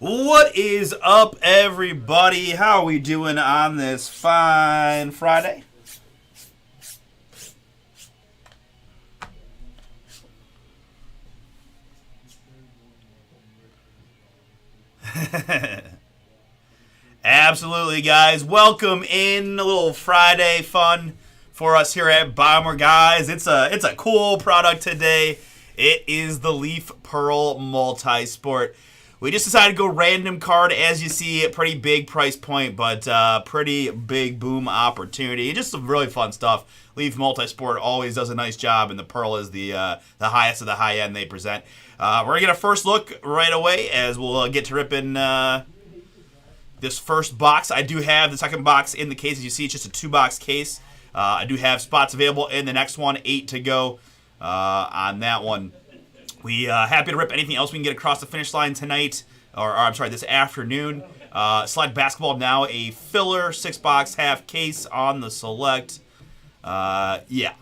What is up, everybody? How are we doing on this fine Friday? Absolutely, guys. Welcome in. A little Friday fun for us here at Bomber, guys. It's a cool product today. It is the Leaf Pearl Multi-Sport. We just decided to go random card. As you see, a pretty big price point, but pretty big boom opportunity. Just some really fun stuff. Leaf Multi-Sport always does a nice job, and the Pearl is the highest of the high end they present. We're going to get a first look right away as we'll get to ripping this first box. I do have the second box in the case. As you see, it's just a 2-box case. I do have spots available in the next one, 8 to go on that one. We happy to rip anything else we can get across the finish line tonight, or I'm sorry, this afternoon. Select Basketball now, a filler 6-box half case on the Select. Yeah.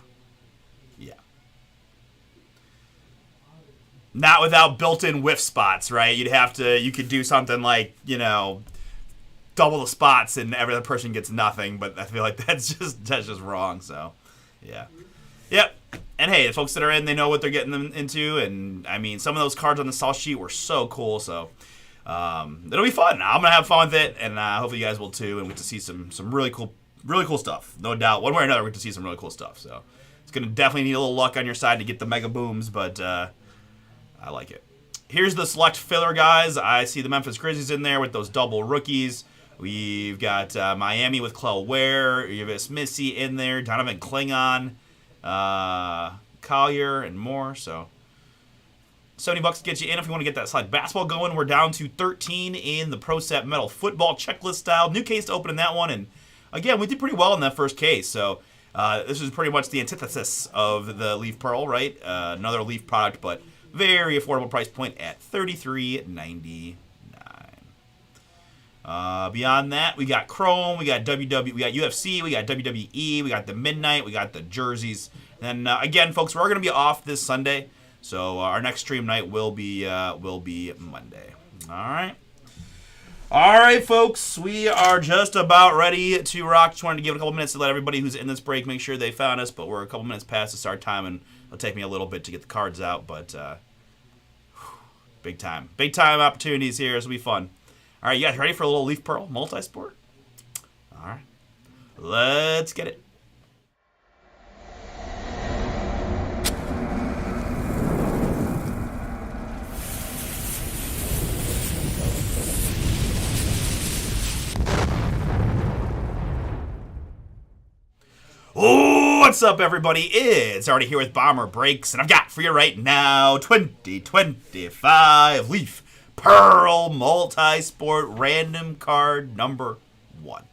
Not without built-in whiff spots, right? You could do something like, double the spots and every other person gets nothing, but I feel like that's just wrong, so yeah. Yep. And hey, the folks that are in, they know what they're getting them into, and I mean, some of those cards on the salt sheet were so cool, so it'll be fun. I'm gonna have fun with it, and hopefully you guys will too, and we get to see some really cool stuff. No doubt, one way or another, we get to see some really cool stuff. So it's gonna definitely need a little luck on your side to get the mega booms, but I like it. Here's the select filler, guys. I see the Memphis Grizzlies in there with those double rookies. We've got Miami with Clell Ware. You have Missy in there, Donovan Klingon, Collier, and more. So $70 to get you in if you want to get that Select Basketball going. We're down to 13 in the Pro Set Metal Football checklist style. New case to open in that one, and again, we did pretty well in that first case. So this is pretty much the antithesis of the Leaf Pearl, right? Another Leaf product, but very affordable price point at $33.99. Beyond that, we got Chrome, we got we got UFC, we got WWE, we got the Midnight, we got the jerseys. And again, folks, we're going to be off this Sunday, so our next stream night will be Monday. All right, folks, we are just about ready to rock. Just wanted to give it a couple minutes to let everybody who's in this break make sure they found us, but we're a couple minutes past the start time, and it'll take me a little bit to get the cards out, but big time opportunities here. This will be fun. All right, you guys ready for a little Leaf Pearl Multi-Sport? All right, let's get it. Oh, what's up, everybody? It's already here with BomberBreaks, and I've got for you right now 2025 Leaf Pearl Multi-Sport random card number 1.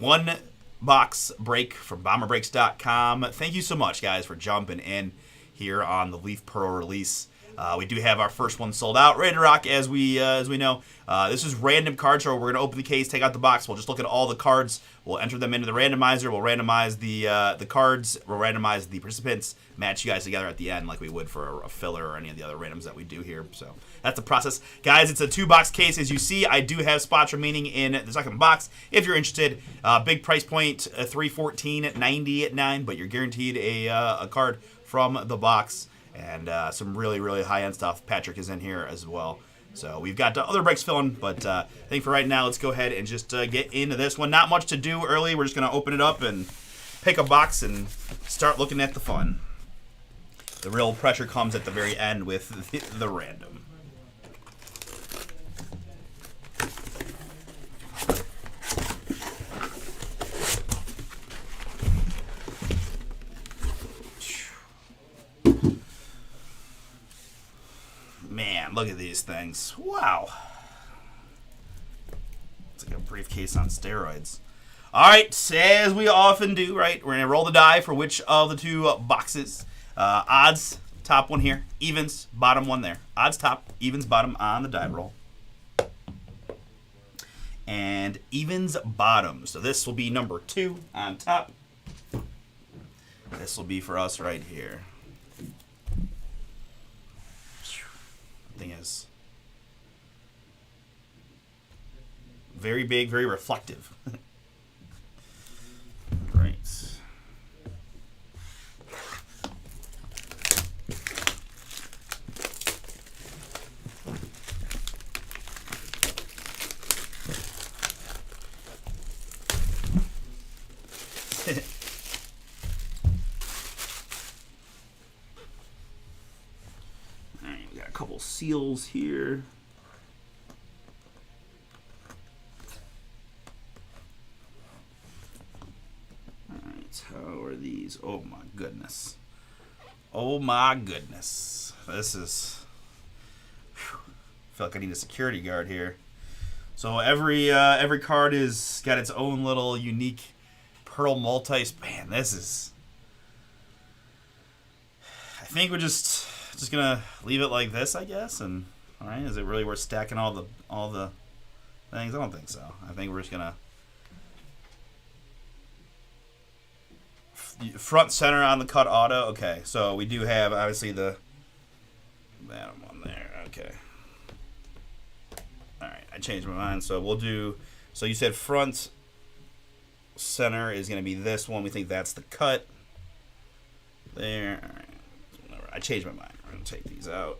1-box break from BomberBreaks.com. Thank you so much, guys, for jumping in here on the Leaf Pearl release. We do have our first one sold out, ready to rock as we know. This is random card, so we're going to open the case, take out the box. We'll just look at all the cards. We'll enter them into the randomizer. We'll randomize the cards. We'll randomize the participants, match you guys together at the end like we would for a filler or any of the other randoms that we do here. So that's the process. Guys, it's a 2-box case. As you see, I do have spots remaining in the second box. If you're interested, big price point, $314.99, but you're guaranteed a card from the box. And some really, really high-end stuff. Patrick is in here as well. So we've got other breaks filling, but I think for right now, let's go ahead and just get into this one. Not much to do early. We're just going to open it up and pick a box and start looking at the fun. The real pressure comes at the very end with the random. Man, look at these things. Wow. It's like a briefcase on steroids. All right, as we often do, right, we're going to roll the die for which of the 2 boxes. Odds, top one here. Evens, bottom one there. Odds top, evens bottom on the die roll. And evens bottom. So this will be number 2 on top. This will be for us right here. Thing is Very big, very reflective. Right. Alright, we got a couple seals here. Alright, how are these? Oh my goodness. Oh my goodness. This is... Whew, I feel like I need a security guard here. So every card is got its own little unique Pearl multi. Man, this is... I think we're just gonna leave it like this, I guess. And all right, is it really worth stacking all the things? I don't think so. I think we're just gonna front center on the cut auto. Okay, so we do have obviously that one there. Okay. All right, I changed my mind. So we'll do. So you said front center is gonna be this one. We think that's the cut. There. All right. I changed my mind. We're going to take these out.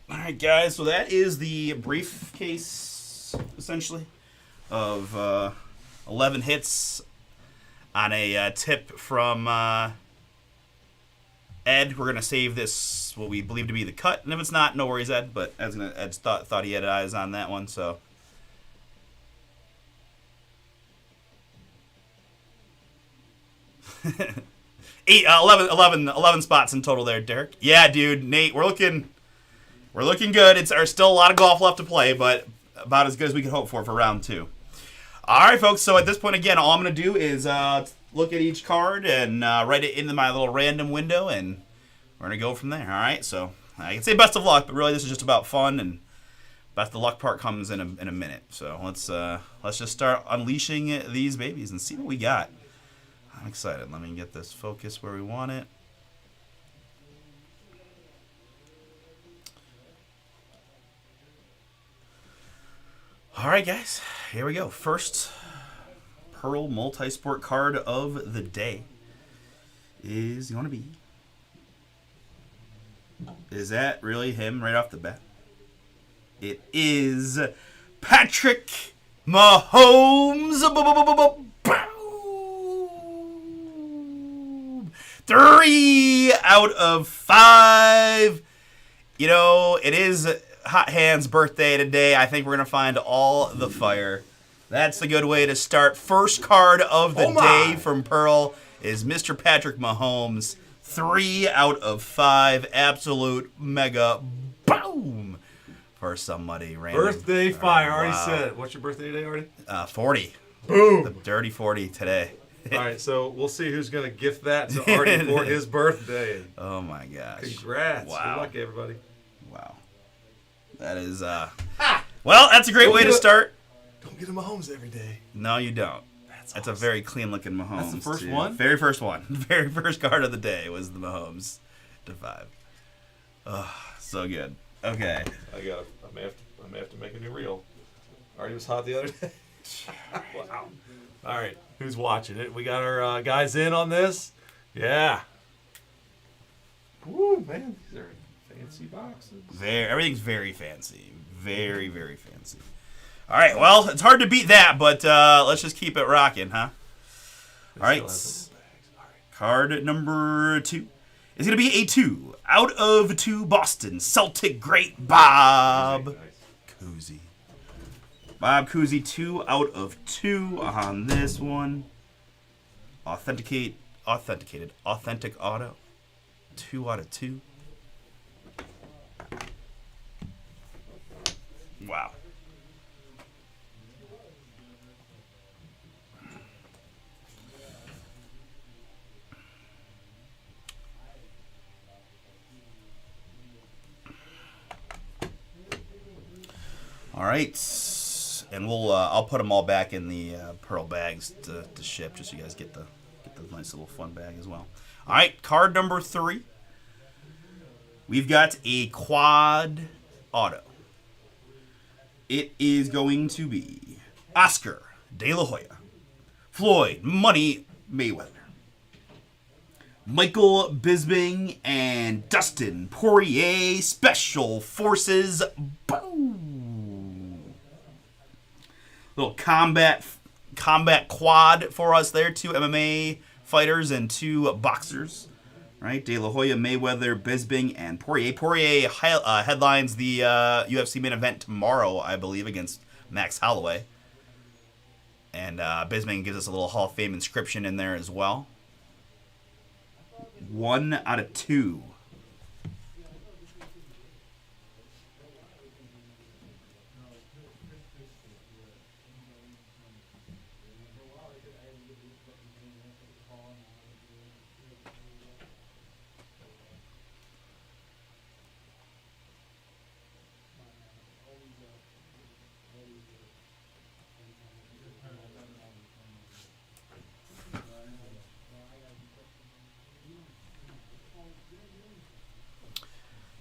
All right, guys. So that is the briefcase, essentially, of 11 hits on a tip from Ed. We're going to save this, what we believe to be the cut. And if it's not, no worries, Ed. But Ed thought he had eyes on that one, so. Eight, 11 spots in total there, Derek. Yeah, dude, Nate, we're looking good. There's still a lot of golf left to play, but about as good as we could hope for round 2. All right, folks, so at this point, again, all I'm going to do is look at each card and write it into my little random window, and we're going to go from there, all right? So I can say best of luck, but really this is just about fun, and best of luck part comes in a minute. So let's just start unleashing these babies and see what we got. I'm excited. Let me get this focus where we want it. All right, guys, here we go. First Pearl multi-sport card of the day is going to be... Is that really him right off the bat? It is Patrick Mahomes. Boom! 3 out of 5. You know, it is Hot Hand's birthday today. I think we're going to find all the fire. That's a good way to start. First card of the day from Pearl is Mr. Patrick Mahomes. 3 out of 5. Absolute mega boom for somebody random. Birthday fire. Already said. What's your birthday today, Artie? 40. Boom. The dirty 40 today. All right, so we'll see who's going to gift that to Artie for his birthday. Oh, my gosh. Congrats. Wow. Good luck, everybody. Wow. That is, well, that's a great way to start. Don't get a Mahomes every day. No, you don't. That's awesome. A very clean-looking Mahomes. That's the first too. one? Very first one. Very first card of the day was the Mahomes to 5. Oh, so good. Okay. I may have to make a new reel. Artie was hot the other day. Wow. All right, who's watching it? We got our guys in on this. Yeah. Woo, man, these are fancy boxes. Everything's very fancy. Very, very fancy. All right, well, it's hard to beat that, but let's just keep it rocking, huh? All right. Card number 2 is going to be a 2 out of 2 Boston Celtic great Bob Cousy. Bob Cousy, 2 out of 2 on this one. Authentic auto. 2 out of 2. Wow. All right, and I'll put them all back in the pearl bags to ship, just so you guys get the nice little fun bag as well. All right, card number 3. We've got a quad auto. It is going to be Oscar De La Hoya, Floyd Money Mayweather, Michael Bisping, and Dustin Poirier, Special Forces. Boom! Little combat quad for us there. 2 MMA fighters and 2 boxers. Right? De La Hoya, Mayweather, Bisping, and Poirier. Poirier headlines the UFC main event tomorrow, I believe, against Max Holloway. And Bisping gives us a little Hall of Fame inscription in there as well. 1 out of 2.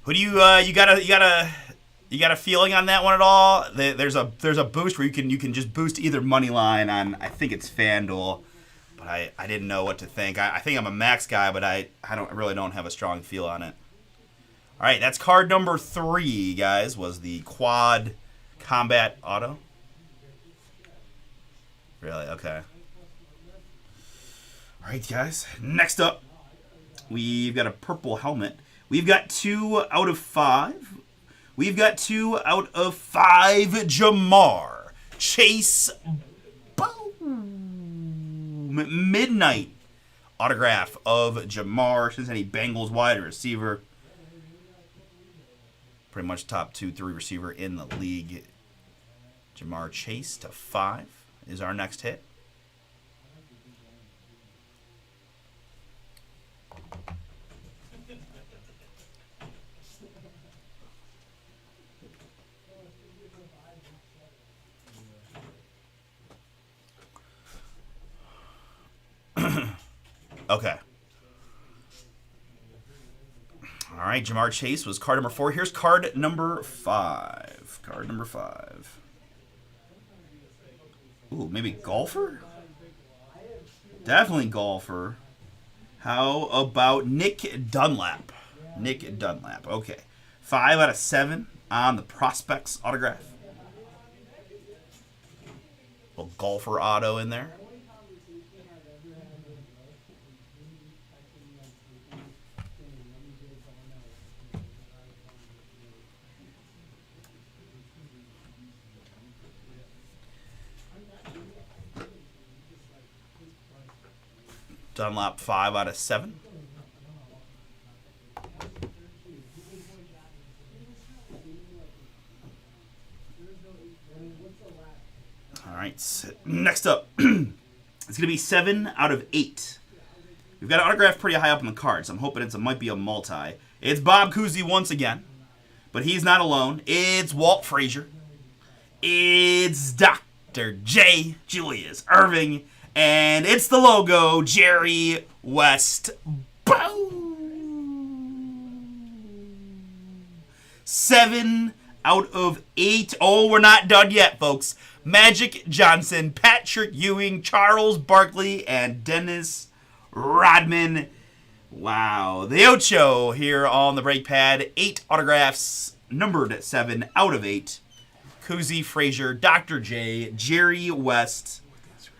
Who do you got a feeling on that one at all? There's a boost where you can just boost either money line on, I think it's FanDuel, but I didn't know what to think. I think I'm a Max guy, but I really don't have a strong feel on it. All right, that's card number 3, guys. Was the quad combat auto? Really? Okay. All right, guys. Next up, we've got a purple helmet. We've got 2 out of 5. We've got 2 out of 5. Jamar Chase. Boom. Midnight autograph of Jamar. Cincinnati Bengals wide receiver. Pretty much top 2-3 receiver in the league. Jamar Chase to 5 is our next hit. Okay. All right, Jamar Chase was card number 4. Here's card number 5. Card number 5. Ooh, maybe golfer? Definitely golfer. How about Nick Dunlap? Nick Dunlap. Okay. 5 out of 7 on the Prospects autograph. Little golfer auto in there. Dunlap 5 out of 7. All right, next up, it's going to be 7 out of 8. We've got an autograph pretty high up on the card, so I'm hoping it might be a multi. It's Bob Cousy once again, but he's not alone. It's Walt Frazier. It's Dr. J. Julius Irving. And it's the logo, Jerry West. Boom! 7 out of 8. Oh, we're not done yet, folks. Magic Johnson, Patrick Ewing, Charles Barkley, and Dennis Rodman. Wow. The Ocho here on the break pad. 8 autographs, numbered 7 out of 8. Cousy, Frazier, Dr. J, Jerry West,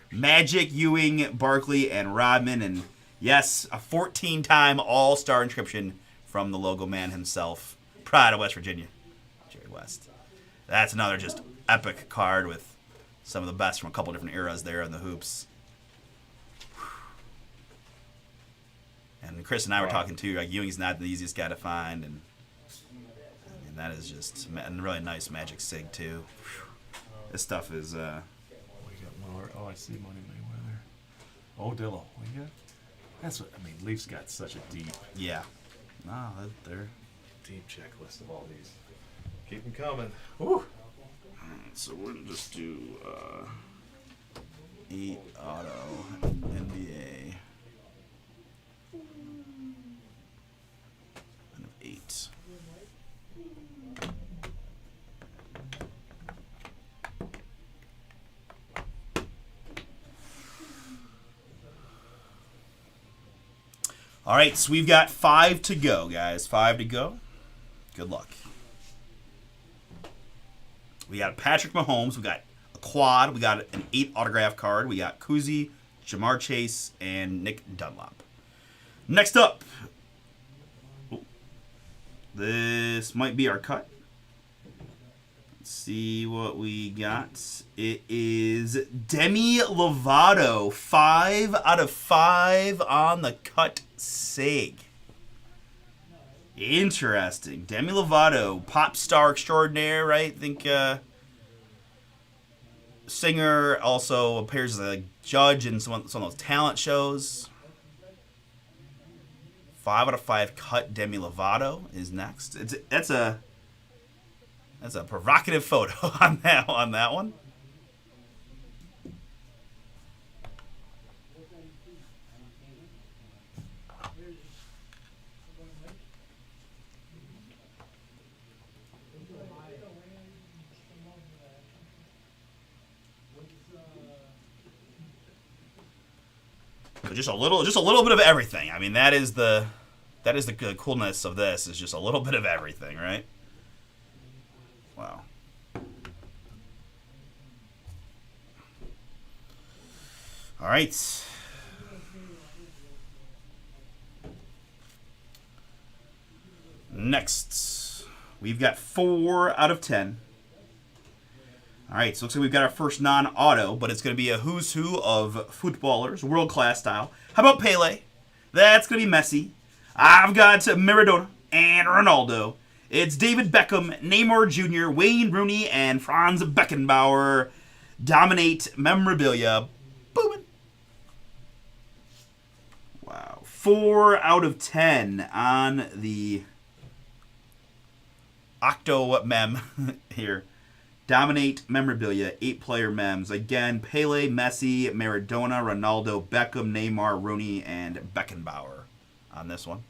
Magic, Ewing, Barkley, and Rodman. And yes, a 14-time All-Star inscription from the logo man himself. Pride of West Virginia, Jerry West. That's another just epic card with some of the best from a couple different eras there in the hoops. And Chris and I were talking too. Like, Ewing's not the easiest guy to find, and I mean, that is just a really nice Magic Sig too. This stuff is. We got more. Oh, I see Money Mayweather. Oh, Dillo. We got. That's what I mean. Leafs got such a deep. Yeah. No, they're deep checklist of all these. Keep them coming. Woo. All so we're going to just do 8 auto NBA. And 8. All right, so we've got 5 to go, guys. 5 to go. Good luck. We got Patrick Mahomes. We got a quad. We got an 8 autograph card. We got Kuzi, Jamar Chase, and Nick Dunlap. Next up, this might be our cut. Let's see what we got. It is Demi Lovato, 5 out of 5 on the cut sig. Interesting. Demi Lovato, pop star extraordinaire, right? I think singer, also appears as a judge in some of those talent shows. 5 out of 5 cut Demi Lovato is next. That's a provocative photo on that one. So just a little bit of everything. I mean, that is the coolness of this, is just a little bit of everything, right? Wow. All right. Next, we've got 4 out of 10. All right, so looks like we've got our first non-auto, but it's going to be a who's who of footballers, world-class style. How about Pele? That's going to be Messi. I've got Maradona and Ronaldo. It's David Beckham, Neymar Jr., Wayne Rooney, and Franz Beckenbauer. Dominate memorabilia. Booming. Wow. 4 out of 10 on the Octo Mem here. Dominate memorabilia, 8-player mems. Again, Pele, Messi, Maradona, Ronaldo, Beckham, Neymar, Rooney, and Beckenbauer on this one.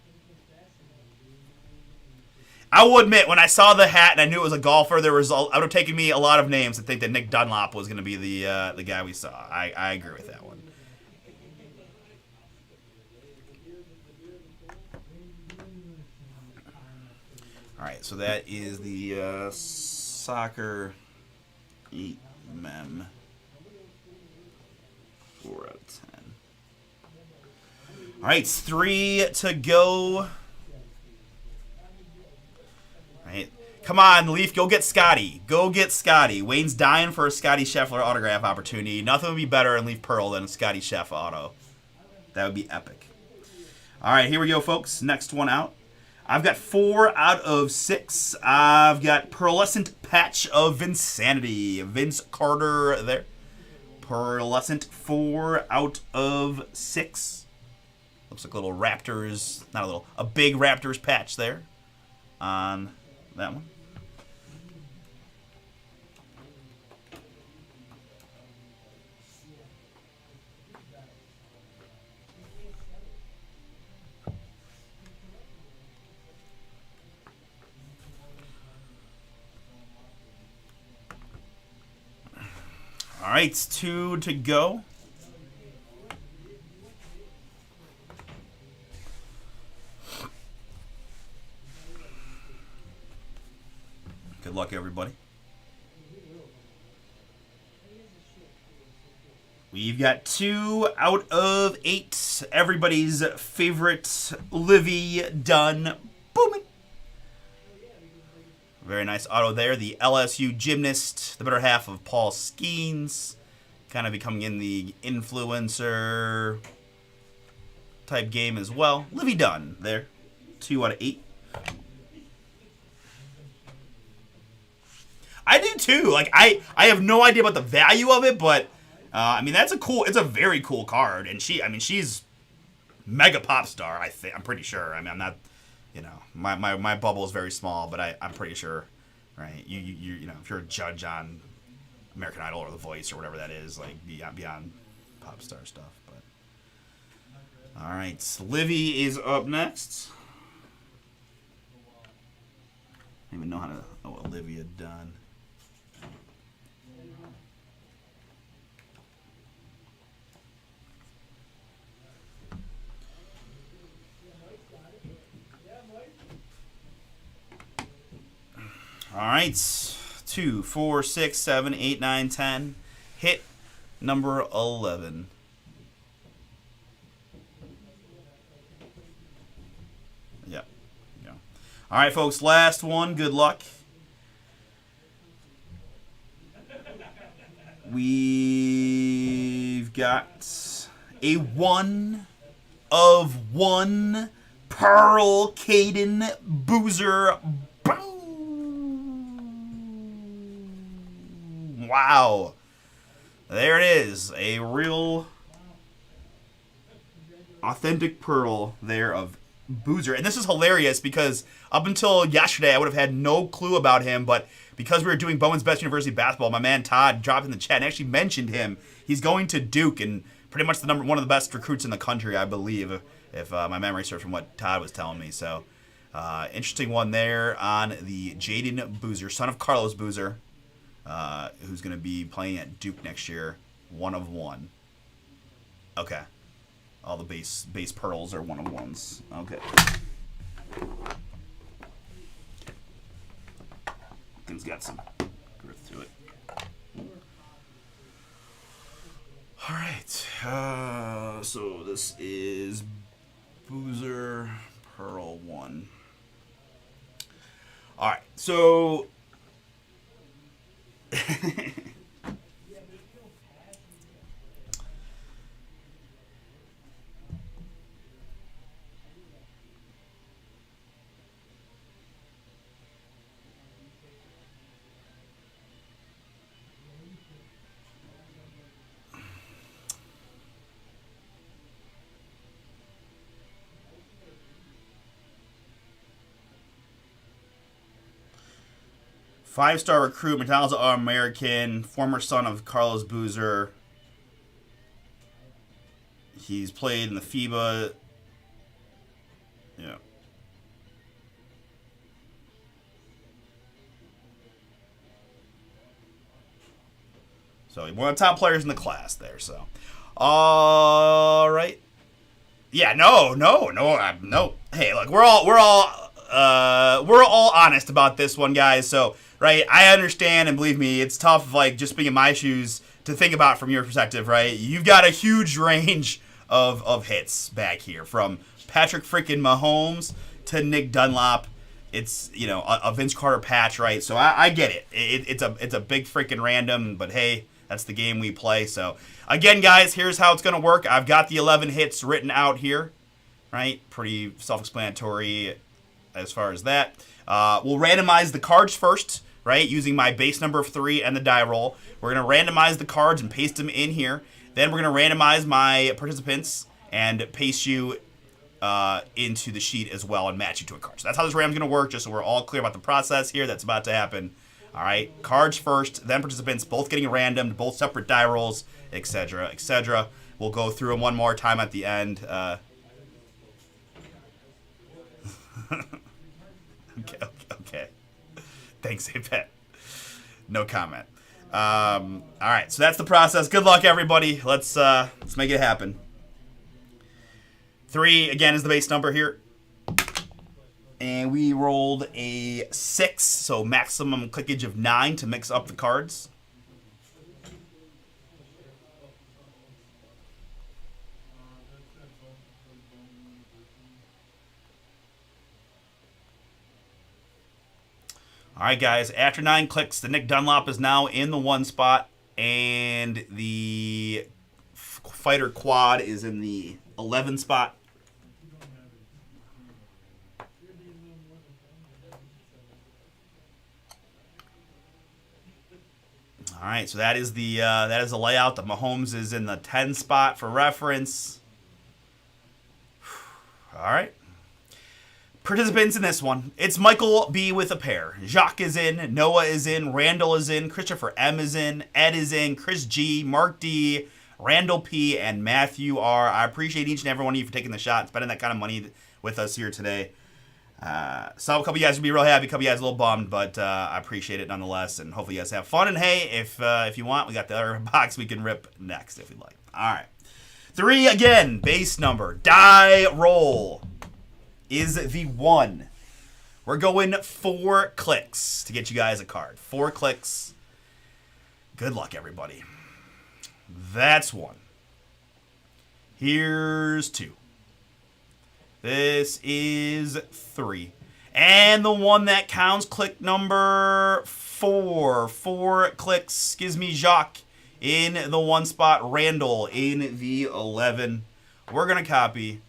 I will admit, when I saw the hat and I knew it was a golfer, it would have taken me a lot of names to think that Nick Dunlap was going to be the guy we saw. I agree with that one. All right, so that is the soccer 8 mem. 4 out of 10. All right, 3 to go. All right. Come on, Leaf, go get Scotty. Go get Scotty. Wayne's dying for a Scotty Scheffler autograph opportunity. Nothing would be better in Leaf Pearl than a Scotty Scheff auto. That would be epic. All right, here we go, folks. Next one out. I've got 4 out of 6. I've got Pearlescent Patch of Vinsanity. Vince Carter there. Pearlescent, 4 out of 6. Looks like a little Raptors, a big Raptors patch there on that one. All right, 2 to go. Good luck, everybody. We've got 2 out of 8. Everybody's favorite Livy Dunn. Booming. Very nice auto there. The LSU gymnast, the better half of Paul Skeens. Kind of becoming in the influencer type game as well. Livy Dunn there. 2 out of 8. I do too. Like I have no idea about the value of it, but I mean it's a very cool card, and she's mega pop star. I'm pretty sure. I mean, I'm not, my bubble is very small, but I'm pretty sure, right? You know, if you're a judge on American Idol or The Voice or whatever that is, like beyond pop star stuff. But all right, so Livy is up next. I don't even know what Livy had done. All right, 2, 4, 6, 7, 8, 9, 10. Hit number 11. Yeah. All right, folks, last one. Good luck. We've got a 1 of 1 Pearl Caden Boozer. Wow. There it is. A real authentic pearl there of Boozer. And this is hilarious because up until yesterday, I would have had no clue about him. But because we were doing Bowman's Best University Basketball, my man Todd dropped in the chat and actually mentioned him. He's going to Duke and pretty much one of the best recruits in the country, I believe, if my memory serves from what Todd was telling me. So, interesting one there on the Jaden Boozer, son of Carlos Boozer. Who's going to be playing at Duke next year. 1 of 1. Okay. All the base pearls are 1 of 1s. Okay. Thing's got some girth to it. All right. So this is Boozer Pearl 1. All right. So... 5-star recruit, McDonald's All-American, former son of Carlos Boozer. He's played in the FIBA. Yeah. So one of the top players in the class there. So, all right. Yeah. No. Hey, look, we're all honest about this one, guys. So, right, I understand, and believe me, it's tough, like, just being in my shoes to think about from your perspective, right? You've got a huge range of hits back here, from Patrick freaking Mahomes to Nick Dunlop. It's, you know, a Vince Carter patch, right? So I get it. It's a big freaking random, but hey, that's the game we play. So, again, guys, here's how it's going to work. I've got the 11 hits written out here, right? Pretty self-explanatory as far as that. We'll randomize the cards first, right, using my base number of 3 and the die roll. We're going to randomize the cards and paste them in here. Then we're going to randomize my participants and paste you into the sheet as well and match you to a card. So that's how this random's going to work, just so we're all clear about the process here that's about to happen. All right, cards first, then participants, both getting randomed, both separate die rolls, etc., etc. We'll go through them one more time at the end. Okay. Thanks, Apet. No comment. All right, so that's the process. Good luck, everybody. Let's make it happen. 3 again is the base number here, and we rolled a 6, so maximum clickage of 9 to mix up the cards. All right, guys, after 9 clicks, the Nick Dunlop is now in the 1 spot, and the fighter quad is in the 11 spot. All right, so that is the layout. The Mahomes is in the 10 spot for reference. All right. Participants in this one, it's Michael B with a pair. Jacques is in, Noah is in, Randall is in, Christopher M is in, Ed is in, Chris G, Mark D, Randall P, and Matthew R. I appreciate each and every one of you for taking the shot and spending that kind of money with us here today. So a couple of you guys will be real happy, a couple of you guys a little bummed, but I appreciate it nonetheless, and hopefully you guys have fun. And hey, if you want, we got the other box we can rip next if we'd like. All right. 3 again, base number, die roll is the 1. We're going 4 clicks to get you guys a card. 4 clicks. Good luck, everybody. That's 1. Here's 2. This is 3. And the one that counts, click number 4. 4 clicks gives me Jacques in the 1 spot, Randall in the 11. We're going to copy.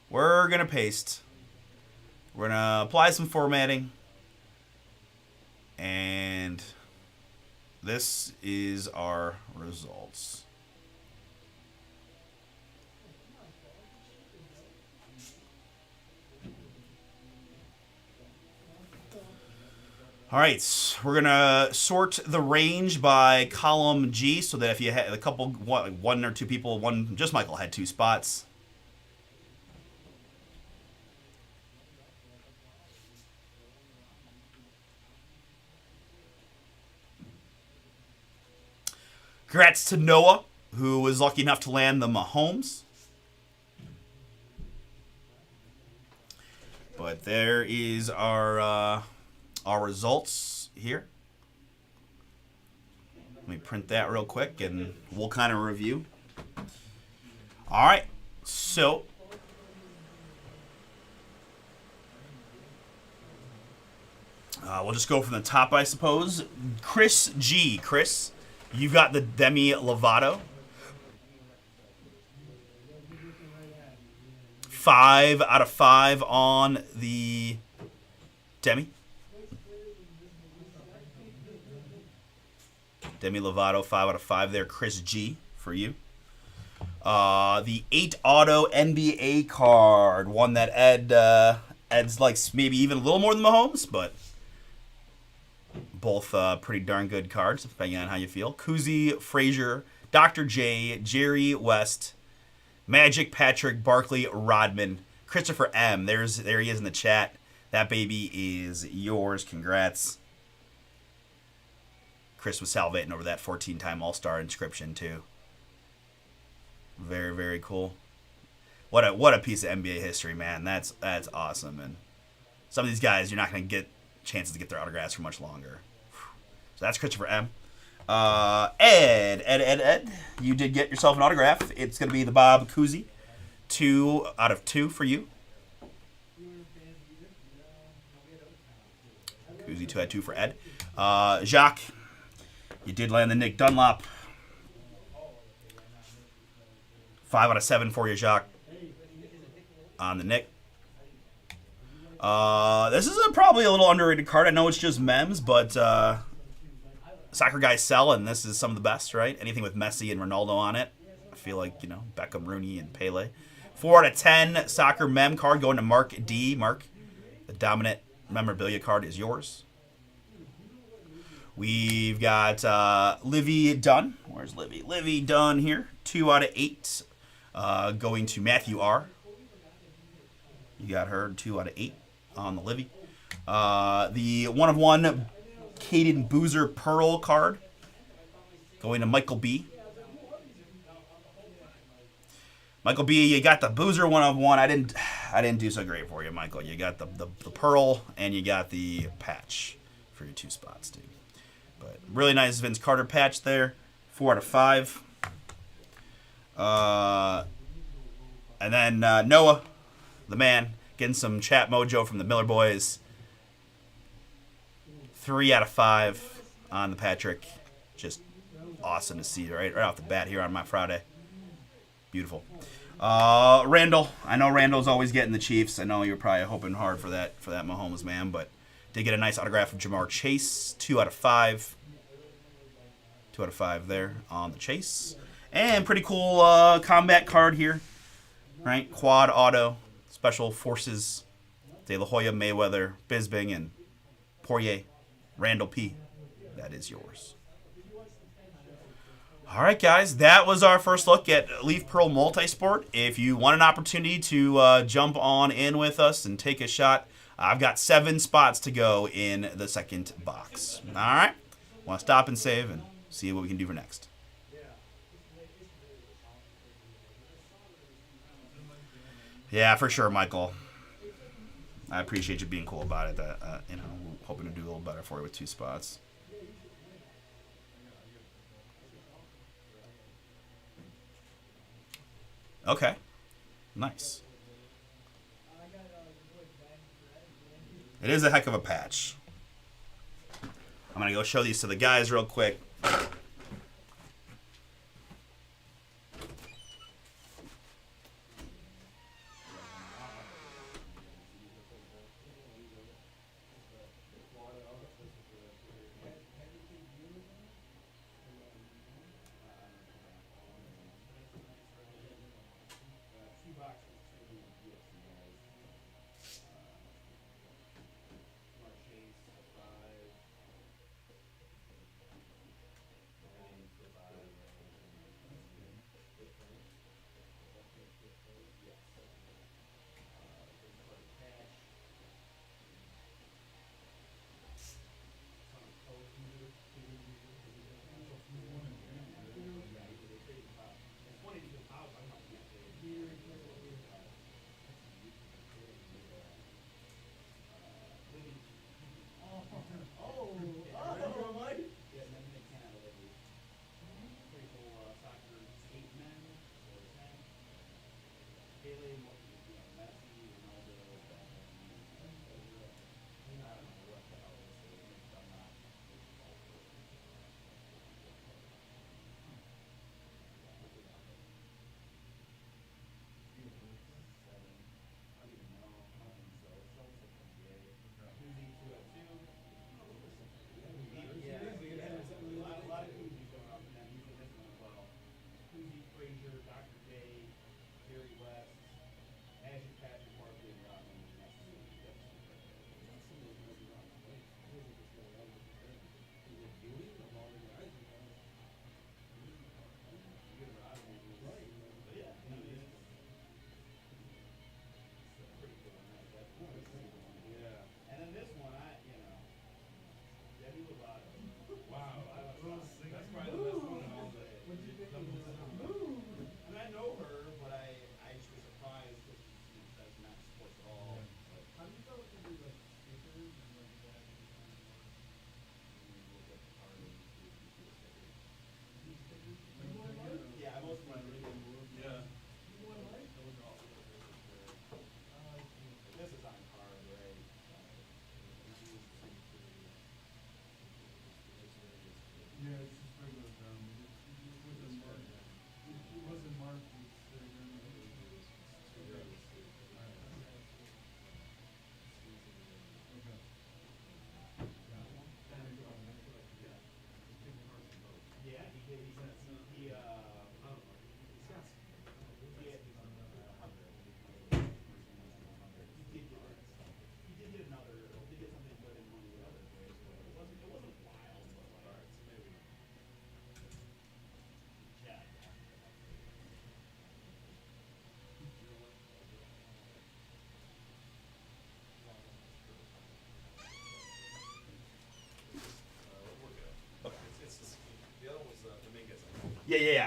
We're going to paste. We're going to apply some formatting. And this is our results. All right, we're going to sort the range by column G so that if you had a couple, one or two people, just Michael had 2 spots. Congrats to Noah, who was lucky enough to land the Mahomes. But there is our results here. Let me print that real quick and we'll kind of review. All right, so we'll just go from the top, I suppose. Chris G. Chris, you've got the Demi Lovato. 5 out of 5 on the Demi. Demi Lovato, 5 out of 5 there. Chris G for you. The 8 auto NBA card. One that Ed's likes maybe even a little more than Mahomes, but both pretty darn good cards, depending on how you feel. Kuzi, Frazier, Dr. J, Jerry West, Magic, Patrick, Barkley, Rodman, Christopher M. There he is in the chat. That baby is yours. Congrats. Chris was salivating over that 14-time All-Star inscription too. Very, very cool. What a piece of NBA history, man. That's awesome. And some of these guys, you're not going to get chances to get their autographs for much longer. So that's Christopher M. Ed, you did get yourself an autograph. It's going to be the Bob Cousy. 2 out of 2 for you. Cousy 2 out of 2 for Ed. Jacques, you did land the Nick Dunlop. 5 out of 7 for you, Jacques. On the Nick. This is probably a little underrated card. I know it's just memes, but soccer guys sell, and this is some of the best, right? Anything with Messi and Ronaldo on it. I feel like, Beckham, Rooney, and Pele. 4 out of 10 soccer mem card going to Mark D. Mark, the dominant memorabilia card is yours. We've got Livy Dunn. Where's Livy? Livy Dunn here. 2 out of 8 going to Matthew R. You got her 2 out of 8 on the Livy. The 1/1 Caden Boozer Pearl card going to Michael B. Michael B, you got the Boozer 1/1. I didn't do so great for you, Michael. You got the Pearl and you got the patch for your 2 spots, dude. But really nice Vince Carter patch there. 4 out of 5. And then Noah, the man, getting some chat mojo from the Miller boys. 3 out of 5 on the Patrick. Just awesome to see right off the bat here on my Friday. Beautiful. Randall. I know Randall's always getting the Chiefs. I know you're probably hoping hard for that Mahomes, man, but did get a nice autograph from Jamar Chase. 2 out of 5. 2 out of 5 there on the Chase. And pretty cool combat card here. Right? Quad auto. Special Forces De La Hoya, Mayweather, Bisping, and Poirier, Randall P. That is yours. All right, guys, that was our first look at Leaf Pearl Multisport. If you want an opportunity to jump on in with us and take a shot, I've got 7 spots to go in the second box. All right, want to stop and save and see what we can do for next. Yeah, for sure, Michael. I appreciate you being cool about it. That hoping to do a little better for you with 2 spots. Okay. Nice. It is a heck of a patch. I'm going to go show these to the guys real quick.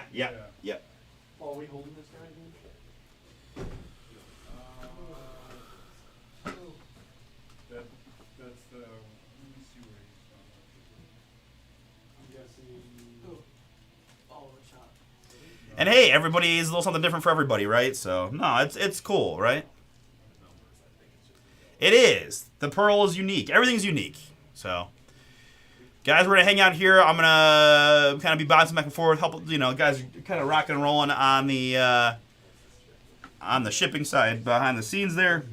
Yeah. Oh, are we holding this guy again? That's the. Let me see where he's from. I'm guessing. Oh, the shot. And hey, everybody is a little something different for everybody, right? So, no, it's cool, right? It is. The Pearl is unique. Everything's unique. So, guys, we're going to hang out here. I'm going to kind of be bouncing back and forth. Help, guys are kind of rocking and rolling on the shipping side behind the scenes there.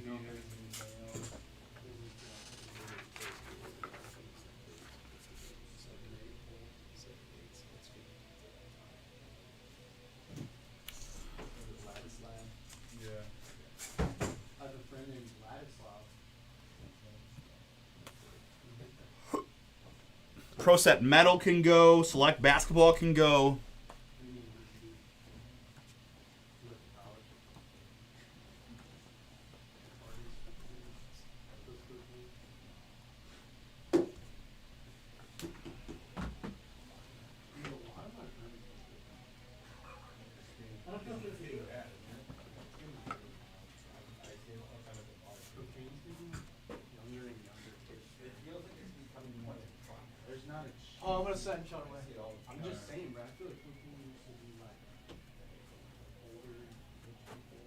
Yeah. I have a friend named Vladislav. Pro Set Metal can go. Select Basketball can go. Oh, I'm gonna set and shut away. I'm just saying, bro. I feel like cooking used to be like older rich people.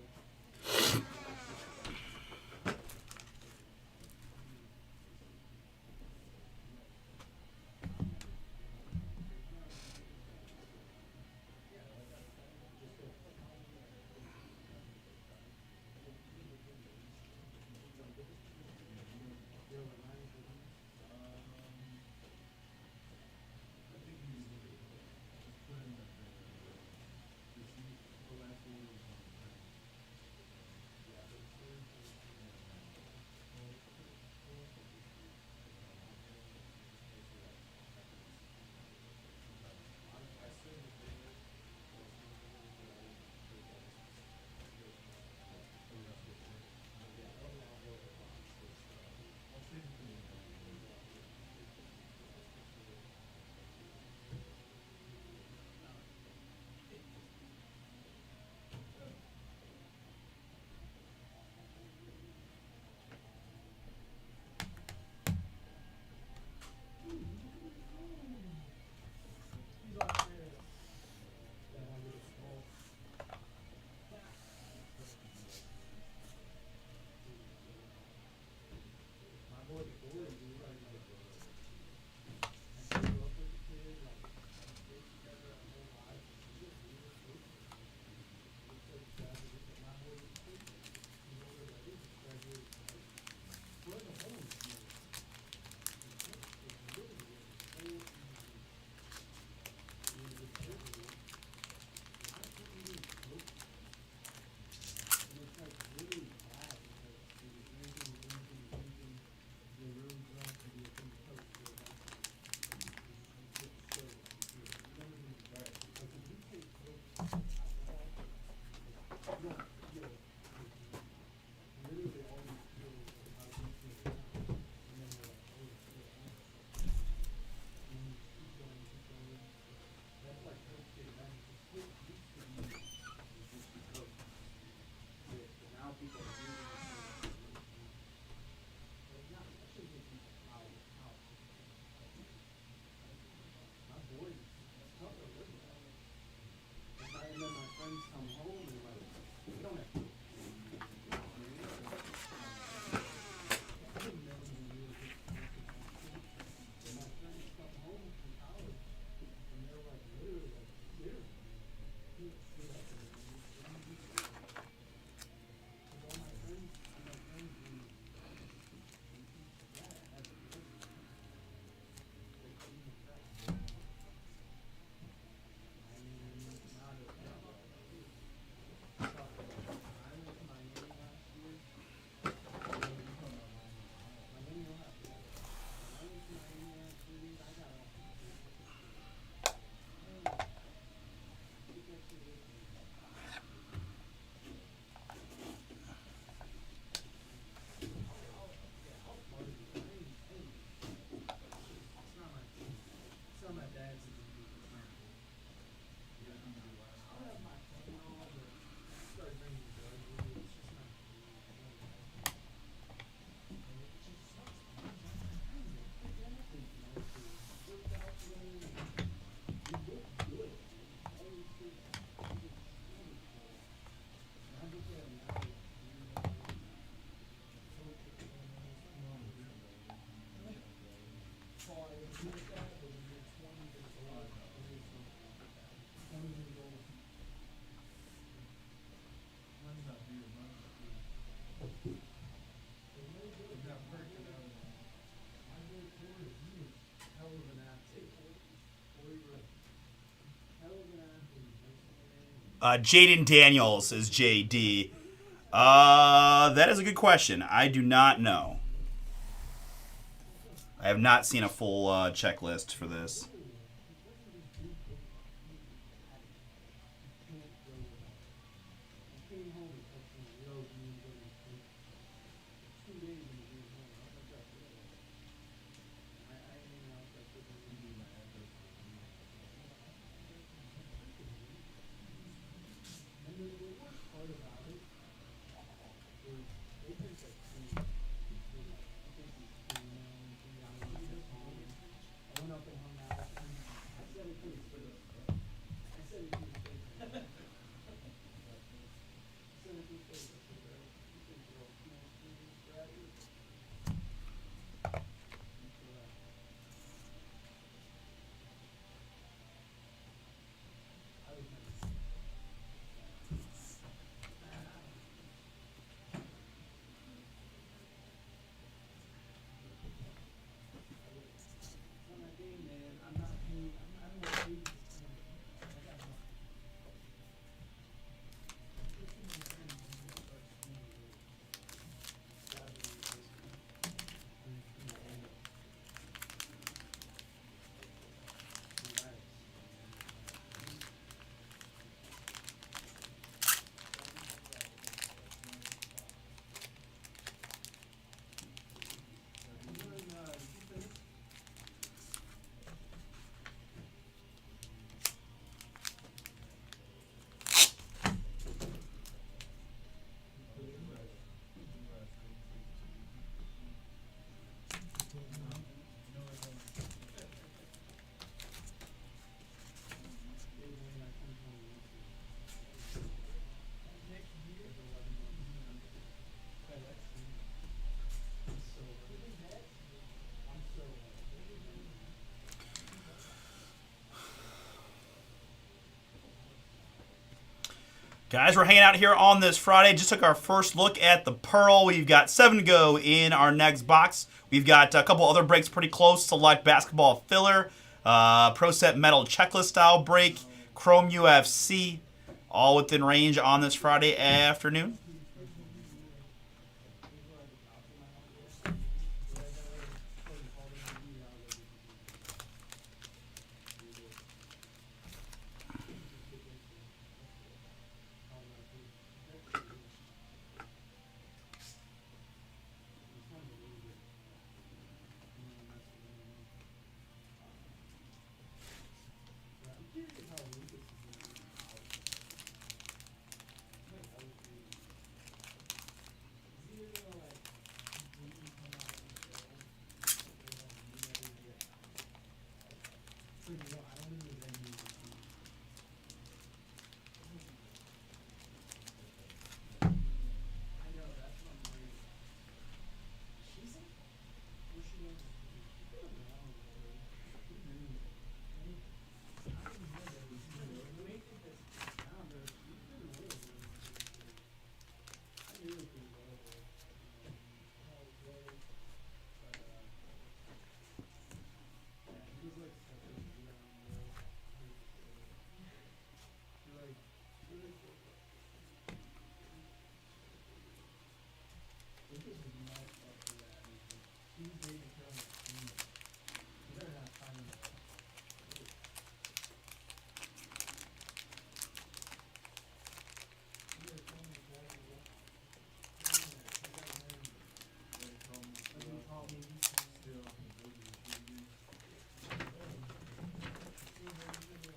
Jaden Daniels is JD. That is a good question. I do not know. I have not seen a full checklist for this. Guys, we're hanging out here on this Friday. Just took our first look at the Pearl. We've got 7 to go in our next box. We've got a couple other breaks pretty close. Select Basketball Filler, Pro Set Metal Checklist Style Break, Chrome UFC, all within range on this Friday afternoon.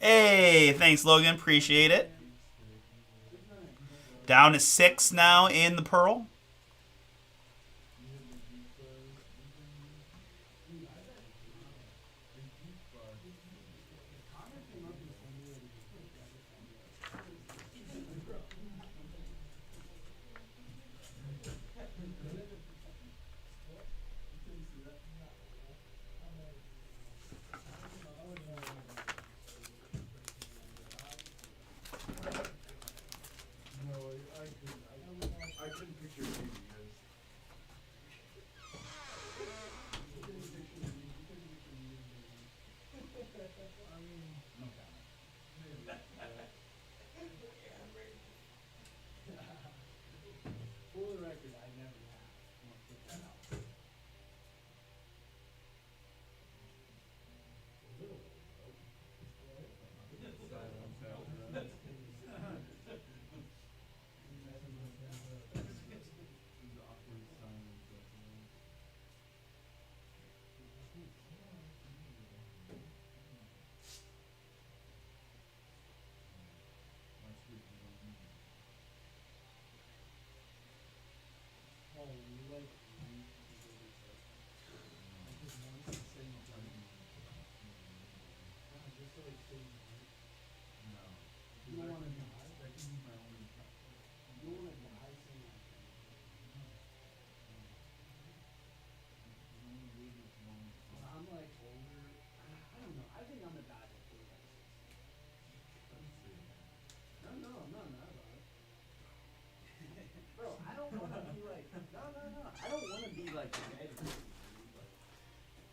Hey, thanks, Logan. Appreciate it. Down to 6 now in the Pearl. I couldn't picture Bro, I don't want to be like, no. I don't want to be like negative. Like,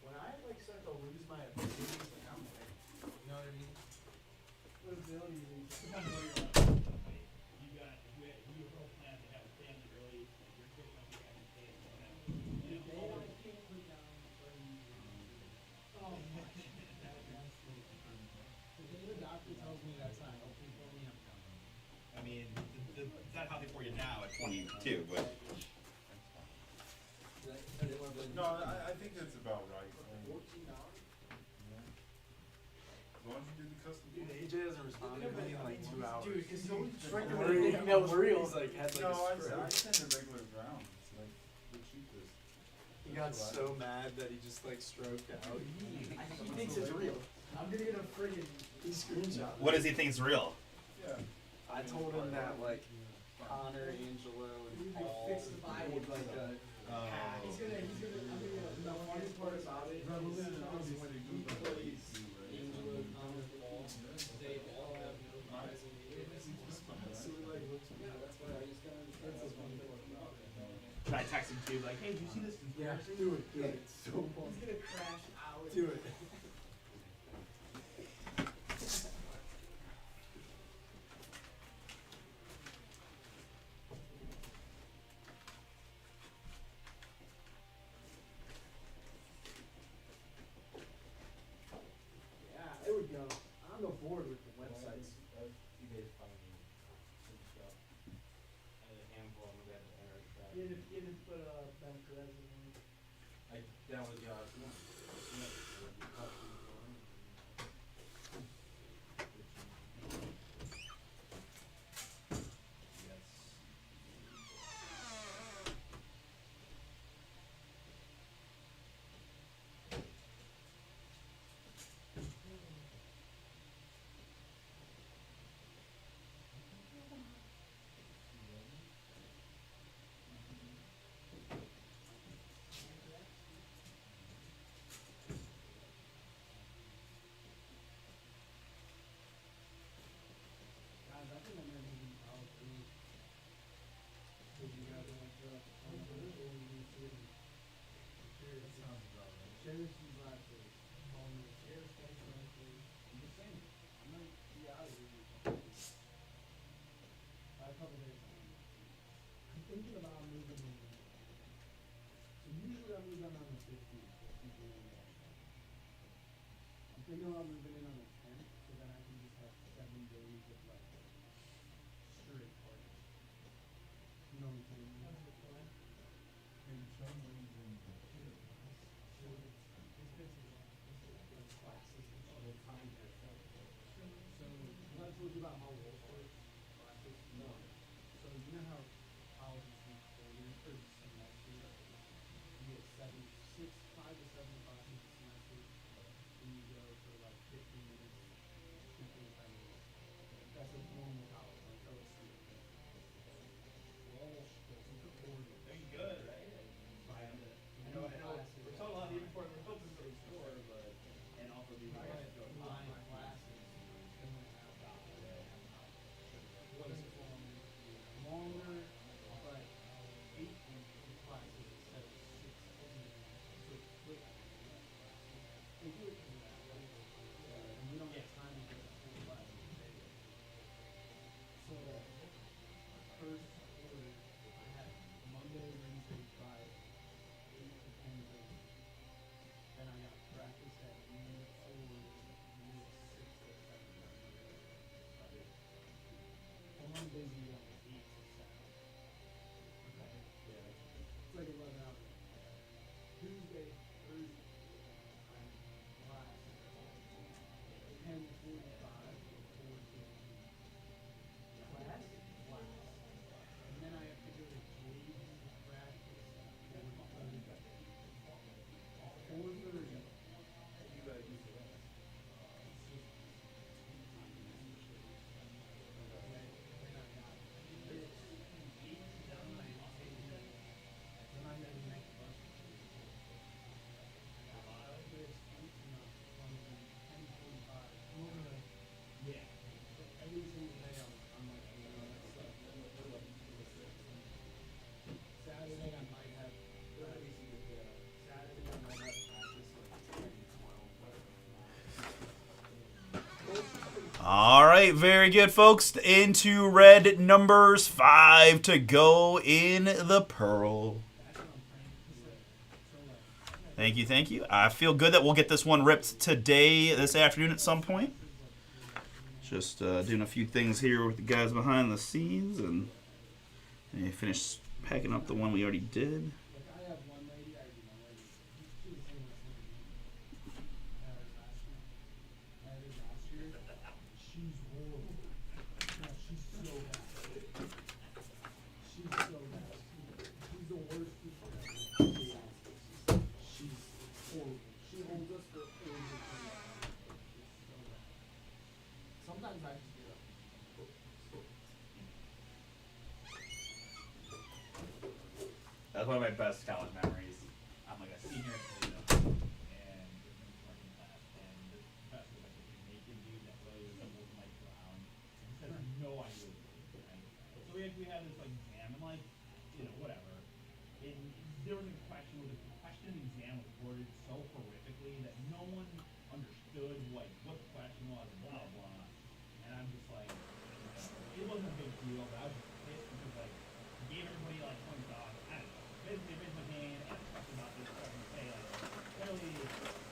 when I like start to lose my abilities, like I'm like, you know what I mean? What ability do you think? You got you whole plan to have a family early, like your kid might be having kids, you know, They always. I can't put down for you. Oh man. The day the doctor tells me that's not healthy for me, I'm coming. I mean, it's not healthy for you now at 22, but No, I think that's about right. $14? As long as you do the custom. Dude, AJ hasn't responded to me in like 2 hours. Dude, because he's always drinking Mario, everything that was real. he's like had like No, a I stroke. send a regular brown. It's like the cheapest. He got so mad that he just like stroked out. He thinks it's real. I'm gonna get a friggin' He screenshot. what does he think is real? Yeah. I told him that like Connor, Angelo, and Paul fix the Bible. made like a hack. I'm gonna, the funniest part about it is when he plays Angelo, Connor, Paul, they all have no guys in the so we like, yeah, that's why I just got, that's funny. Should I text him too? Like, hey, did you see this? Yeah, do it, it's so fun. He's gonna crash out. Do it. Yeah, it would go. I'm on board with the websites. You guys finally finished up. And a handful of them got to enter the track. You didn't put Ben Perez in there. That was Josh. right, very good, folks. Into red numbers, 5 to go in the Pearl. Thank you, thank you. I feel good that we'll get this one ripped today, this afternoon at some point. Just doing a few things here with the guys behind the scenes, and finish packing up the one we already did. Sometimes I just get up. That's one of my best college memories. I'm like a senior at Toledo, and in working class, and this professor was like this naked dude that really resembled Mike Brown. He said, I have no idea what he's doing, right? So we had this like exam, and like, whatever. And there was a question where the question in the exam was worded so horrifically that no one understood like what the question was, and blah blah. And I'm just like, it wasn't a big deal, but I was just pissed because like I gave everybody like points off. I don't know. Basically raised my hand and talked about this stuff and say like clearly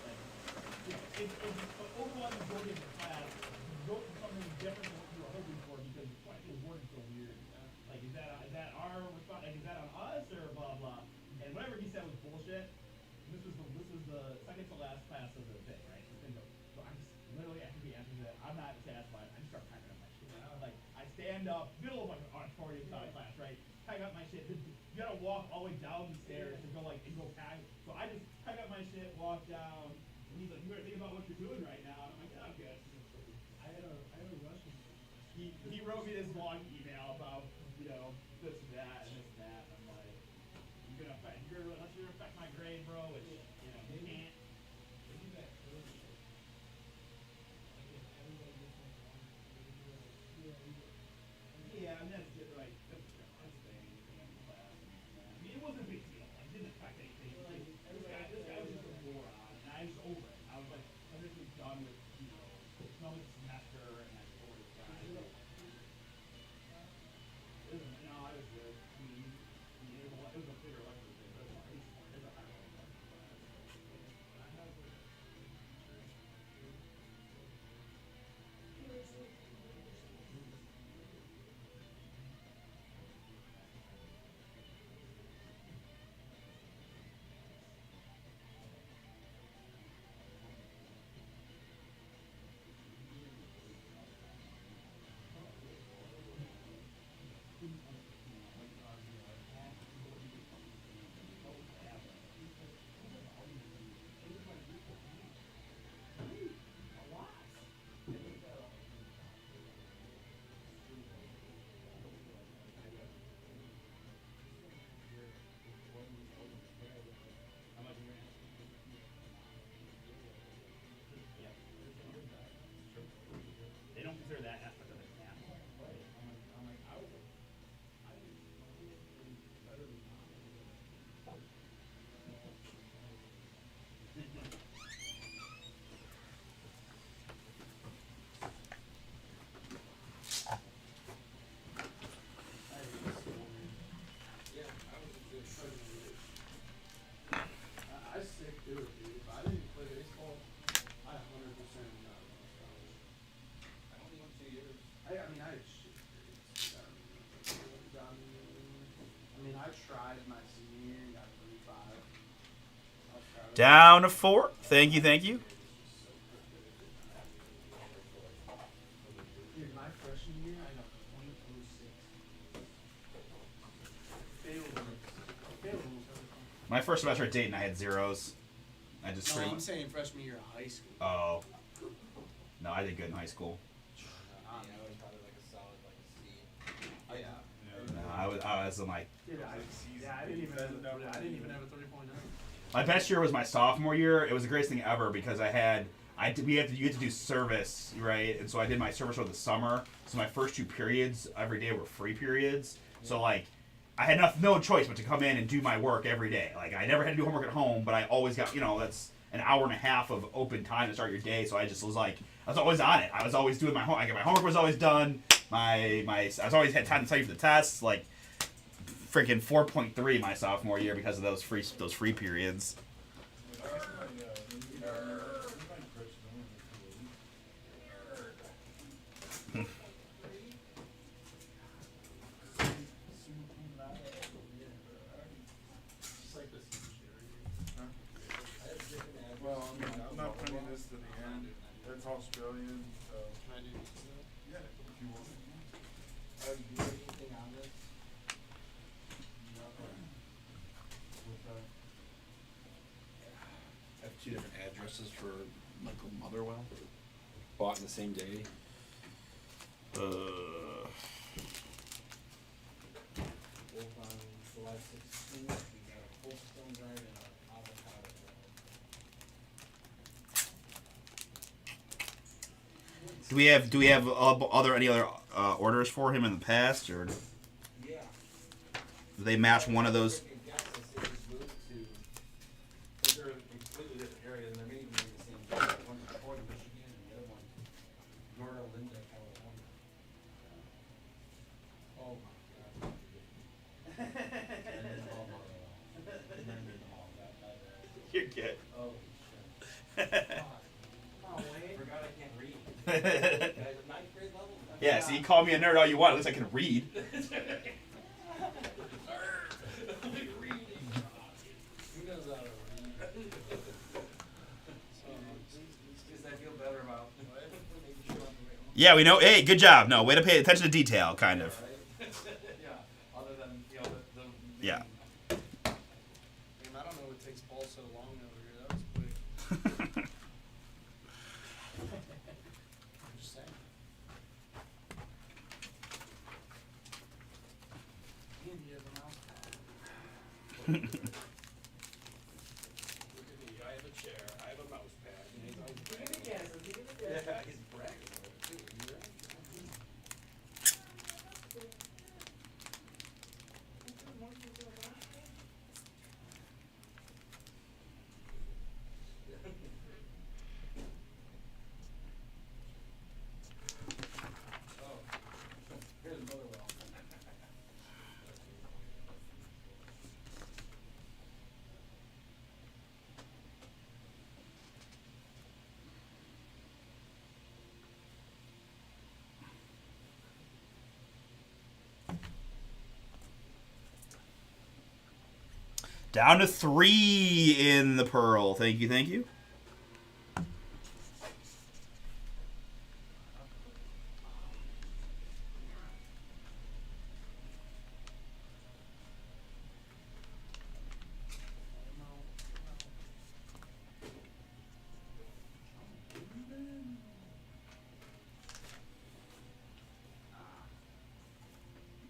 like but overall the majority of the class wrote something different than what you were hoping for because the question was worded so weird. Like is that our response? Like is that on us or blah blah? And whatever he said was bullshit. This was the second to last class of the thing, right? So I just literally after he answers it, I'm not satisfied. I just start packing up my shit. Like I stand up, middle of like an auditorium style class, right? Pack up my shit. You gotta walk all the way down the stairs to go and go pack. So I just pack up my shit, walk down. And he's like, you better think about what you're doing right now. And I'm like, yeah, I'm good. I had a Russian. He wrote me this long email about this and that and this and that. And I'm like, unless you're gonna affect my grade, bro, which you can't. Yeah, I mean that's good, right? That's the thing. I mean, it wasn't a big deal. Like, it didn't affect anything. Like, this guy was just a moron, and I was over it. I was like, I'm just done with another semester, and I just over this guy. No, I was good. I mean, it was a bigger lecture thing, but it was a higher level class. They don't consider that aspect of it now. I stick to it, dude. If I didn't play baseball, I 100% got a scholarship. I only went 2 years. I mean, I had shit grades. I mean, I tried my senior year and got 35. I was proud of it. Down to 4. Thank you, thank you. Dude, my freshman year, I got .06. Failed almost every time. My first semester at Dayton, I had zeros. I just No, straight. I'm saying freshman year of high school. Oh. No, I did good in high school. I always had like a solid like a C. Yeah. No, I was in like. Dude, I didn't even have a 3.9. My best year was my sophomore year. It was the greatest thing ever because you had to do service, right? And so I did my service over the summer. So my first 2 periods every day were free periods. So like, I had no choice but to come in and do my work every day. Like I never had to do homework at home, but I always got that's an hour and a half of open time to start your day. So I just was like, I was always on it. I was always doing my homework. My homework was always done. I was always had time to study for the tests. Like freaking 4.3 my sophomore year because of those free periods. Well, I mean, I'm not putting this to the end. That's Australian, so. Can I do this? Yeah, if you want. Do you have anything on this? I have 2 different addresses for Michael Motherwell. Bought in the same day. Both on July 16th, we got a Full Stone Drive and an Avocado Drive. Do we have any other orders for him in the past, or do Yeah. they match one of those? I guess I say he's moved to, but they're in completely different areas, and they're maybe the same day. One's Detroit, Michigan, and the other one, Norda Linda, California. Oh my God. You're good. Oh shit. Oh, Wayne. Forgot I can't read. Guys at 9th grade level? Yeah, see, you call me a nerd all you want. At least I can read. Who knows how to read? Just I feel better about making sure I'm right. Yeah, we know. Hey, good job. No, way to pay attention to detail, kind of. Yeah, other than, the Yeah. Man, I don't know what takes Paul so long over here. That was quick. I'm just saying. And he has a mouse pad. Look at me. I have a chair. I have a mouse pad. And he's always bragging. Yeah, he's bragging about it too. You right? Oh, here's Motherwell. Down to 3 in the Pearl. Thank you, thank you.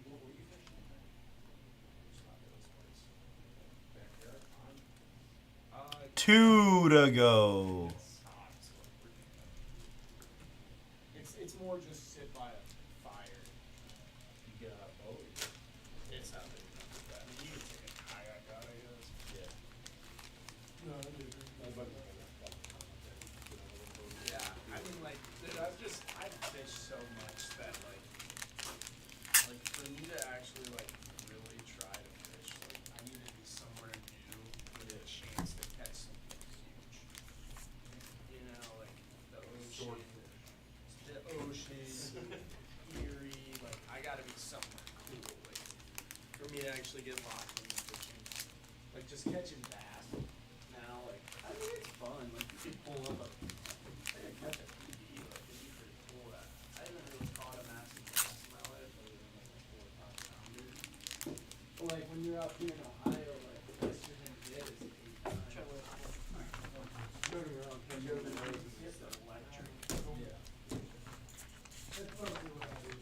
What were you fishing at? Back there on? 2 to go. It's more just sit by a fire. You get out of boat? It's not big enough for that. I mean, you can take a kayak out, I guess. Yeah. No, I do. Yeah, I mean, like, dude, I've fished so much that, like, for me to actually, like, really try to fish, like, I need to be somewhere new with a chance to catch something huge. You know, like, the ocean, Erie, like, I gotta be somewhere cool, like, for me to actually get locked into fishing. Like, just catching bass now, like, I mean, it's fun, like, you can pull up catch a PB, like, it'd be pretty cool. I haven't really caught a massive bass in my life, other than, like, a 4 or 5 pounder. But, like, when you're out here in Ohio, like, the best you're gonna get is an 8 pound. It's electric. Yeah. That's mostly what I do.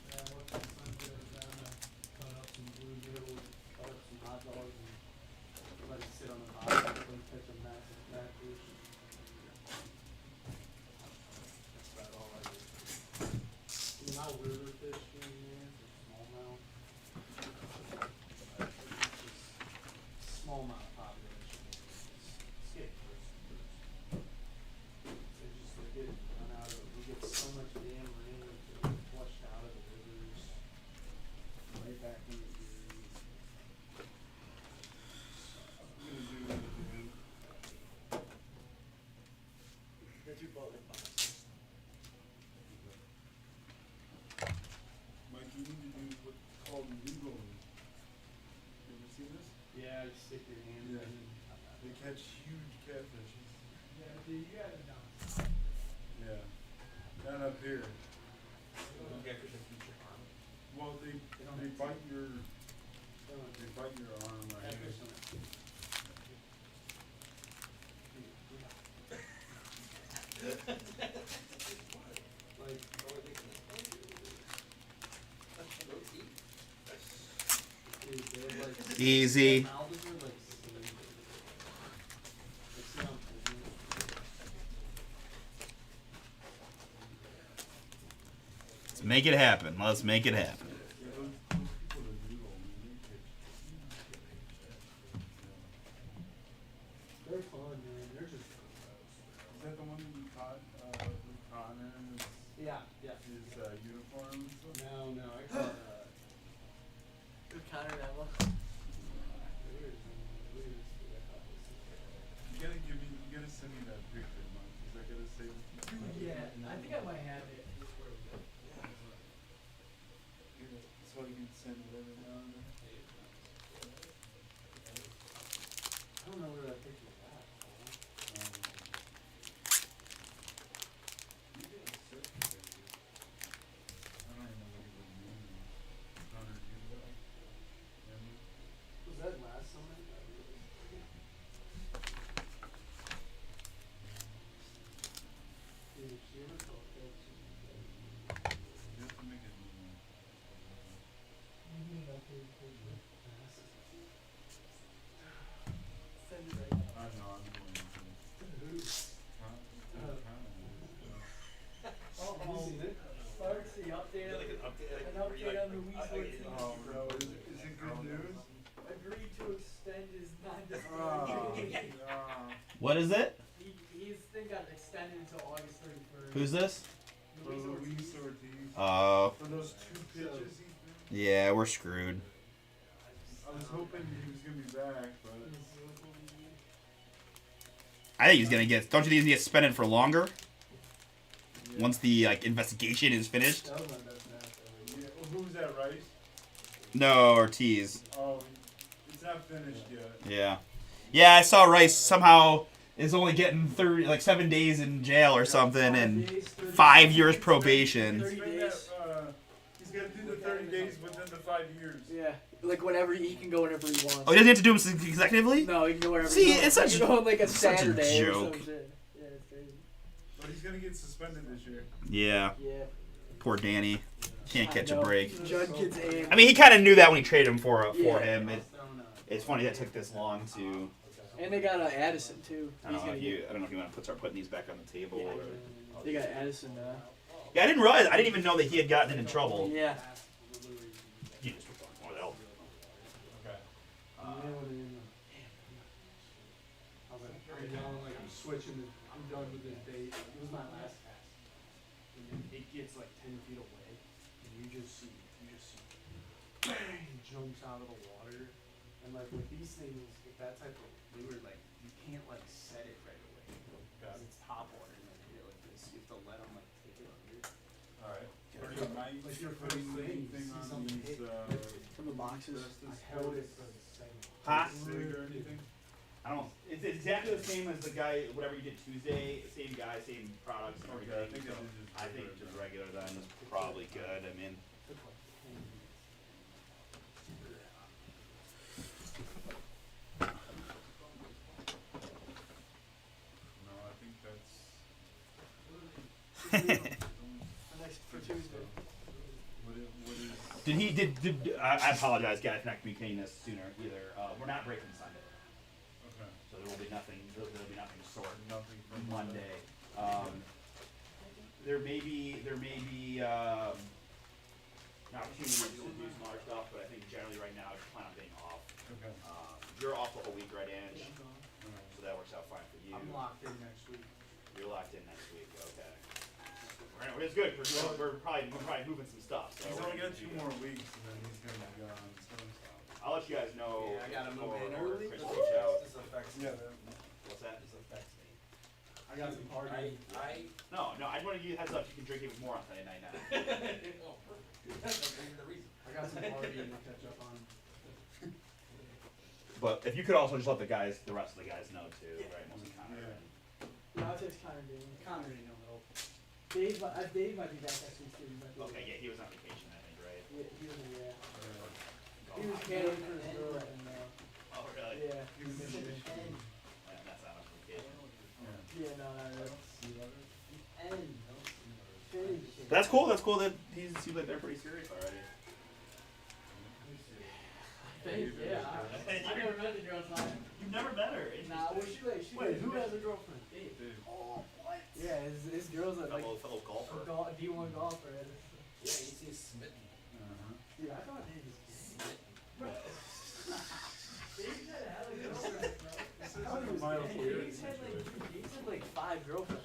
Yeah, once the sun goes down, I cut up some bluegills, cut up some hot dogs, and let it sit on the bottom until you catch a massive catfish. That's about all I do. I mean, I'll river fish here and there for smallmouth. But it's just smallmouth population is skip first. stick your hand Yeah. in. They catch huge catfishes. Yeah, dude, you got it down. Yeah. Not up here. Catfish and feature arm. Well, they bite your arm right here. Catfish don't have teeth. Like, dude, they have like Easy. their mouths are like silly. It's not Let's make it happen. Let's make it happen. Yeah, those people that noodle, man, they catch they're fun, man. They're just Is that the one that you caught with Connor and yeah. his uniform and stuff? No, I caught who Connor that one? You gotta send me that picture, Mike, because I gotta save it. Yeah, I think I might have it. So you can send it every now and then. I don't know where that picture is at. You gotta search it, baby. I don't even know what he was doing. Connor, you know? Remember? Was that last summer? Dude, if she ever called that, You have to make it new one. send it right now. I know, I'm going to. Who? Oh, Have you seen it? Starts the update. Like an update, like, An where you, update like, on the Weasel team. Oh, bro, is it good news? Agreed to extend his Oh, non-disclosure. What is it? His thing got extended until August 31st. Who's this? For Luis Ortiz. Oh, For those 2 pitches he threw. yeah, we're screwed. I was hoping he was gonna be back, but I think he's gonna get. Don't you think he's gonna get suspended for longer yeah. once the investigation is finished? That was my best match ever. Yeah. Well, who's that, Rice? No, Ortiz. Oh, it's not finished yet. Yeah, yeah. I saw Rice somehow is only getting 7 days in jail or something, and 5 years probation. 30 days. He's got to do the 30 days within the 5 years. Yeah, like whenever he can go whenever he wants. Oh, he doesn't have to do them consecutively. No, he can go wherever. See, he wants. it's such- he can go on like a such a Saturday or joke. some shit. Yeah, it's crazy. But he's gonna get suspended this year. Yeah, Yeah. poor Danny. Can't catch I a know. break. Judd gets aim. I mean, he kind of knew that when he traded him for Yeah. him. It's funny that it took this long to. And they got Addison too. I don't know if you want to start putting these back on the table. Or... They got Addison now. Yeah, I didn't realize. I didn't even know that he had gotten in trouble. Yeah. You just what the hell? Okay. I'm switching. I'm done with this bait. It was my last cast. And it gets like 10 feet away, and you just see, bang, jumps out of the water. And like with these things, with that type of lure, like you can't like set it right away because it's top water and like hit it like this. You have to let them like take it under. All right. Pretty nice. Like your Putting first thing, anything you see on something these, hit. From the boxes, I held it for the second. Huh? Sig or anything? I don't. It's exactly the same as the guy. Whatever you did Tuesday. Same guy, same products. Okay, I think so it is just I think just regular then is probably good. I mean. Took like 10 minutes. No, I think that's. Next for Tuesday. What is? Did he? Did I apologize, guys, for not communicating this sooner either. We're not breaking Sunday, Okay. so there will be nothing. There'll be nothing sort Nothing from Monday. There may be an opportunity to do some other stuff, but I think generally right now I just plan on being off. Okay. You're off the whole week, right, Ange? Alright. So that works out fine for you. I'm locked in next week. You're locked in next week. Okay. It's good. We're probably moving some stuff. So He's we're only gonna got 2 do more that. weeks and then he's gonna be gone. So I'll let you guys know. Yeah, I gotta move before in or early. Chris reach out. This affects me. yeah, What's that? This affects me. I got some party. No. I just want to give you a heads up. You can drink even more on Sunday night now. I got some party to catch up on. But if you could also just let the rest of the guys know too, right? Mostly Connor. No, I'll text Connor Dave. Connor ain't no help. Dave might be back next week too. He might be Okay, yeah, he was on vacation, I think, right? Yeah, he was, yeah. He was canning for his girl and, Oh, really? yeah. He was Michigan. That's not on vacation. Yeah, no, that's. And. Finish. That's cool. That's cool that he seems like they're pretty serious already. Yeah, I never met the girl, so You've never met her. nah, well, she Wait, who has a girlfriend? Dave. Oh, what? Yeah, his girl's a, like, Fellow golfer. a D1 golfer. Yeah, he sees smitten. Dude, I thought Dave was Smitten. Dave's had a girlfriend, bro. Dave's had like 5 girlfriends.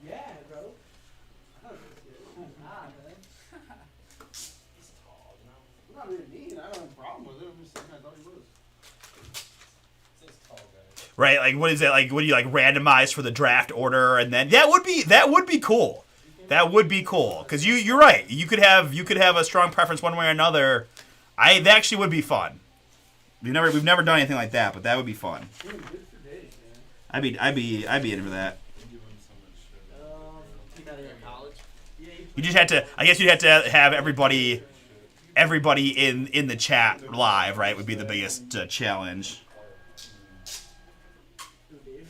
Yeah, bro. I thought it was good. Nah, man. He's tall, you know? I'm not really mean. I don't have a problem with it. I'm just saying I thought he was. It's this tall guy. Right? Like, what is it? Like, what do you like randomize for the draft order, and then that would be cool. That would be cool because you're right. You could have a strong preference one way or another. That actually would be fun. We've never done anything like that, but that would be fun. Dude, good for Dave, man. I'd be in for that. He got it in college. Yeah, You just had to. I guess you'd have to have everybody in the chat live, right? Would be the biggest challenge. Who, Dave?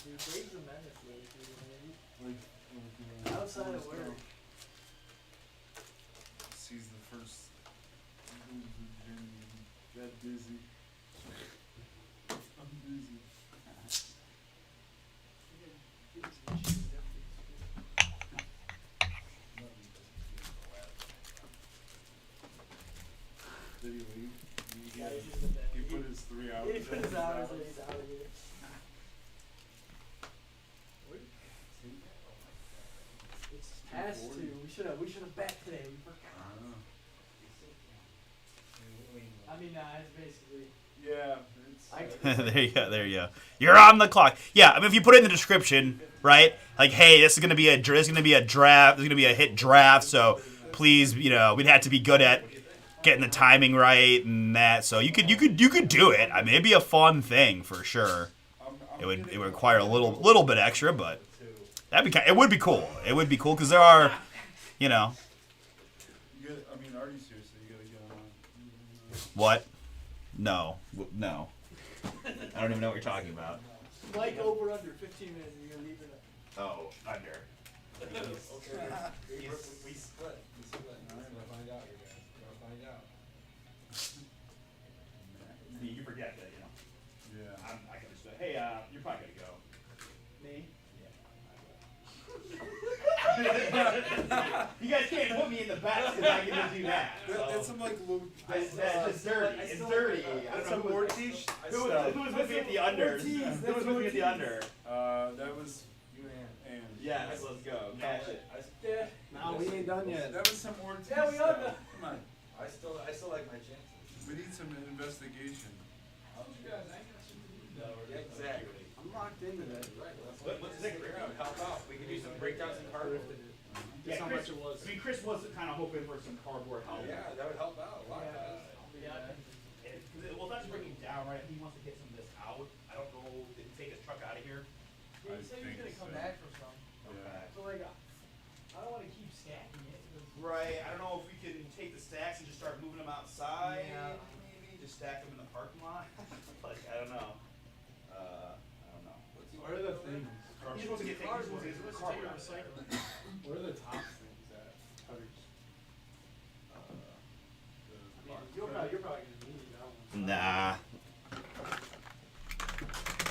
Dude, Dave's a menace lately, man. Outside of work. Sees the first get busy. I'm busy. Did he leave? Yeah, he's just been He there. put his 3 hours He in. put his hours in, he's out of here. It's past 2. We should have bet today. We forgot. I mean, it's basically. Yeah, There you go. You're on the clock. Yeah, I mean, if you put it in the description, right? Like, hey, this is gonna be a draft. This is gonna be a hit draft. So please, we'd have to be good at getting the timing right and that. So you could do it. I mean, it'd be a fun thing for sure. It would require a little bit extra, but it would be cool. It would be cool because there are, You gotta, I mean, are you seriously? You gotta get on. what? No. I don't even know what you're talking about. Mike over under 15 minutes and you're gonna leave it up. Oh, under. We split. We split. We're gonna find out, you guys. We're gonna find out. You forget that, Yeah. I can just say, hey, you're probably gonna go. Me? You guys can't put me in the bets because I can just do that. That's some like low. That's just dirty. It's dirty. I don't know who was with me at the unders. Who was with me at the under? That was You and. Yes, let's go. Catch it. Yeah. No, we ain't done yet. That was some Ortiz. Yeah, we are stuff. done. Come on. I still like my chances. We need some investigation. Yeah, exactly. I'm locked into that. Right. What's the ticket? Help out. We can do some breakdowns in cardboard. Yeah, how Chris, much it was. I mean, Chris was kind of hoping for some cardboard help. Yeah, that would help out a lot. Yeah. Well, it's not just breaking down, right? He wants to get some of this out. I don't know. Did he take his truck out of here? Yeah, he said he was gonna come back for some. Okay. So like, I don't want to keep stacking it. Right. I don't know if we can take the stacks and just start moving them outside. Yeah. Maybe just stack them in the parking lot. Like I don't know. I don't know. What are the things? He's supposed to get cardboard. He's supposed to take it recycling. What are the top things that covers? You're probably gonna need that one. Nah.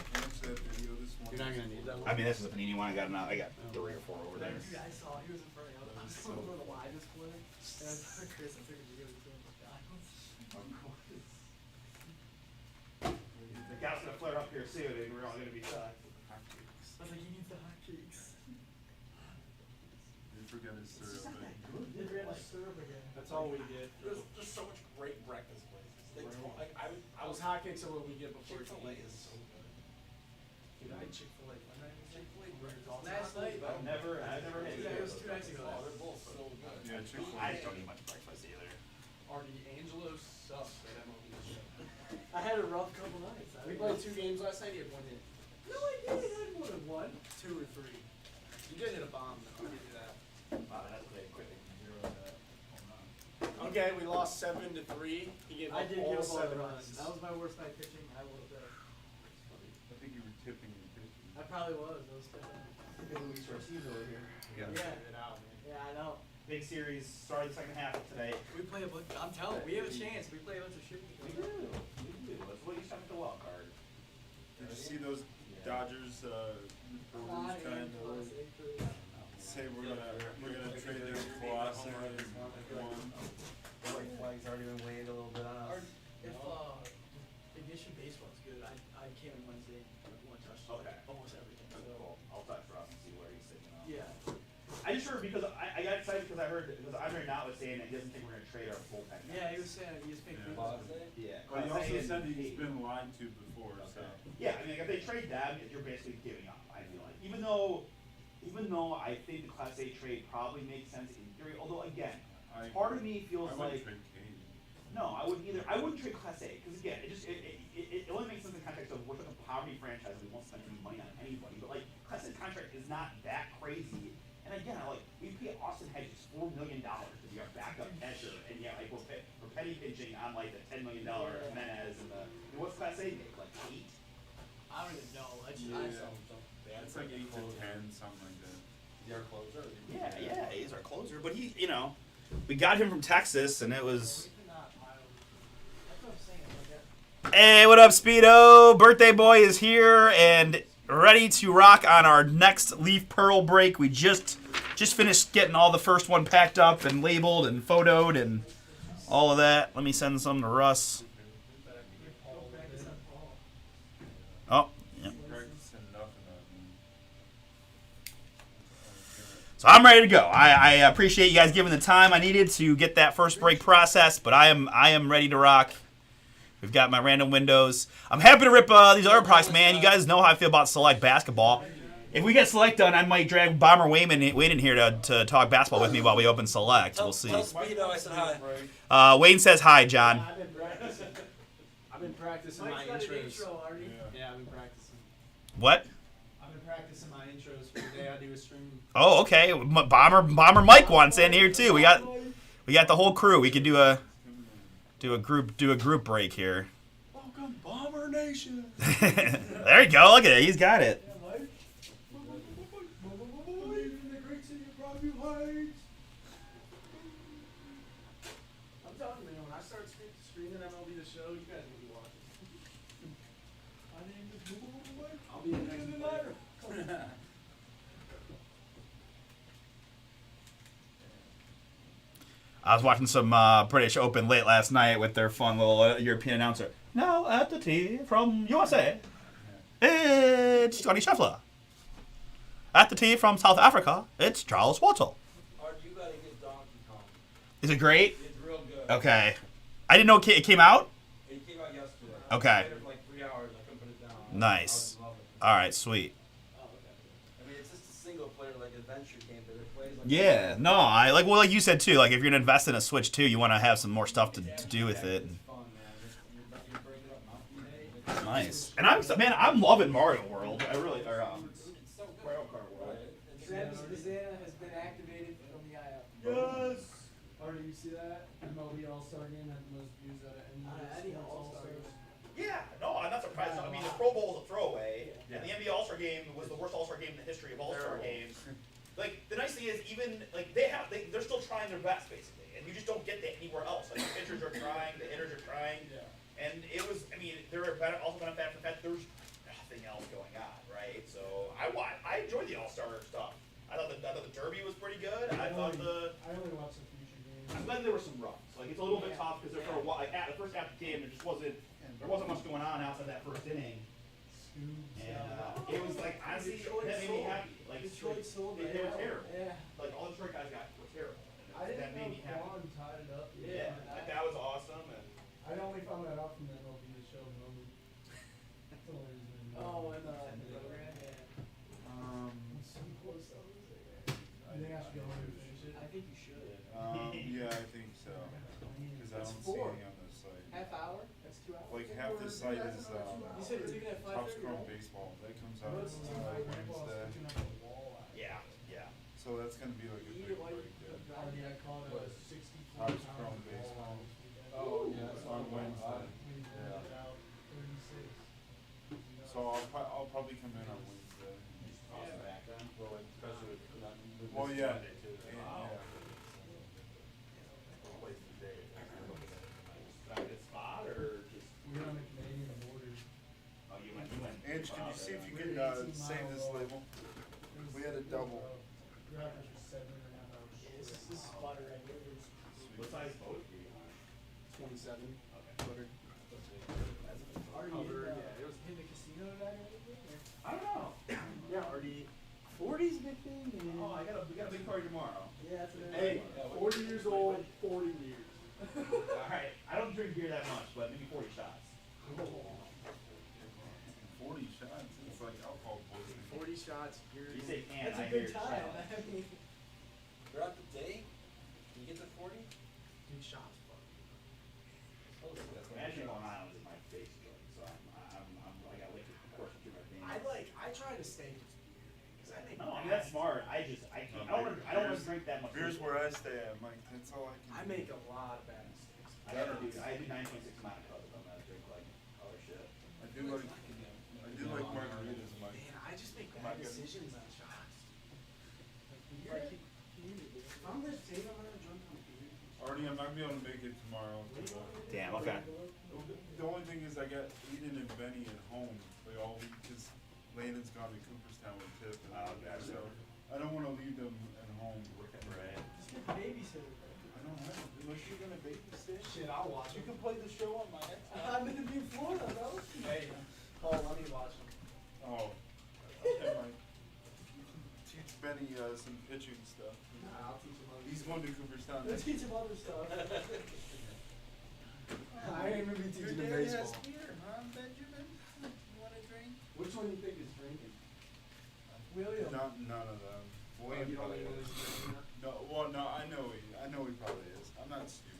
Watch that video this morning. You're not gonna need that one. I mean, this is a panini one. I got 3 or 4 over there. Dude, I saw he was in front of me. I was over the live display. And I saw Chris and took a video with him. The guy's gonna flare up here soon, and we're all gonna be stuck. I was like, he needs the hotcakes. You forget his syrup. They ran like syrup again. That's all we get. There's so much great breakfast places. Those hotcakes are what we get before Chick-fil-A you eat. is so good. Dude, I had Chick-fil-A. Last night. I've never had Yeah, it was 2 nights ago. Oh, they're both so good. Yeah, Chick-fil-A. I just don't eat much breakfast either. Artie, Angelo sucks at MLB The Show. I had a rough couple nights. We played 2 games last night. He had 1 hit. No, I didn't. I had more than 1. 2 or 3. You did hit a bomb, though. I'll give you that. Wow, that's great. Quick, 0 to home run. Okay, we lost 7 to 3. He gave up all 7 runs. That was my worst night pitching. I will say. I think you were tipping your pitch. I probably was. I was tipping. Yeah. Yeah, I know. Big series started the second half today. We play a bunch. I'm telling you, we have a chance. We play a bunch of shit. We do. That's what you start with the wild card. Did you see those Dodgers reporters trying to say we're gonna trade their Clausen and one? White flag's already been waved a little bit on us. If Ignition Baseball's good, I came in Wednesday. One touch. Okay. Almost everything. So, Cool. I'll touch Ross and see where he's sitting on. yeah. I just heard because I got excited because I heard because Andre Knott was saying that he doesn't think we're gonna trade our bullpen. Yeah, he was saying he was making Yeah. Yeah. But he also said he's been lied to before, so. Yeah, I mean, like, if they trade them, you're basically giving up. I feel like, even though I think the Class A trade probably makes sense in theory. Although again, part of me feels I like wouldn't trade Cade. no, I wouldn't either. I wouldn't trade Class A because again, it only makes sense in the context of we're like a poverty franchise and we won't spend any money on anybody. But like Class A contract is not that crazy. And again, we pay Austin Hedges $4 million to be our backup catcher, and yeah, like we're penny pinching on like the $10 million Jimenez and what's Class A make, like 8? I don't even know. It's like 8 to 10, something like that. Your closer? Yeah, he's our closer. But he, we got him from Texas, and it was. Hey, what up, Speedo? Birthday boy is here and ready to rock on our next Leaf Pearl break. We just finished getting all the first one packed up and labeled and photoed and all of that. Let me send some to Russ. Oh, yeah. Practicing nothing of them. So I'm ready to go. I appreciate you guys giving the time I needed to get that first break processed, but I am ready to rock. We've got my random windows. I'm happy to rip these other products, man. You guys know how I feel about Select basketball. If we get Select done, I might drag Bomber Wayne in here to talk basketball with me while we open Select. We'll see. Tell Speedo I said hi. Wayne says hi, John. I've been practicing my Mike's got an intros. intro, Artie. Yeah, I've been practicing. What? I've been practicing my intros for the day I do a stream. Oh, okay. Bomber Mike wants in here too. We got the whole crew. We could do a group break here. Welcome, Bomber Nation! There you go. Look at it. He's got it. I'm telling you, man, when I start streaming MLB The Show, you guys will be watching. I'll be the next player. I was watching some British Open late last night with their fun little European announcer. Now at the tee from USA, it's Scotty Scheffler. At the tee from South Africa, it's Charles Schwartzel. Art, you gotta get Donkey Kong. Is it great? It's real good. Okay. I didn't know it came out. It came out yesterday. Okay. I played it for like 3 hours. I couldn't put it down. Nice. I was loving it. All right, sweet. Oh, okay. I mean, it's just a single player like adventure game, but it plays like. Yeah, no, like you said too. Like if you're gonna invest in a Switch too, you want to have some more stuff to do with it. It's fun, man. You break it up monthly. Nice. And I'm loving Mario World. I really are. It's so good. Mario Kart World. Zana has been activated from the IL. Yes. Artie, you see that? MLB All-Star Game had the most views out of any Any sports All-Star All-Star Game. Game. Yeah, no, I'm not surprised. I mean, the Pro Bowl was a throwaway, and the NBA All-Star Game was the worst All-Star Game in the history of All-Star games. Like the nice thing is, even like they're still trying their best basically, and you just don't get that anywhere else. Like the pitchers are trying, the hitters are trying, and it was. I mean, there are also benefit from the fact that there's nothing else going on, right? So I enjoyed the All-Star stuff. I thought the Derby was pretty good. I thought I only watched the future games. I'm glad there were some runs. Like it's a little bit tough because for a while, like at the first half of the game, there wasn't much going on outside that first inning. And it was like honestly, that made me happy. Like Detroit sold they were terrible. Yeah. Like all the Detroit guys were terrible. I didn't That made me know happy. Braun tied it up. Yeah, like that was awesome. And I only found that out from the MLB The Show moment. Oh, and the program. You think I should go home and finish it? I think you should. Yeah, I think so. Because I It's don't see 4. any on the site. Half hour? That's 2 hours. Like half the site is You said it's even at Topps 5:30, Chrome right? Baseball. That comes out Wednesday. Yeah, yeah. So that's gonna be like a big break there. Already I called it a 64 Topps pound Chrome ball Baseball. this weekend. Oh, yeah, it's on Wednesday. When he Yeah. pulled it out, 36. So I'll probably come in on Wednesday. Well, especially with Well, yeah. Sunday too. And, yeah. Private spot or just? We're on the Canadian border. Oh, you went. Ange, can you see if you can save this label? We had a double. Your average was 7.5 hours. This is butter right here. What size boat do you want? 27. Okay. Butter. Already yeah. It was in the casino tonight or anything? I don't know. Yeah, already. 40's a big thing, man. Oh, we got a big party tomorrow. Yeah, that's an Hey, 40 years old, 40 years. All right. I don't drink beer that much, but maybe 40 shots. 40 shots. It's like alcohol poisoning. 40 shots, you're. You say can, That's I a good hear time. shot. I mean, Throughout the day, you get to 40? dude, shots, fuck. Oh, so that's what Magic Long Island is my face drink, so I got liquid coursing through my veins. I try to stay just beer, because I think. No, I mean that's smart. I can't. I don't want to drink that much. Here's where I stay at, Mike. That's all I can I do. make a lot of bad mistakes. I do 9.6 amount of color. I'm gonna drink like other shit. I do like margaritas, Mike. Man, I just make My bad goodness. decisions on shots. Like, if I'm this big, I'm gonna drink on beer. Artie, I'm not gonna be able to make it tomorrow. Damn. Okay. The only thing is I got Eden and Benny at home like all week because Landon's gone to Cooperstown with Tip and all that. So I don't want to leave them at home. Right. Just get the babysitter. I don't know. Unless you're gonna babysit. Shit, I'll watch You him. can play the show on my I'm gonna be in Florida, bro. Hey, Paul, let me watch him. Oh. Okay, Mike. Teach Benny some pitching stuff. Nah, I'll teach him other He's going to Cooperstown. Let's teach him other stuff. I ain't gonna be teaching him baseball. beer, huh, Benjamin? You want a drink? Which one do you think is drinking? William. None of them. William You don't probably even know is. he's drinking that? No, well, no, I know he probably is. I'm not stupid.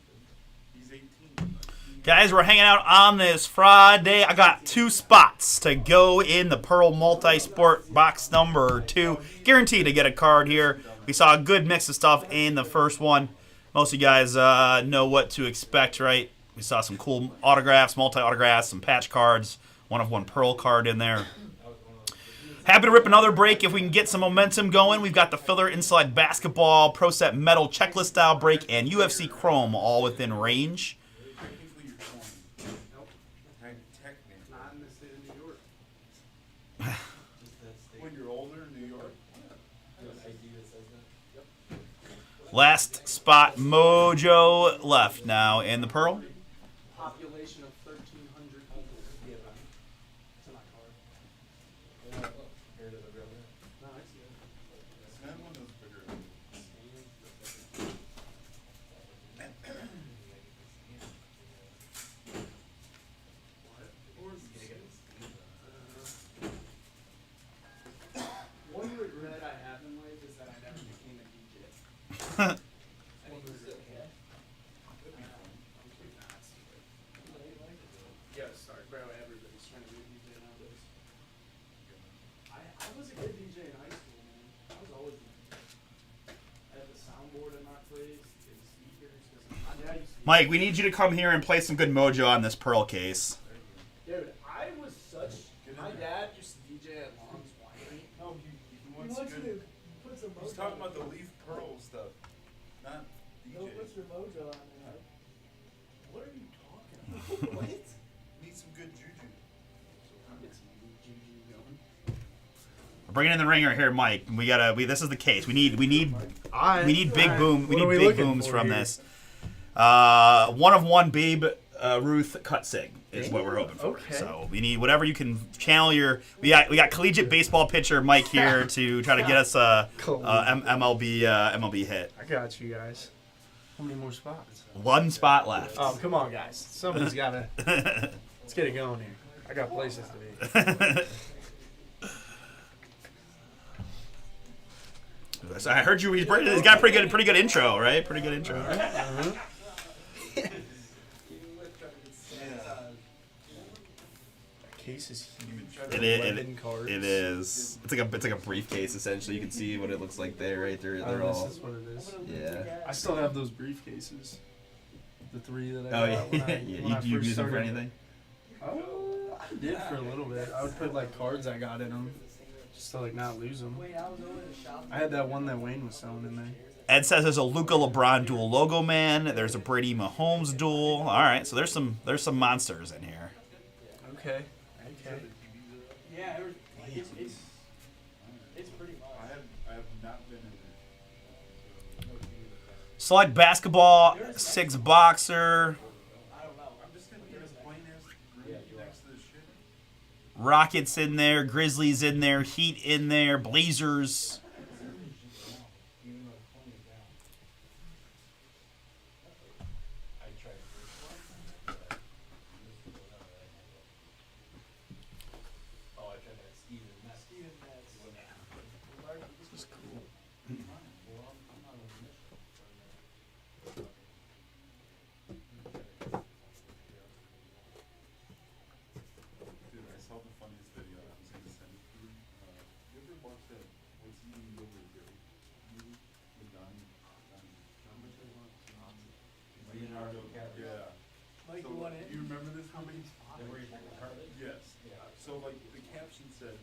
He's 18. Guys, we're hanging out on this Friday. I got 2 spots to go in the Pearl Multi-Sport box number 2. Guaranteed to get a card here. We saw a good mix of stuff in the first one. Most of you guys know what to expect, right? We saw some cool autographs, multi-autographs, some patch cards, one-of-one Pearl card in there. Happy to rip another break if we can get some momentum going. We've got the filler inside basketball, Pro Set metal checklist style break, and UFC Chrome all within range. Technically, you're 20. Nope. Technically. Not in the state of New York. Just that state. When you're older in New York. I have an ID that says that. Last spot, Mojo left now in the Pearl. Population of 1,300 people. Yeah, right. It's in my card. Yeah, look, compared to the real one. No, it's good. That one was bigger. One regret I have in life is that I never became a DJ. I mean, you still can. I'm too fast. You gotta start, bro. Everybody's trying to be a DJ nowadays. I was a good DJ in high school, man. I was always a DJ. I had the soundboard in my place, and speakers. 'Cause my dad used to. Mike, we need you to come here and play some good Mojo on this Pearl case. Dude, I was such. Get in My there. dad used to DJ at Long's Winery. No, he He wants wants good. you to put some mojo. He's talking about the Leaf Pearl stuff, not No, DJ. put your mojo on there. What are you talking about? What? Need some good juju. Get some juju going. We're bringing in the ringer here, Mike. This is the case. We need big boom. We What need are we big looking booms for from here? this. One-of-one Babe Ruth cut sig is what we're hoping for. Okay. So we need whatever you can channel your. We got collegiate baseball pitcher Mike here to try to get us a MLB hit. I got you guys. How many more spots? 1 spot left. Oh, come on, guys. Somebody's gotta. Let's get it going here. I got places to be. So I heard you. He's got a pretty good intro, right? Pretty good intro. Case is huge. It is. It's like a briefcase essentially. You can see what it looks like there, right there. They're all. This is what it is. Yeah. I still have those briefcases. The 3 that I Oh got yeah. when I, Yeah. when I You use first them for started. anything? Oh, I did for a little bit. I would put like cards I got in them, just to like not lose them. I had that one that Wayne was selling in there. Ed says there's a Luka LeBron dual logo man. There's a Brady Mahomes dual. All right, so there's some monsters in here. Okay. Okay. Yeah, it's pretty much. I have not been in there. Select basketball, 6 boxer, I don't know. I'm just gonna get a plain ass room next to this shit. Rockets in there, Grizzlies in there, Heat in there, Blazers. Dude, I saw the funniest video. I was gonna send it to you. You ever watch that? What's eating over here? Movie with Donnie. Leonardo DiCaprio. Yeah. Like So, one in. you remember this movie? Yes. So like the caption said,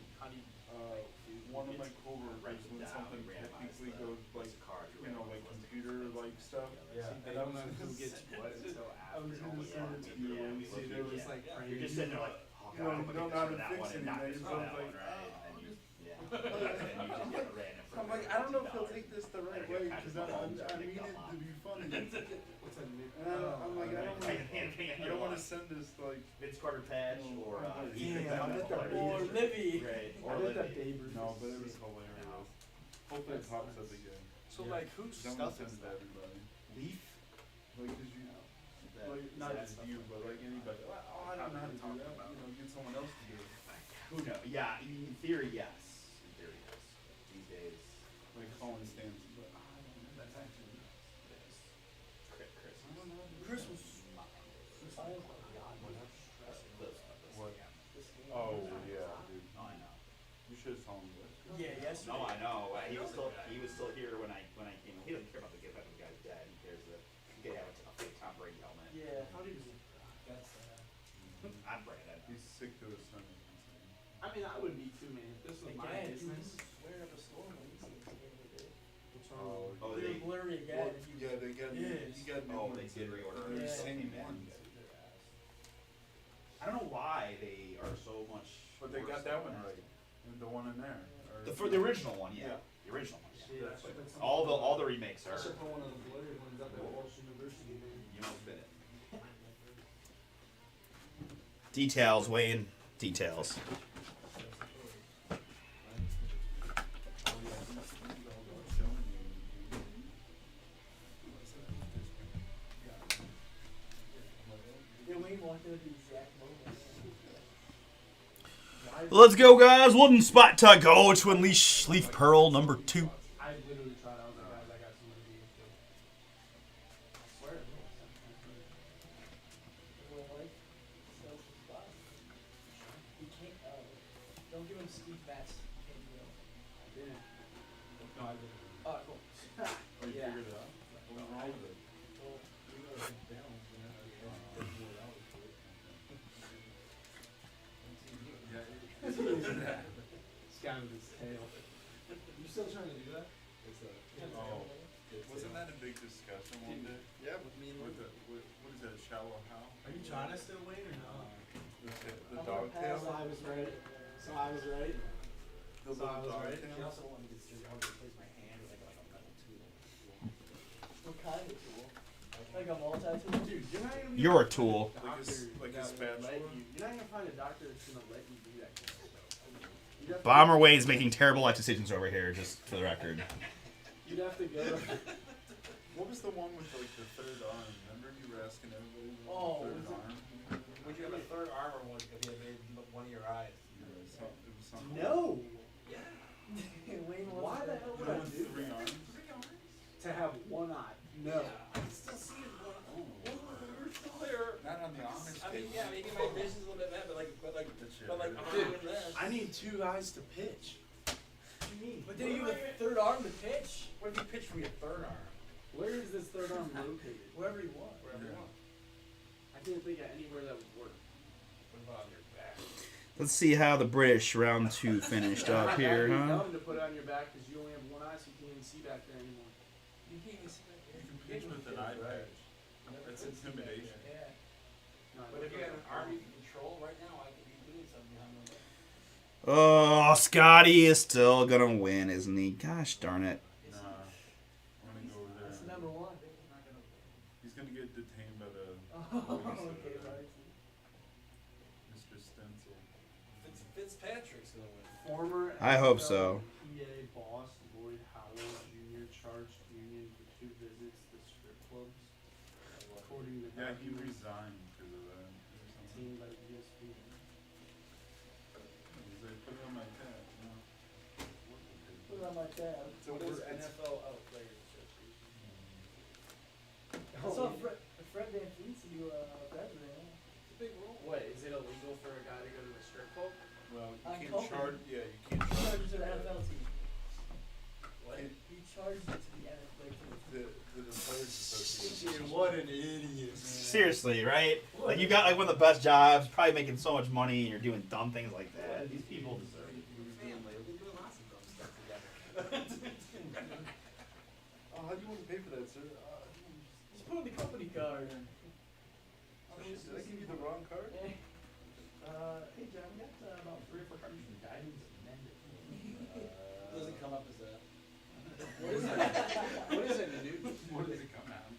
one of my coworkers when something technically goes like, like computer like stuff. Yeah. They don't know who gets what until I was gonna send it to you. Yeah, and we see see there there was was like You're just sitting there like, oh you god, know, I'm you gonna don't know how get to that fix one it, and not and this so one, I was that like, one, right? And then you, yeah. And then you just get random for I'm like, I don't know if he'll take this the right way because I mean it to be funny. What's that new? And I'm like, I don't want to send this like. Vince Carter patch or Yeah, I bet that Or Livy. Right. I bet that Babe Ruth No, is- but it was hilarious. Hopefully it pops up again. So like, whose I'm gonna stuff send is it to that? everybody. Leaf. Like, cause you, like not just you, but like anybody. Oh, I don't know how to do that. Get someone else to do it. Who knows? Yeah, in theory, yes. In theory, yes. These days, Like calling stamps. But I don't know. that's actually yes. Chris. I don't know. Christmas. What? Oh yeah, dude. No, I know. You should have told me that. Yeah, yesterday. No, I know. He was still here when I came. He doesn't care about the fact the guy's dead. He cares that he could have a fake Tom Brady helmet. Yeah. That's I'm Brandon. He's sick to his stomach. I mean, I would be too, man. If this was my Again, he business. was swearing up a storm when he seems to be able to do it. What's wrong? Oh, They were blurry again. if you- Yeah, they got. Yes. He got new Oh, ones. they did reorder. They're the Yeah. same ones. I don't know why they are so much. But they got worse that than one right. And the one in there. Or- For the original one, yeah. Yeah. The original one. Yeah. Yeah, I should put some- All the remakes I are. should put one of the blurry ones up at Walsh University, man. You know, fit it. Details, Wayne. Details. Yeah, Wayne walked in at the exact moment. Let's go, guys. One spot to go to unleash Leaf Pearl number 2. I literally tried. I was like, guys, I got somebody to do this. I swear. You can't. Don't give him Steve Matt's. Can't do it. I didn't. No, I didn't. Oh, cool. Oh, you Yeah. figured it out? What was wrong with it? This guy with his tail. You still trying to do that? Oh, wasn't that a big discussion one day? Yeah, with me and With the, what is that, shallow how? Are you trying to still win or no? The dog tail? So I was right. So I was right. The So I little was dog right. tail? What kind of tool? Like a multi-tool? Dude, you're not gonna be You're a tool. Like a that will spatula? let you. You're not gonna find a doctor that's gonna let you do that kind of stuff. You'd have to- Bomber Wayne's making terrible life decisions over here, just for the record. You'd have to go. What was the one with like the third arm? Remember you were asking everybody about Oh, the third was it- arm? Would you have a third arm or one? If you had made making my dishes a little bit mad, but I'm not doing that. I need 2 eyes to pitch. What do you mean? But then you have a third arm to pitch. What if you pitch from your third arm? Where is this third arm located? Wherever you want. Wherever you want. I can't think of anywhere that would work. What about on your back? Let's see how the British round 2 finished up here, That'd be huh? dumb to put it on your back because you only have one eye, so you can't even see back there anymore. You can't even see that. You can pitch with an eye patch. That's intimidation. Yeah. No, But if you had an arm you can control right now, I could be doing something behind my back. Oh, Scotty is still gonna win, isn't he? Gosh darn it. Nah. I'm gonna go over That's there. number one. He's gonna get detained by the Oh, okay, right. Mr. Stencil. Fitzpatrick's gonna win. Former I hope NFL so. PA boss Lloyd Howell Jr. charged Union for 2 visits to strip clubs, according to Yeah, he documents resigned because of that. obtained by the ESPN. He's like, put it on my tab. No. Put it on my tab. It's a What is work. It's, NFL Players Association? I saw Fred Van Fleet's new president. It's a big rule. What, is it illegal for a guy to go to a strip club? well, you On can't company. charge. Yeah, you can't He charge. charges to the NFL team. What? He charges it to the NFL team. The Players Association. What an idiot. Seriously, right? Like you got like one of the best jobs, probably making so much money, and you're doing dumb things like that. These people deserve it. Family. We're doing lots of dumb stuff together. Oh, how do you want to pay for that, sir? Just put on the company card. Oh, shit, did I give you the wrong card? Hey John, we got about 3 or 4 cartons from Guidance Amended. Doesn't come up as that. What is it? What is it, dude? What does it come out?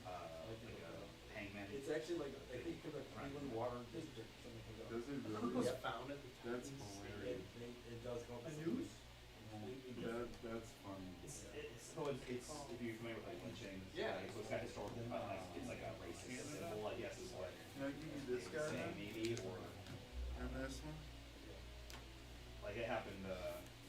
Hangman. It's actually like, I think because of Cleveland Water District, something comes up. Does it It really? was Yeah. found at the time. That's hilarious. It does come up A as news? That's funny. So it's if you're familiar with like lynching, Yeah. so it's got historical, it's like a racist symbol, I guess is what Can I give you this guy saying maybe, or and this one? like it happened.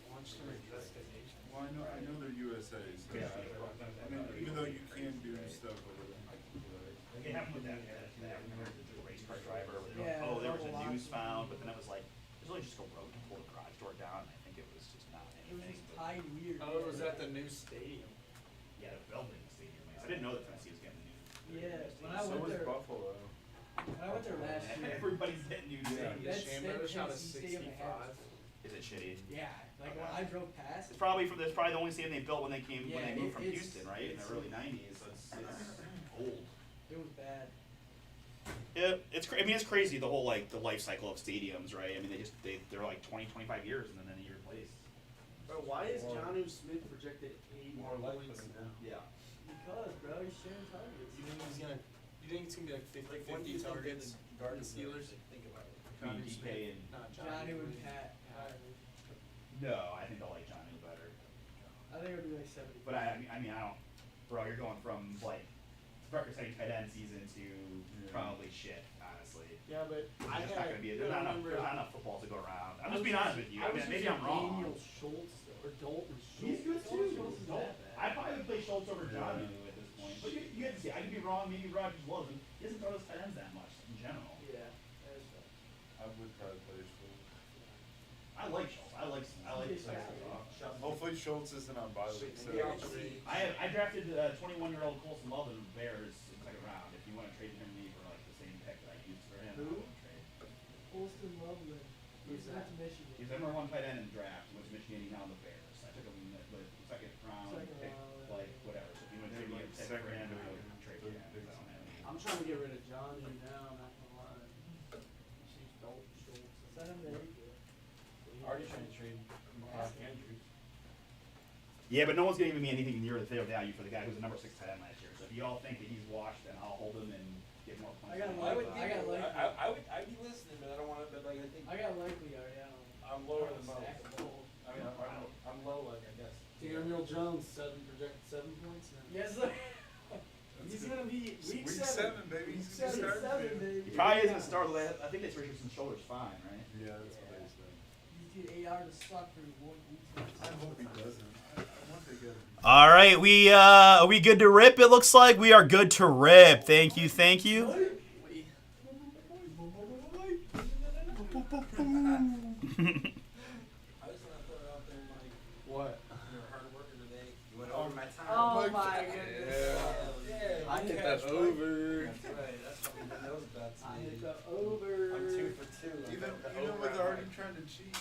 Launched an investigation. Well, I know they're USA, so Yeah. I mean, even though you can do stuff over there. Like it happened with that the race car driver. Where Yeah, oh, there was a double news lock. found, but then it was like there's only just a road to pull the garage door down. And I think it was just not It was anything. just but- tied weird. Oh, it was at the new stadium. Yeah, the building stadium. I didn't know that Tennessee was getting the news. Yeah, when I So went was there, Buffalo. when I went there last year, Everybody's getting news. Yeah. That's Chamber shot a Tennessee Stadium they have. 65. Is it shitty? Yeah, like when I drove past, It's probably the only stadium they built when they came when Yeah, they moved from it's- Houston, right, in the it's- early '90s. So it's old. it was bad. Yeah, I mean, it's crazy the whole like the life cycle of stadiums, right? I mean, they're like 20, 25 years and then you replace. Bro, why is Jonnu Smith projected 80 More likely points than now? Yeah. Because, bro, he's sharing targets. You think he's gonna? You think it's gonna be like 50, Like, when do you think targets? the Guardians Steelers? think about it? Jonnu DK Smith. and Not Johnny and Pat. no, I think they'll like Johnny better. I think it'll be like 70. But I mean, I don't. Bro, you're going from like record-setting tight end season to probably shit, honestly. Yeah, but I There's not had. gonna be. you There's gotta not remember- enough football to go around. I'm just being honest with you. I mean, maybe I'm wrong. Daniel Schultz or Dalton Schultz. He's good too. Schultz isn't that bad. I probably would play Schultz over Johnny at this point. But you have to see. I could be wrong. Maybe Rodgers was. He doesn't throw those tight ends that much in general. Yeah, that is tough. I would probably play Schultz. I like Schultz. I like. Hopefully Schultz isn't on bye week. So I drafted 21-year-old Colson Love in the Bears in the second round. If you want to trade him me for like the same pick that I used for him, Who? I would trade. Colston Loveland. He's Who's went that? to Michigan. He's the number 1 tight end in the draft. He went to Michigan. He's now in the Bears. I took him in the second round. Second pick, round, like whatever. So if you want to trade me a pick for him, I would trade for him. I don't have any. I'm trying to get rid of Johnny now. I'm not gonna lie. She's Dalton Schultz. Send him to April. Already trying to trade Andrews. Yeah, but no one's gonna give me anything near the fair value for the guy who's the number 6 tight end last year. So if you all think that he's washed, then I'll hold him and get more points. I got than I him. would- like- I'd be listening, but I don't want to. But like I think I got likely already. I'm lower than most. Stack of gold. I mean, I'm low, like I guess. Daniel Jones projected 7 points now. Yes, sir. He's gonna be week 7. baby. Week He's gonna 7, start. 7, baby. He probably isn't start. I think that's Richardson's shoulder's fine, right? Yeah, that's what they said. He's getting 8 hours to suck for 1 week. I hope he doesn't. I want to get him. All right, are we good to rip? It looks like we are good to rip. Thank you, thank you. just want to throw it out there, Mike. What? You're a hard worker today. You went over my time. Oh my goodness. Yeah. I hit that over. That's right. That's what we those bets. I hit baby. the over. I'm 2 for 2. I'm Even the even over with on already Mike. trying to cheat.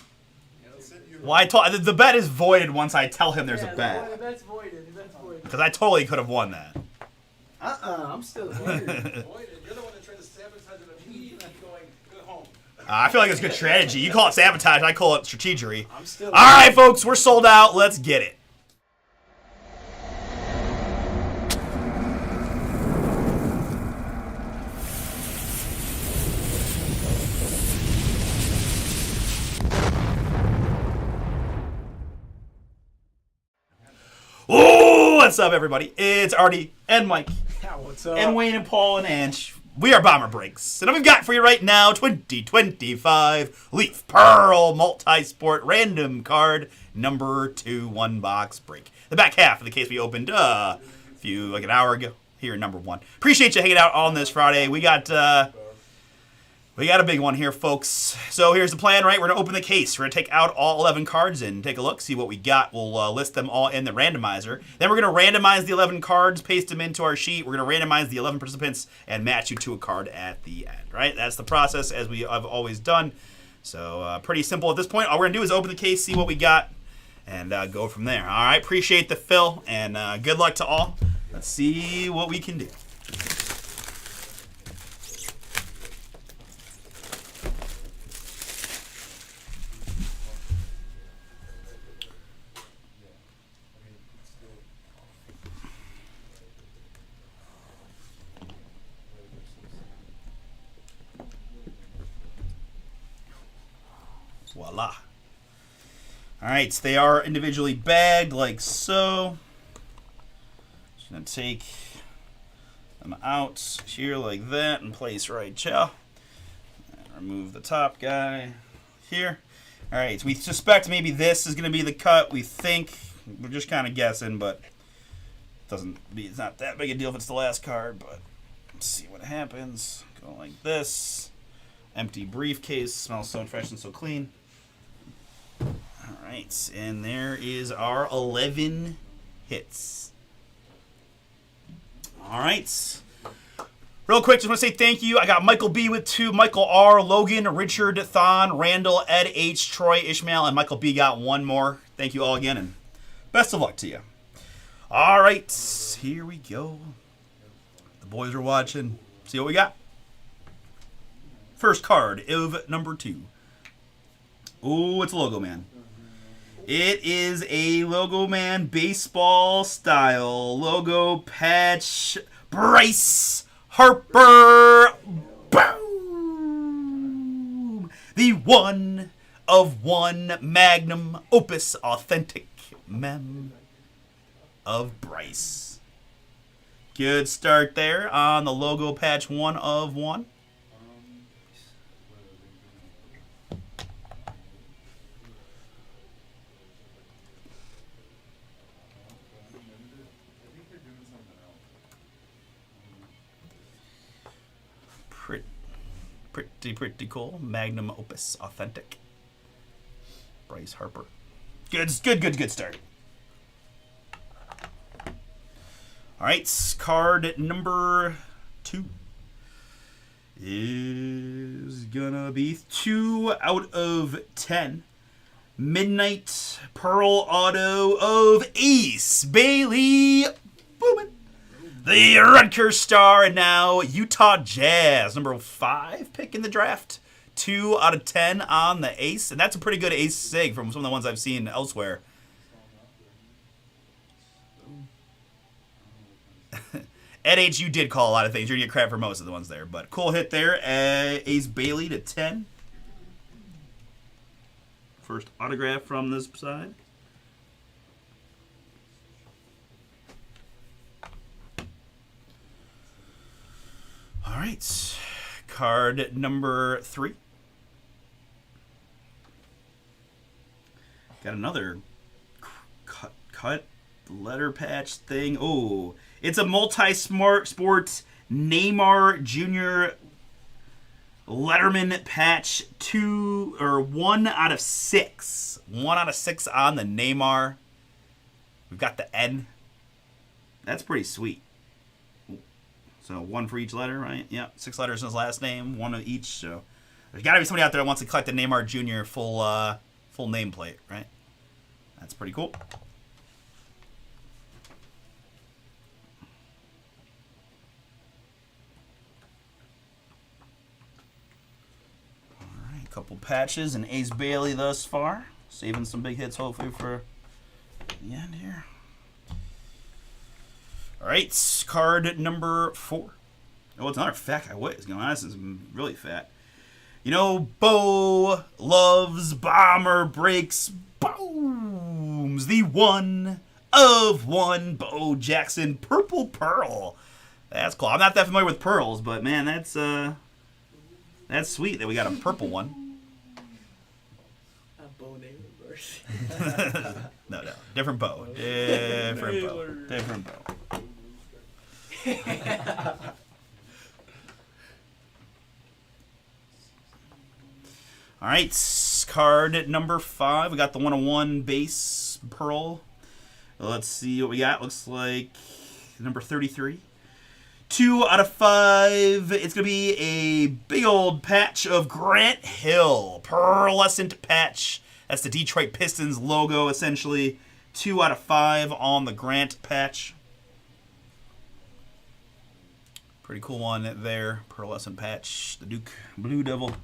Sent you Well, the bet is voided once I tell him there's a bet. The bet's voided. The bet's voided. Because I totally could have won that. I'm still here. Boy, you're the one that tried to sabotage it immediately going, go home. I feel like it's good strategy. You call it sabotage, I call it strategery. I'm still All right, folks, we're sold out. Let's get it. Oh, what's up, everybody? It's Artie and Mike What's up? and Wayne and Paul and Anch. We are Bomber Breaks, and we've got for you right now 2025 Leaf Pearl Multi-Sport Random Card number 2 1-box break. The back half of the case we opened an hour ago here in number 1. Appreciate you hanging out on this Friday. We got a big one here, folks. So here's the plan, right? We're going to open the case. We're going to take out all 11 cards and take a look, see what we got. We'll list them all in the randomizer. Then we're going to randomize the 11 cards, paste them into our sheet. We're going to randomize the 11 participants and match you to a card at the end, right? That's the process as we have always done. So pretty simple at this point. All we're going to do is open the case, see what we got, and go from there. All right, appreciate the fill, and good luck to all. Let's see what we can do. Voila. All right, so they are individually bagged like so. Just gonna take them out here like that and place right here. And remove the top guy here. All right, so we suspect maybe this is gonna be the cut. We think we're just kind of guessing, but it's not that big a deal if it's the last card. But let's see what happens. Go like this. Empty briefcase. Smells so fresh and so clean. All right, and there is our 11 hits. All right. Real quick, just want to say thank you. I got Michael B with 2, Michael R, Logan, Richard, Thon, Randall, Ed H, Troy, Ishmael, and Michael B got 1 more. Thank you all again, and best of luck to you. All right, here we go. The boys are watching. See what we got. First card of number 2. Oh, it's a Logo Man. It is a Logo Man baseball style logo patch. Bryce Harper. Boom! The 1 of 1 magnum opus authentic mem of Bryce. Good start there on the logo patch 1 of 1. Pretty cool. Magnum opus authentic. Bryce Harper. Good start. All right, card number 2 is gonna be 2 out of 10. Midnight Pearl Auto of Ace Bailey. Boomin'. The Rutgers Star, and now Utah Jazz, number 5 pick in the draft. 2 out of 10 on the Ace, and that's a pretty good Ace sig from some of the ones I've seen elsewhere. Ed H, you did call a lot of things. You're going to get credit for most of the ones there, but cool hit there. Ace Bailey to 10. First autograph from this side. All right, card number 3. Got another cut letter patch thing. Oh, it's a multi-sport Neymar Jr. Letterman patch 1 out of 6. 1 out of 6 on the Neymar. We've got the N. That's pretty sweet. So 1 for each letter, right? Yep. 6 letters in his last name, 1 of each. So there's got to be somebody out there that wants to collect the Neymar Jr. full nameplate, right? That's pretty cool. Couple patches and Ace Bailey thus far. Saving some big hits hopefully for the end here. Alright, card number 4. Oh, it's another fat guy. What is going on? This is really fat. You know, Bo loves BomberBreaks Booms. The 1 of 1 Bo Jackson Purple Pearl. That's cool. I'm not that familiar with pearls, but man, that's sweet that we got a purple one. Bo Neighbors. No. Different bow. Different bow. All right, card number 5. We got the 101 base pearl. Let's see what we got. Looks like number 33. 2 out of 5. It's going to be a big old patch of Grant Hill. Pearlescent patch. That's the Detroit Pistons logo, essentially. 2 out of 5 on the Grant patch. Pretty cool one there. Pearlescent patch. The Duke Blue Devil.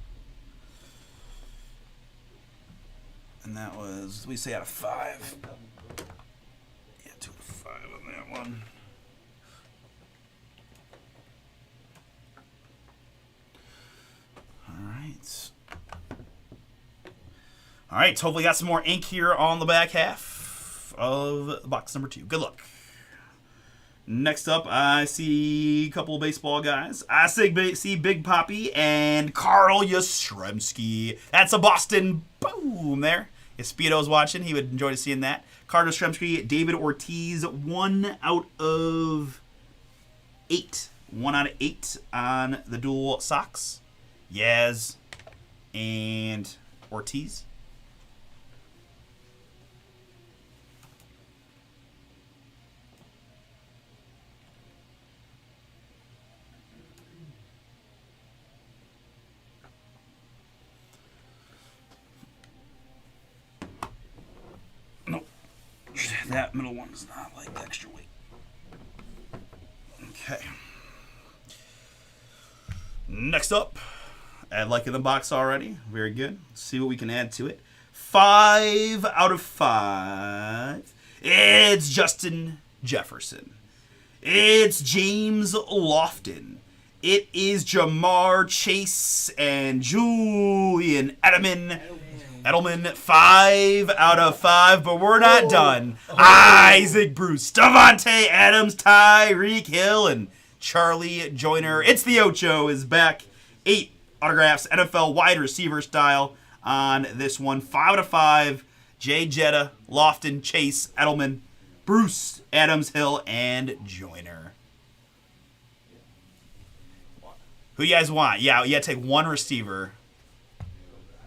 And that was, we say out of 5. Yeah, 2 out of 5 on that one. All right, hopefully got some more ink here on the back half of box number 2. Good luck. Next up, I see a couple of baseball guys. I see Big Poppy and Carl Yastrzemski. That's a Boston boom there. If Speedo's watching, he would enjoy seeing that. Carl Yastrzemski, David Ortiz, 1 out of 8. 1 out of 8 on the dual socks. Yaz and Ortiz. Nope. That middle one is not like extra weight. Okay. Next up. Add like in the box already. Very good. Let's see what we can add to it. 5 out of 5. It's Justin Jefferson. It's James Lofton. It is Jamar Chase and Julian Edelman. 5 out of 5, but we're not done. Isaac Bruce, Davante Adams, Tyreek Hill, and Charlie Joyner. It's the Ocho is back. 8 autographs, NFL wide receiver style on this one. 5 out of 5. Jay Jetta, Lofton, Chase, Edelman, Bruce, Adams, Hill, and Joyner. Who you guys want? Yeah, you got to take one receiver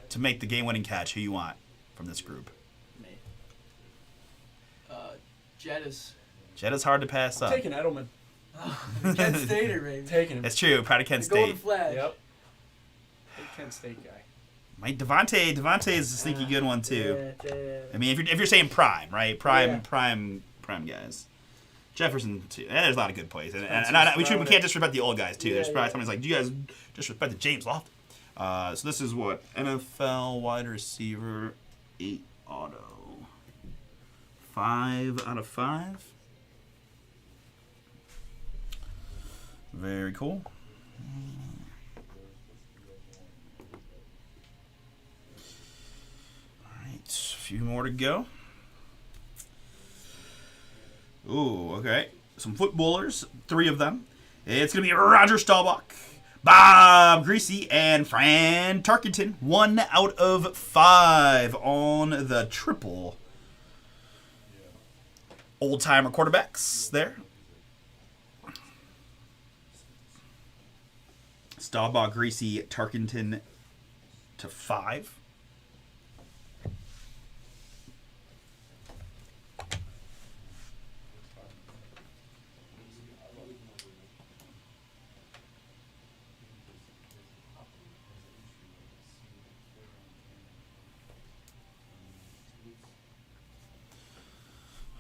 to make the game-winning catch. Who you want from this group? Me. Jettis. Jetta's hard to pass up. Taking Edelman. Kent Stater, baby. Taking him. That's true. Proud of Kent The Golden State. Flash. Yep. Kent State guy. Mike Devontae is a sneaky good one too. Yeah. I mean, if you're saying prime, right? Prime, Yeah. prime guys. Jefferson too. There's a lot of good plays, and we can't disrespect the old guys too. There's probably somebody's like, do you guys disrespect the James Lofton? So this is what NFL wide receiver 8 auto. 5 out of 5. Very cool. A few more to go. Ooh, okay. Some footballers, 3 of them. It's going to be Roger Staubach, Bob Greasy, and Fran Tarkenton. 1 out of 5 on the triple. Old-timer quarterbacks there. Staubach, Greasy, Tarkenton to 5.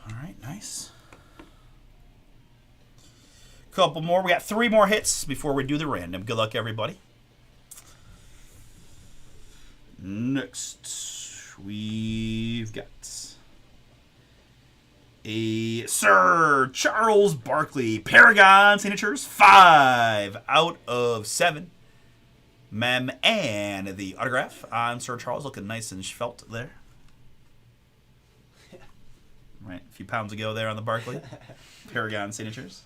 All right, nice. Couple more. We got 3 more hits before we do the random. Good luck, everybody. Next, we've got a Sir Charles Barkley Paragon signatures, 5 out of 7. Mem and the autograph on Sir Charles, looking nice and svelte there. Right, a few pounds ago there on the Barkley Paragon signatures.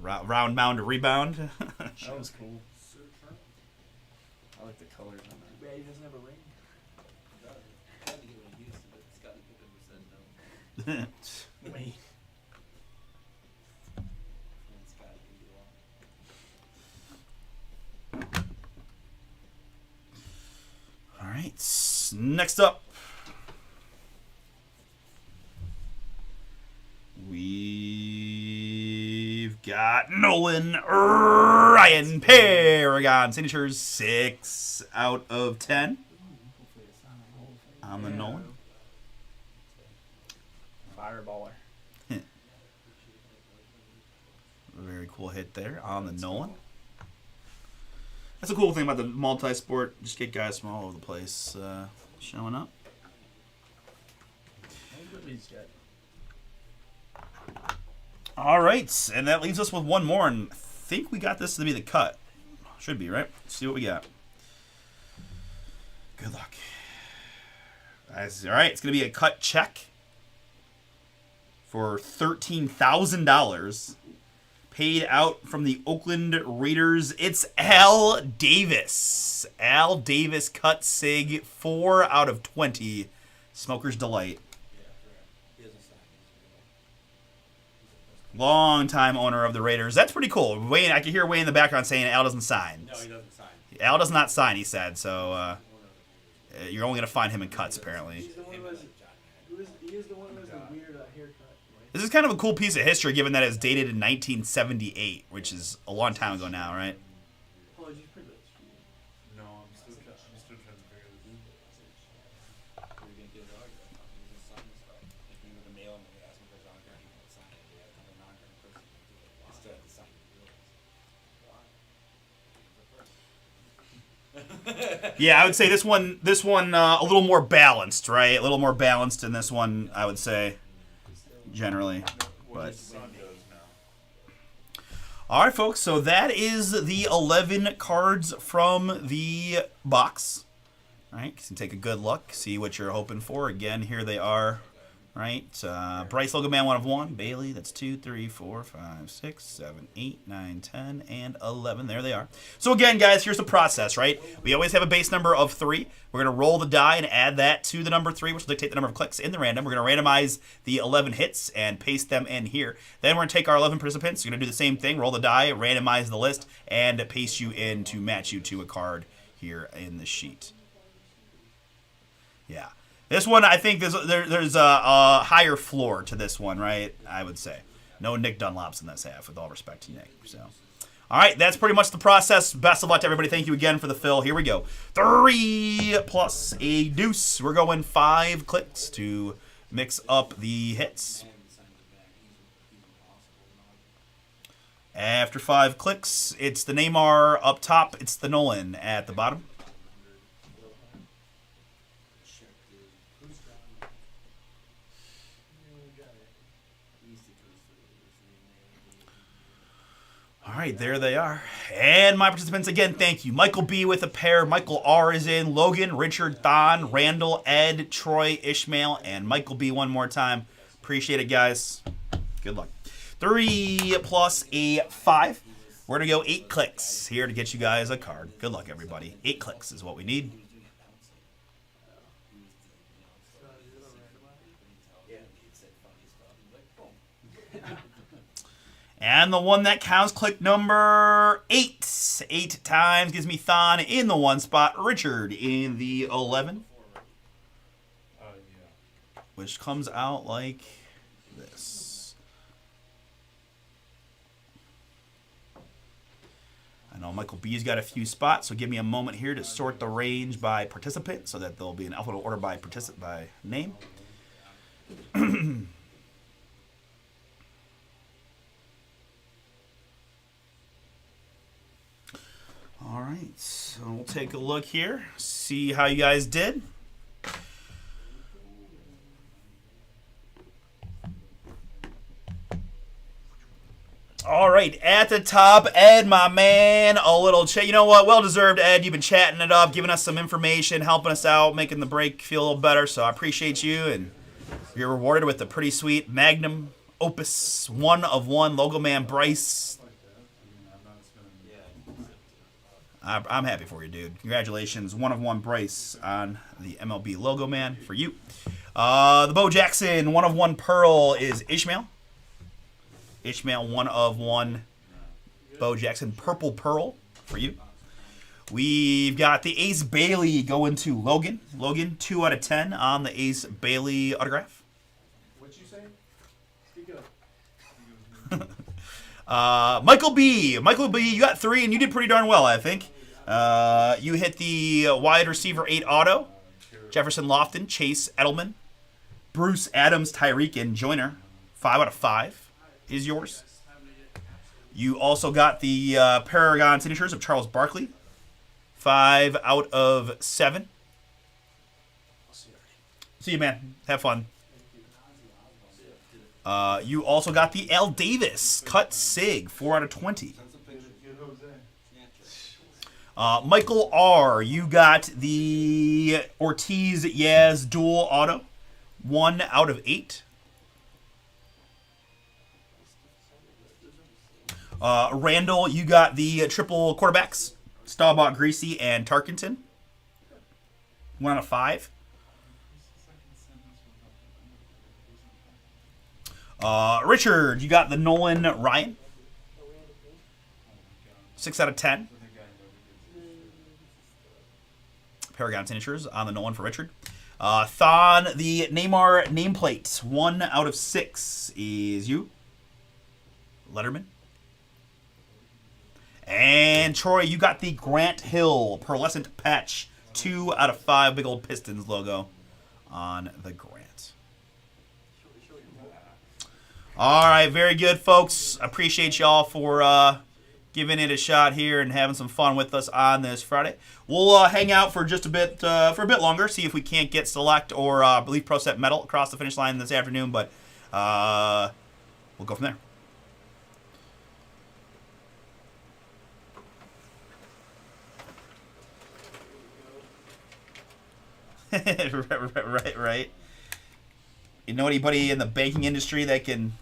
Round mound to rebound. That was cool. I like the colors on that. Bad he doesn't have a ring. Trying to get what he used to, but Scottie Pippen said no. Wait. And Scottie can do all. All right, next up, we've got Nolan Ryan Paragon signatures, 6 out of 10 on the Nolan. Fireballer. Very cool hit there on the Nolan. That's a cool thing about the multi-sport. Just get guys from all over the place showing up. All right, and that leaves us with one more, and I think we got this to be the cut. Should be, right? Let's see what we got. Good luck. All right, it's going to be a cut check for $13,000. Paid out from the Oakland Raiders. It's Al Davis. Al Davis cut sig, 4 out of 20. Smoker's Delight. Long-time owner of the Raiders. That's pretty cool. Wayne, I can hear Wayne in the background saying Al doesn't sign. No, he doesn't sign. Al does not sign, he said. So you're only going to find him in cuts, apparently. He's the one who has, he is the one who has the weird haircut. This is kind of a cool piece of history, given that it's dated in 1978, which is a long time ago now, right? Oh, did you print that? No, I'm still trying to figure this out. We're gonna get his autograph. He's just signing stuff. If we were to mail him and we ask him for his autograph, he won't sign it. We have to come a non-current person to do it. He still has to sign it. Yeah, I would say this one a little more balanced, right? A little more balanced in this one, I would say, generally. What But his son does now. all right, folks. So that is the 11 cards from the box. All right, you can take a good look, see what you're hoping for. Again, here they are. Right, Bryce Logan Man 1 of 1, Bailey, that's 2, 3, 4, 5, 6, 7, 8, 9, 10, and 11. There they are. So again, guys, here's the process, right? We always have a base number of 3. We're going to roll the die and add that to the number 3, which will dictate the number of clicks in the random. We're going to randomize the 11 hits and paste them in here. Then we're going to take our 11 participants. We're going to do the same thing, roll the die, randomize the list, and paste you in to match you to a card here in the sheet. Yeah. This one, I think there's a higher floor to this one, right? I would say. No Nick Dunlops in this half, with all respect to Nick. So, all right, that's pretty much the process. Best of luck to everybody. Thank you again for the fill. Here we go. 3 plus a deuce. We're going 5 clicks to mix up the hits. After 5 clicks, it's the Neymar up top. It's the Nolan at the bottom. All right, there they are. And my participants, again, thank you. Michael B with a pair. Michael R is in. Logan, Richard, Don, Randall, Ed, Troy, Ishmael, and Michael B one more time. Appreciate it, guys. Good luck. 3 plus a 5. We're going to go 8 clicks here to get you guys a card. Good luck, everybody. 8 clicks is what we need. And the one that counts, click number 8. 8 times gives me Thon in the 1 spot, Richard in the 11, Yeah. which comes out like this. I know Michael B's got a few spots, so give me a moment here to sort the range by participant so that there'll be an alphabetical order by by name. All right, so we'll take a look here, see how you guys did. All right, at the top, Ed, my man, a little chat. You know what? Well deserved, Ed. You've been chatting it up, giving us some information, helping us out, making the break feel a little better. So I appreciate you, and you're rewarded with a pretty sweet Magnum Opus 1 of 1 Logo Man Bryce. I'm happy for you, dude. Congratulations, 1 of 1 Bryce on the MLB Logo Man for you. The Bo Jackson 1 of 1 Pearl is Ishmael. Ishmael 1 of 1 Bo Jackson Purple Pearl for you. We've got the Ace Bailey going to Logan. Logan 2 out of 10 on the Ace Bailey autograph. What'd you say? Speak up. Michael B. Michael B, you got 3, and you did pretty darn well, I think. You hit the wide receiver 8 auto. Jefferson Lofton, Chase Edelman, Bruce Adams, Tyreek, and Joyner. 5 out of 5 is yours. You also got the Paragon signatures of Charles Barkley. 5 out of 7. See you, man. Have fun. You also got the L. Davis cut sig, 4 out of 20. Michael R. You got the Ortiz Yaz dual auto, 1 out of 8. Randall, you got the triple quarterbacks, Staubach, Greasy, and Tarkenton, 1 out of 5. Richard, you got the Nolan Ryan, 6 out of 10. Paragon signatures on the Nolan for Richard. Thon, the Neymar nameplate, 1 out of 6 is you. Letterman. And Troy, you got the Grant Hill pearlescent patch, 2 out of 5, big old Pistons logo on the Grant. All right, very good, folks. Appreciate y'all for giving it a shot here and having some fun with us on this Friday. We'll hang out for just a bit, for a bit longer, see if we can't get select or Elite Pro Set Metal across the finish line this afternoon, but we'll go from there. right. You know anybody in the banking industry that can...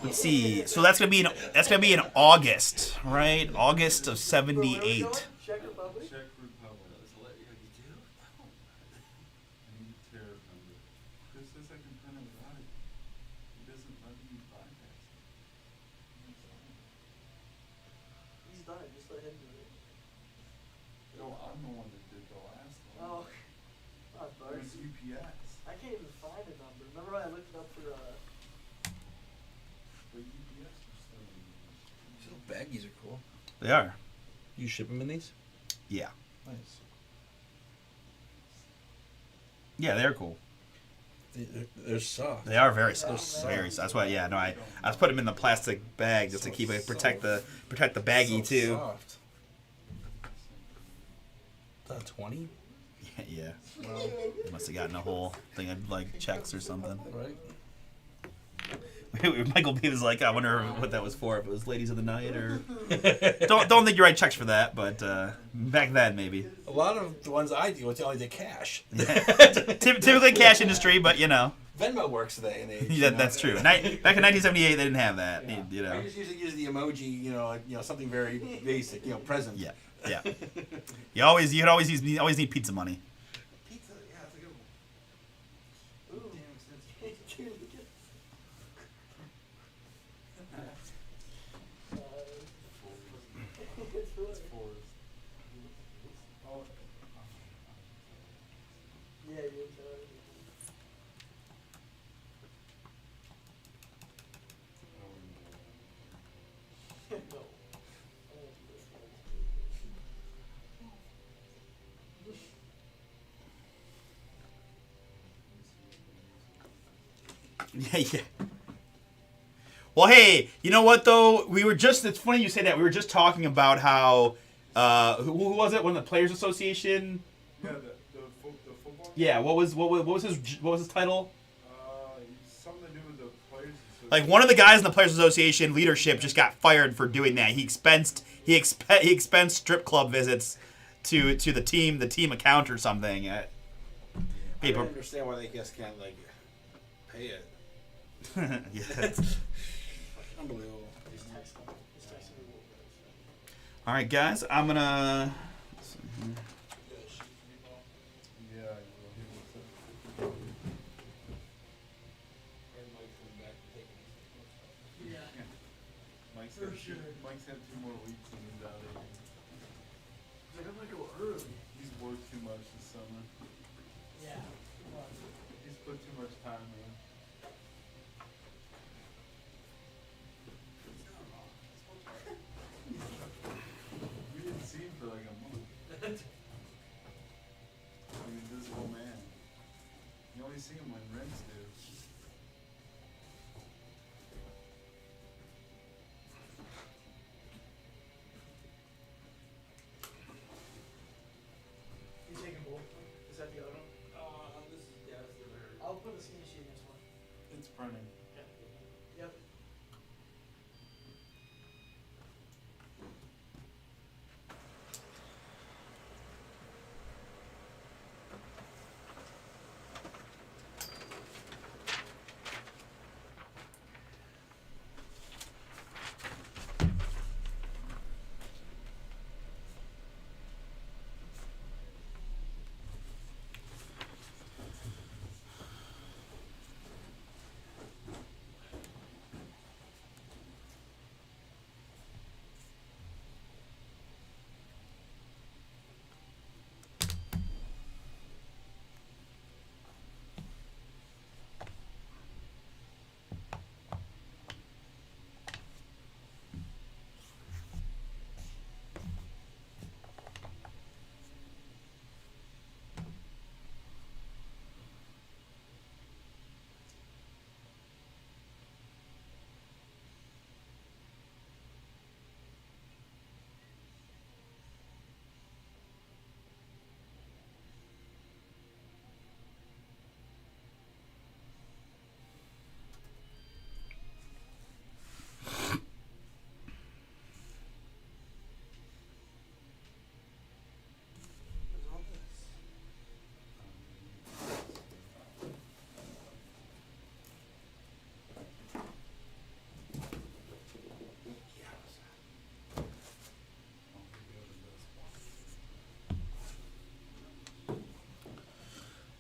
Let's see. So that's gonna be in August, right? August of '78. Czech Republic? Czech Republic. I need a tariff number. Chris says I can print it without it. He doesn't let me bypass it. He's done it. Just let him do it. No, I'm the one that did the last one. Oh, not It Bart. was UPS. I can't even find a number. Remember when I looked it up for But UPS was still in the So baggies are cool. They are. You ship them in these? Yeah. Nice. Yeah, they're cool. They're soft. They are very soft. soft. Very soft. That's why. Yeah. No, I was putting them in the plastic bag just to keep it protect the baggie So too. soft. Is that 20? Yeah. They must have gotten a whole thing of like checks or something. Right? Michael B was like, I wonder what that was for. If it was ladies of the night or don't think you write checks for that, but back then maybe. A lot of the ones I do, it's only the cash. Typically cash industry, but you know. Venmo works today and age. Yeah, that's true. Back in 1978, they didn't have that. Yeah. You know. I just usually use the emoji, you know, something very basic, present. Yeah. Yeah. You always need pizza money. Pizza, yeah, that's a good one. Ooh. Damn expensive. It's really. Oh, Yeah, you're telling me. No. I won't do this one. Yeah, yeah. Well, hey, you know what though? It's funny you say that. We were just talking about how who was it? One of the Players Association. yeah, the football. Yeah. What was his title? Something to do with the players. Like one of the guys in the Players Association leadership just got fired for doing that. He expensed strip club visits to the team account or something. I don't understand why they just can't like pay it. Yeah. Unbelievable. He's texting me real fast. All right, guys. I'm gonna. Yeah. Yeah. Mike's For had, sure. Mike's had 2 more weeks and he's out of here. Like, I'm gonna go early. He's worked too much this summer. Yeah. He's put too much time in. We didn't see him for like a month. Like an invisible man. You only see him when rent's due. You taking both of them? Is that the other one? This is, yeah, that's the other. I'll put a skinny sheet in this one. It's printing. Yep.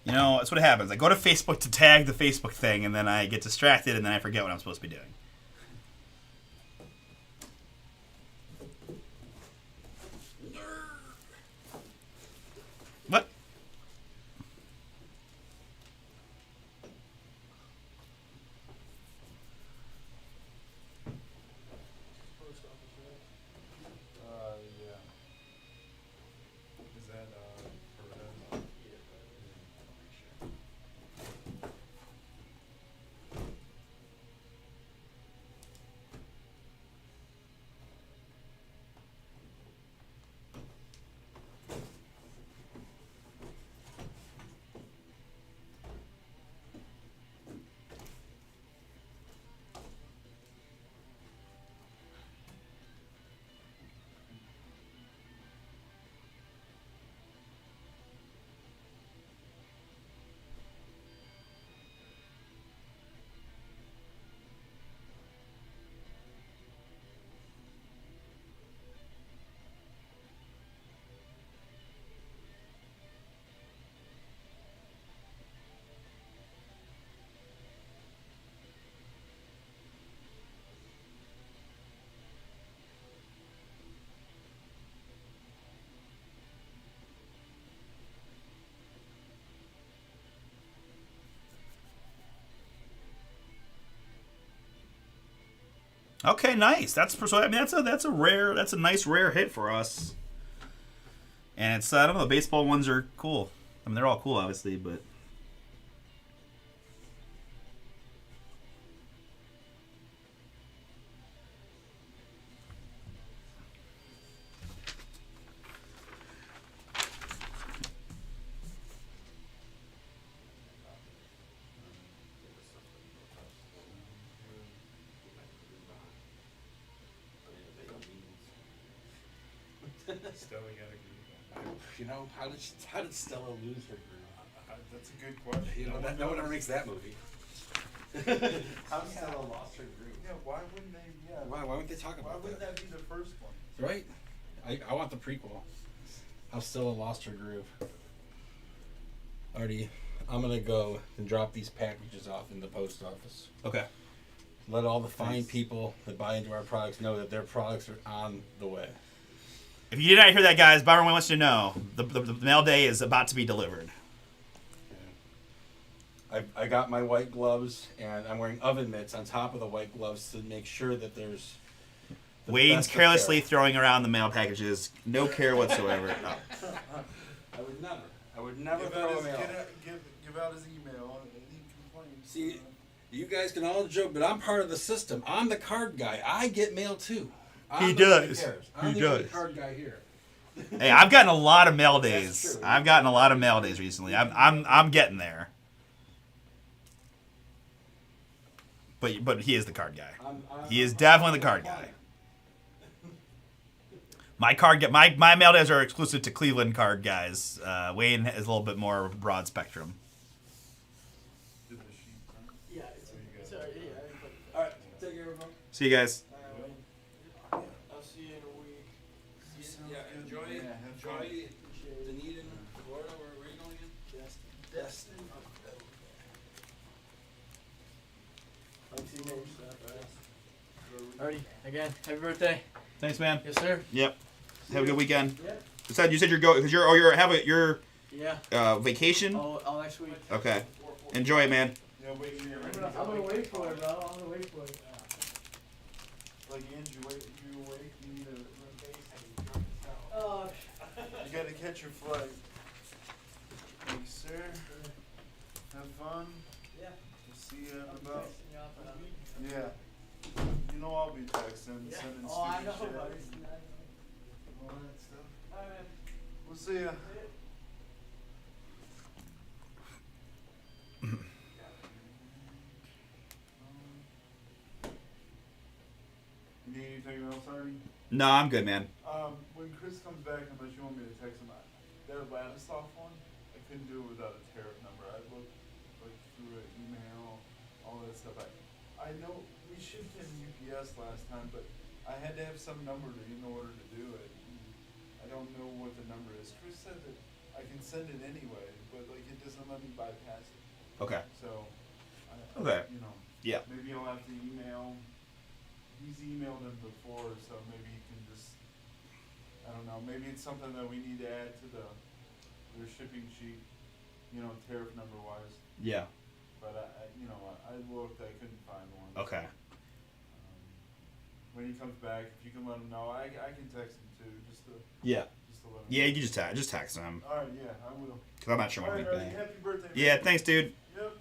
You know, that's what happens. I go to Facebook to tag the Facebook thing, and then I get distracted, and then I forget what I'm supposed to be doing. What? Post office, right? Yeah. Is that, Perez? Yeah, but I'll make sure. Okay, nice. So I mean that's a nice rare hit for us. And it's I don't know, the baseball ones are cool. I mean they're all cool obviously, but Stella got a groove. You know, how did Stella lose her groove? That's a good question. You know, no one ever makes that movie. How Stella lost her groove. Yeah, why wouldn't they? Yeah. Why wouldn't they talk Why about wouldn't that? that be the first one? Right? I want the prequel. How Stella lost her groove. Artie, I'm gonna go and drop these packages off in the post office. okay. Let all the fine people that buy into our products know that their products are on the way. If you did not hear that, guys, Bomber wants you to know the mail day is about to be delivered. I got my white gloves, and I'm wearing oven mitts on top of the white gloves to make sure that there's. the Wayne's best of carelessly care. throwing around the mail packages, no care whatsoever. No. I would never Give throw out a mail. give out his email and any complaints. See, you guys can all joke, but I'm part of the system. I'm the card guy. I get mail too. I'm He the one that does. cares. He I'm the only does. card guy here. Hey, I've gotten a lot of mail That's days. true. I've gotten a lot of mail days recently. I'm getting there. But he is the card guy. He is definitely the card guy. My mail days are exclusive to Cleveland card guys. Wayne is a little bit more broad spectrum. Did the sheet print? Yeah, it's alright. Yeah, All right, take care, everyone. See you guys. I'll see you in a week. Yeah, enjoy it. Yeah, have Enjoy fun. Dunedin, Florida. Where are you going again? Destin. Alrighty, again, happy birthday. Thanks, man. Yes, sir. Yep. Have a good weekend. Yep. You said you're going because you're Yeah. vacation. All next week. Okay. Enjoy it, man. Yeah, wait here. I'm gonna wait for it, bro. I'm gonna wait for it. Like Andrew, you awake? You need a. Oh, You gotta catch your flight. Thanks, sir. Have fun. yeah. We'll see you in about. Texting you off and on. Yeah. You know I'll be texting, sending Oh, I know, stupid shit. buddy. All that stuff. Alright, man. We'll see ya. You need anything else, Artie? No, I'm good, man. When Chris comes back, unless you want me to text him, that Ladislav one, I couldn't do it without a tariff number. I looked like through an email, all that stuff. I know we shipped in UPS last time, but I had to have some number in order to do it. I don't know what the number is. Chris said that I can send it anyway, but like it doesn't let me bypass it. Okay. So, Okay. you know, Yeah. maybe I'll have to email. He's emailed him before, so maybe he can just. I don't know. Maybe it's something that we need to add to their shipping sheet. You know, tariff number wise. Yeah. But I looked. I couldn't find one. Okay. When he comes back, if you can let him know, I can text him too, just to Yeah. just to let him. Yeah, know. you can just text him All right. Yeah, I will. because I'm not sure All when right, he'll be Artie, back. happy birthday. Yeah. man. Thanks, dude. Yep.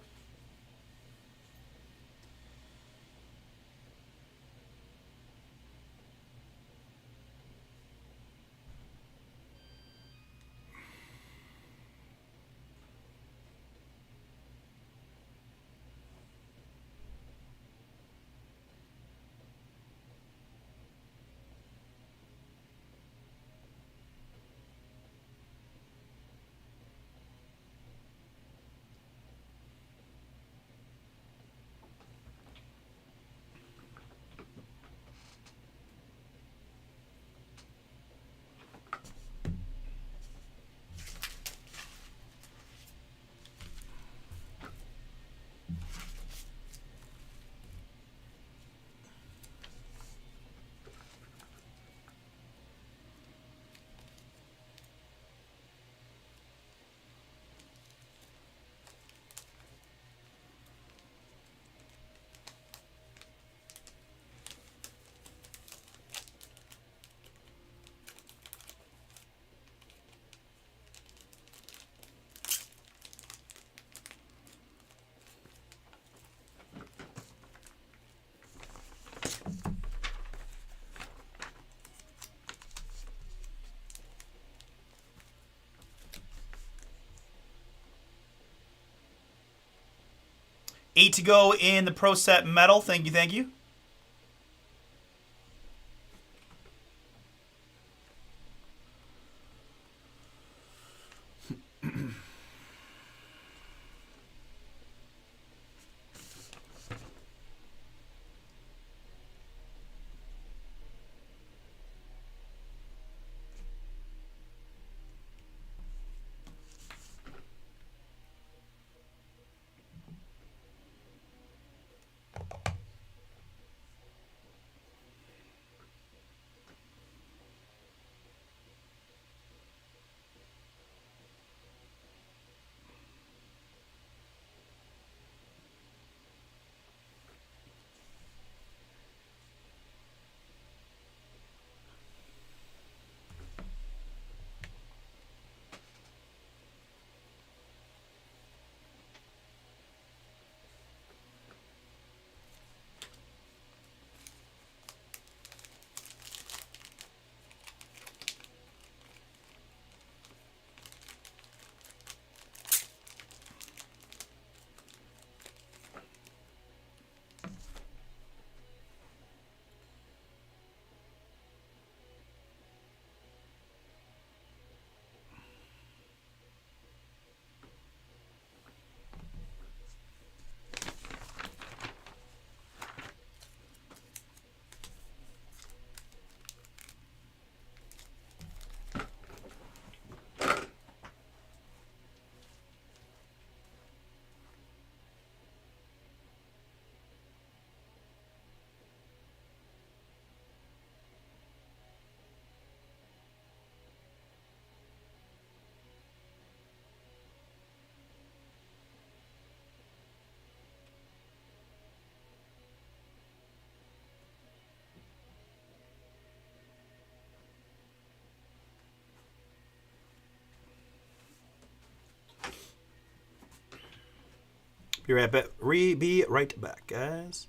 8 to go in the Pro Set Metal. Thank you, thank you. Be right back, guys.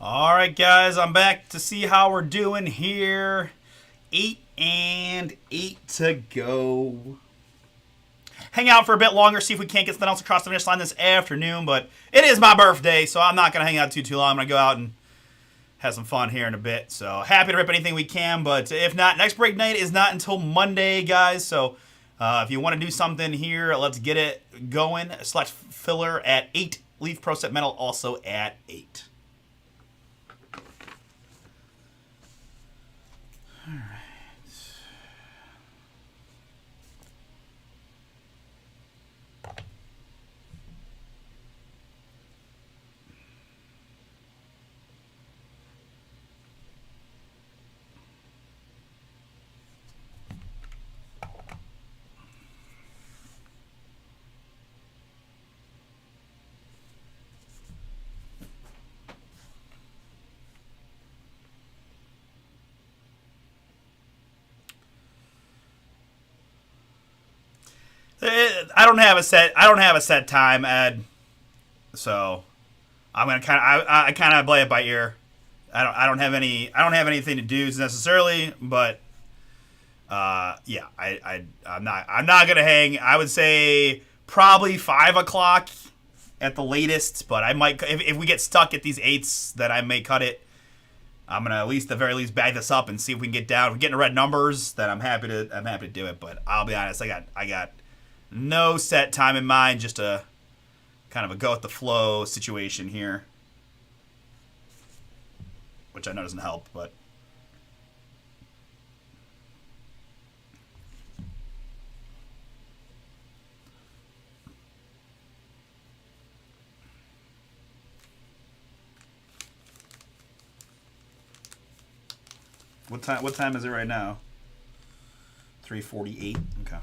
All right, guys, I'm back to see how we're doing here. 8 and 8 to go. Hang out for a bit longer, see if we can't get something else across the finish line this afternoon, but it is my birthday, so I'm not going to hang out too long. I'm going to go out and have some fun here in a bit. So happy to rip anything we can, but if not, next break night is not until Monday, guys. So if you want to do something here, let's get it going. Select filler at 8. Leaf Pro Set Metal also at 8. All right. I don't have a set time, Ed. So I'm gonna I kind of play it by ear. I don't have anything to do necessarily, but yeah, I'm not gonna hang. I would say probably 5 o'clock at the latest, but I might if we get stuck at these 8s, then I may cut it. I'm gonna at very least bag this up and see if we can get down. If we get into red numbers, then I'm happy to do it. But I'll be honest, I got no set time in mind, just a kind of a go with the flow situation here, which I know doesn't help, but what time is it right now? 3:48. Okay.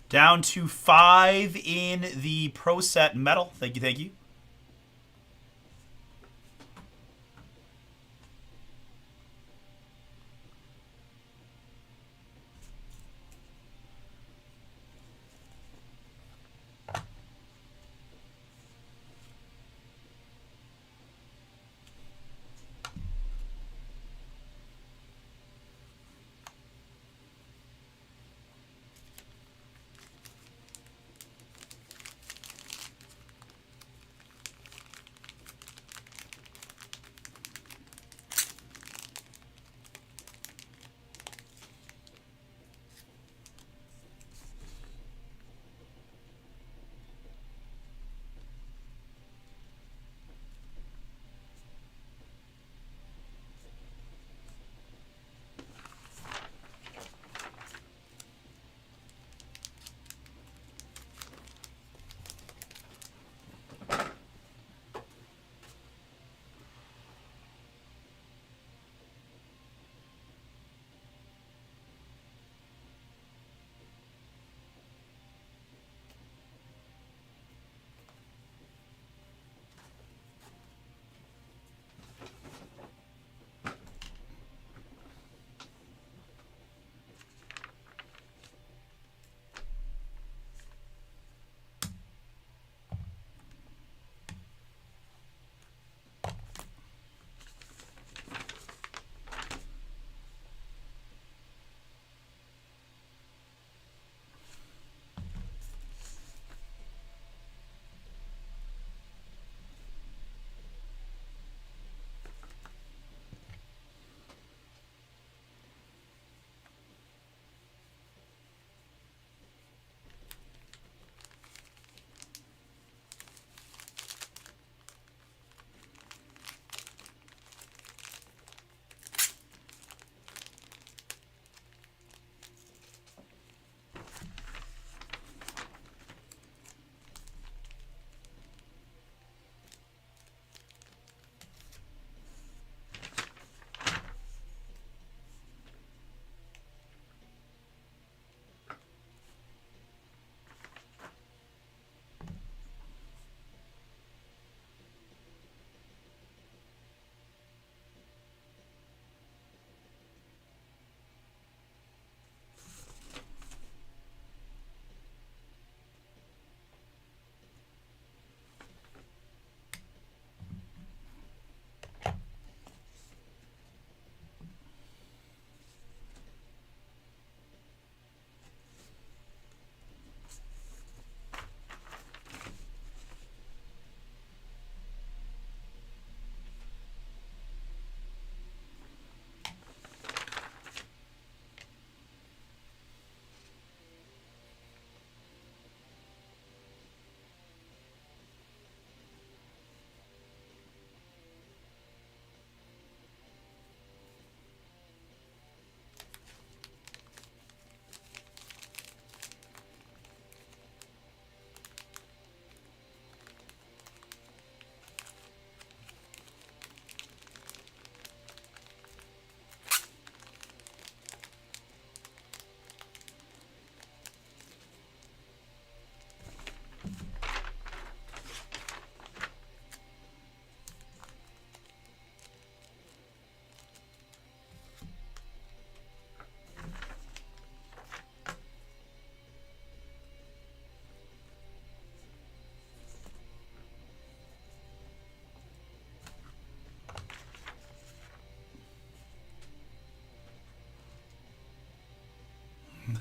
Down to 5 in the Pro Set Metal. Thank you.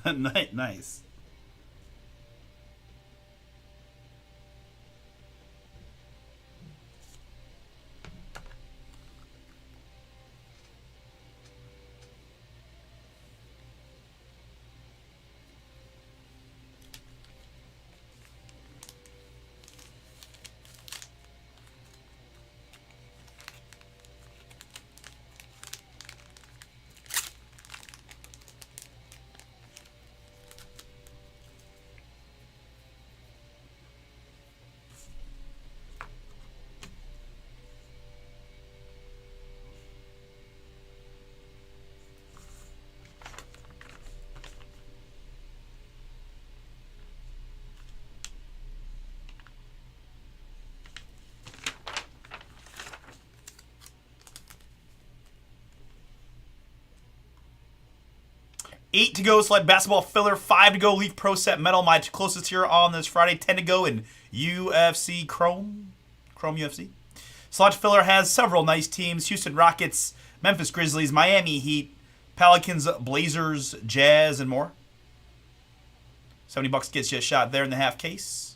Nice. Eight to go, Sled Basketball Filler. 5 to go, Leaf Pro Set Metal. My closest here on this Friday. 10 to go in UFC Chrome UFC. Slot Filler has several nice teams. Houston Rockets, Memphis Grizzlies, Miami Heat, Pelicans, Blazers, Jazz, and more. $70 gets you a shot there in the half case.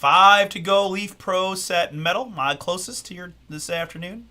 5 to go. Leaf Pro set metal. My closest to your this afternoon.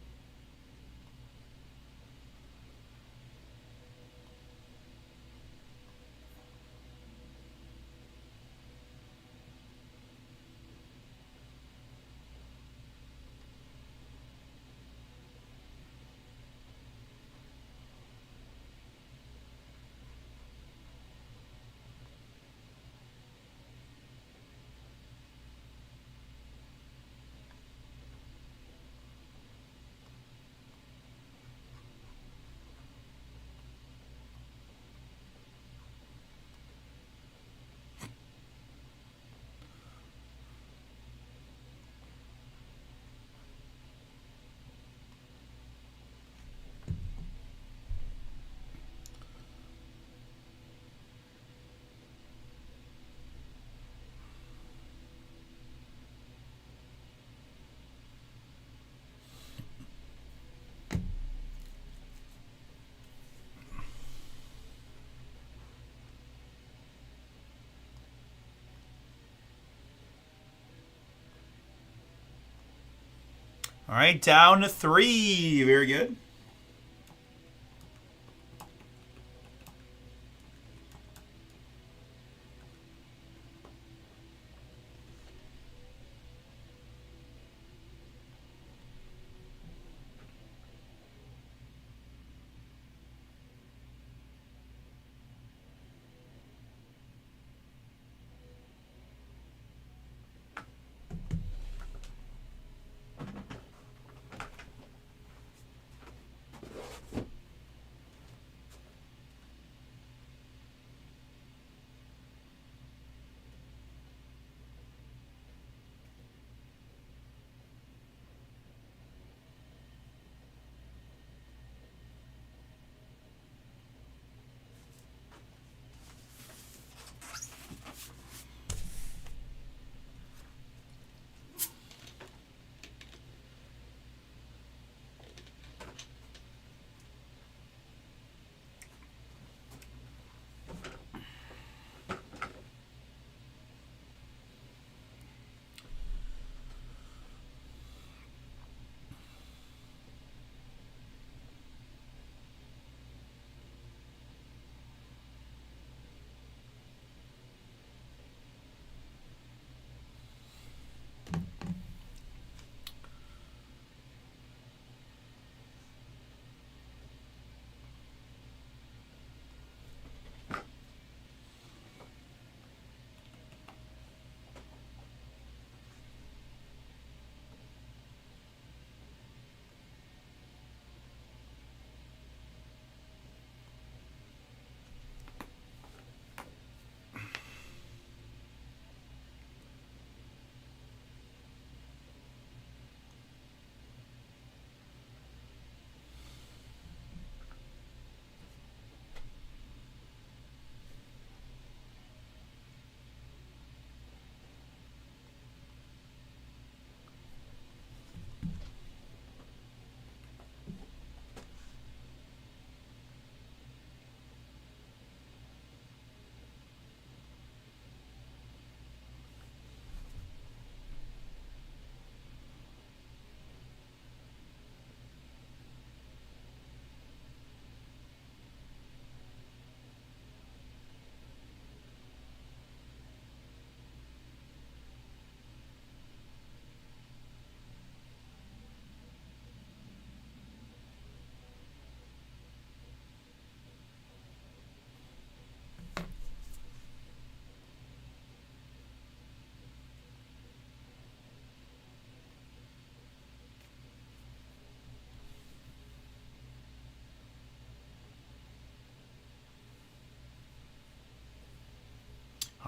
All right, down to 3. Very good.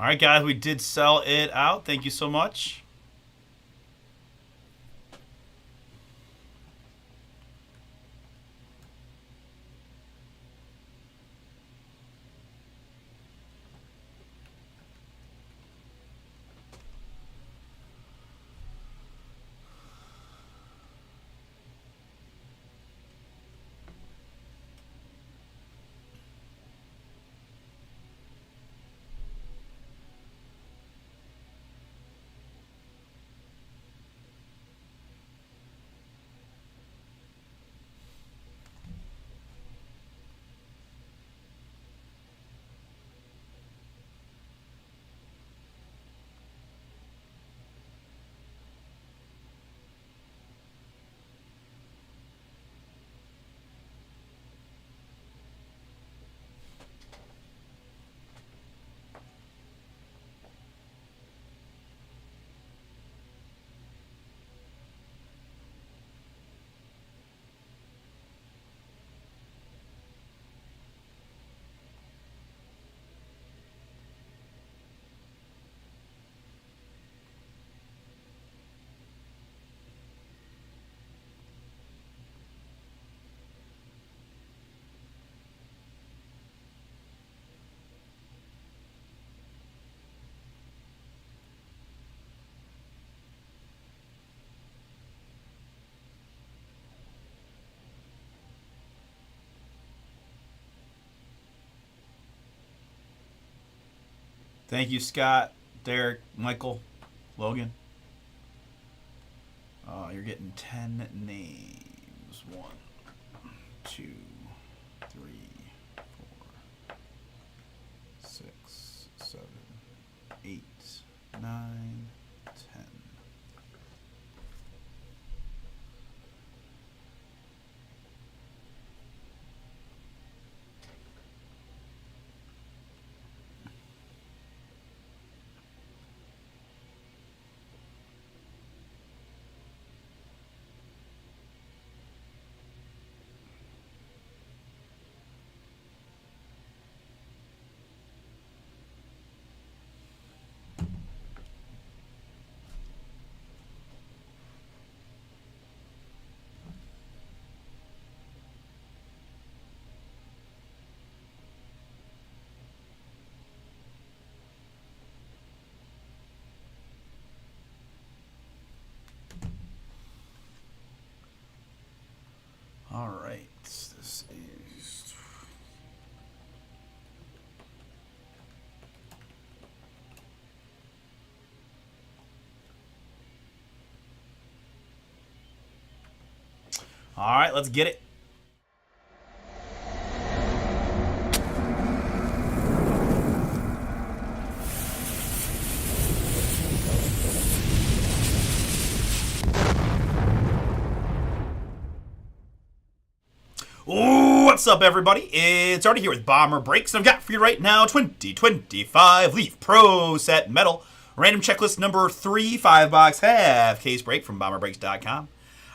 All right, guys, we did sell it out. Thank you so much. Thank you, Scott, Derek, Michael, Logan. You're getting 10 names. 1, 2, 3, 4, 6, 7, 8, 9, 10. All right. This is all right, let's get it. What's up, everybody? It's Artie here with BomberBreaks, and I've got for you right now 2025 Leaf Pro Set Metal Random Checklist number 3 5-box half case break from BomberBreaks.com.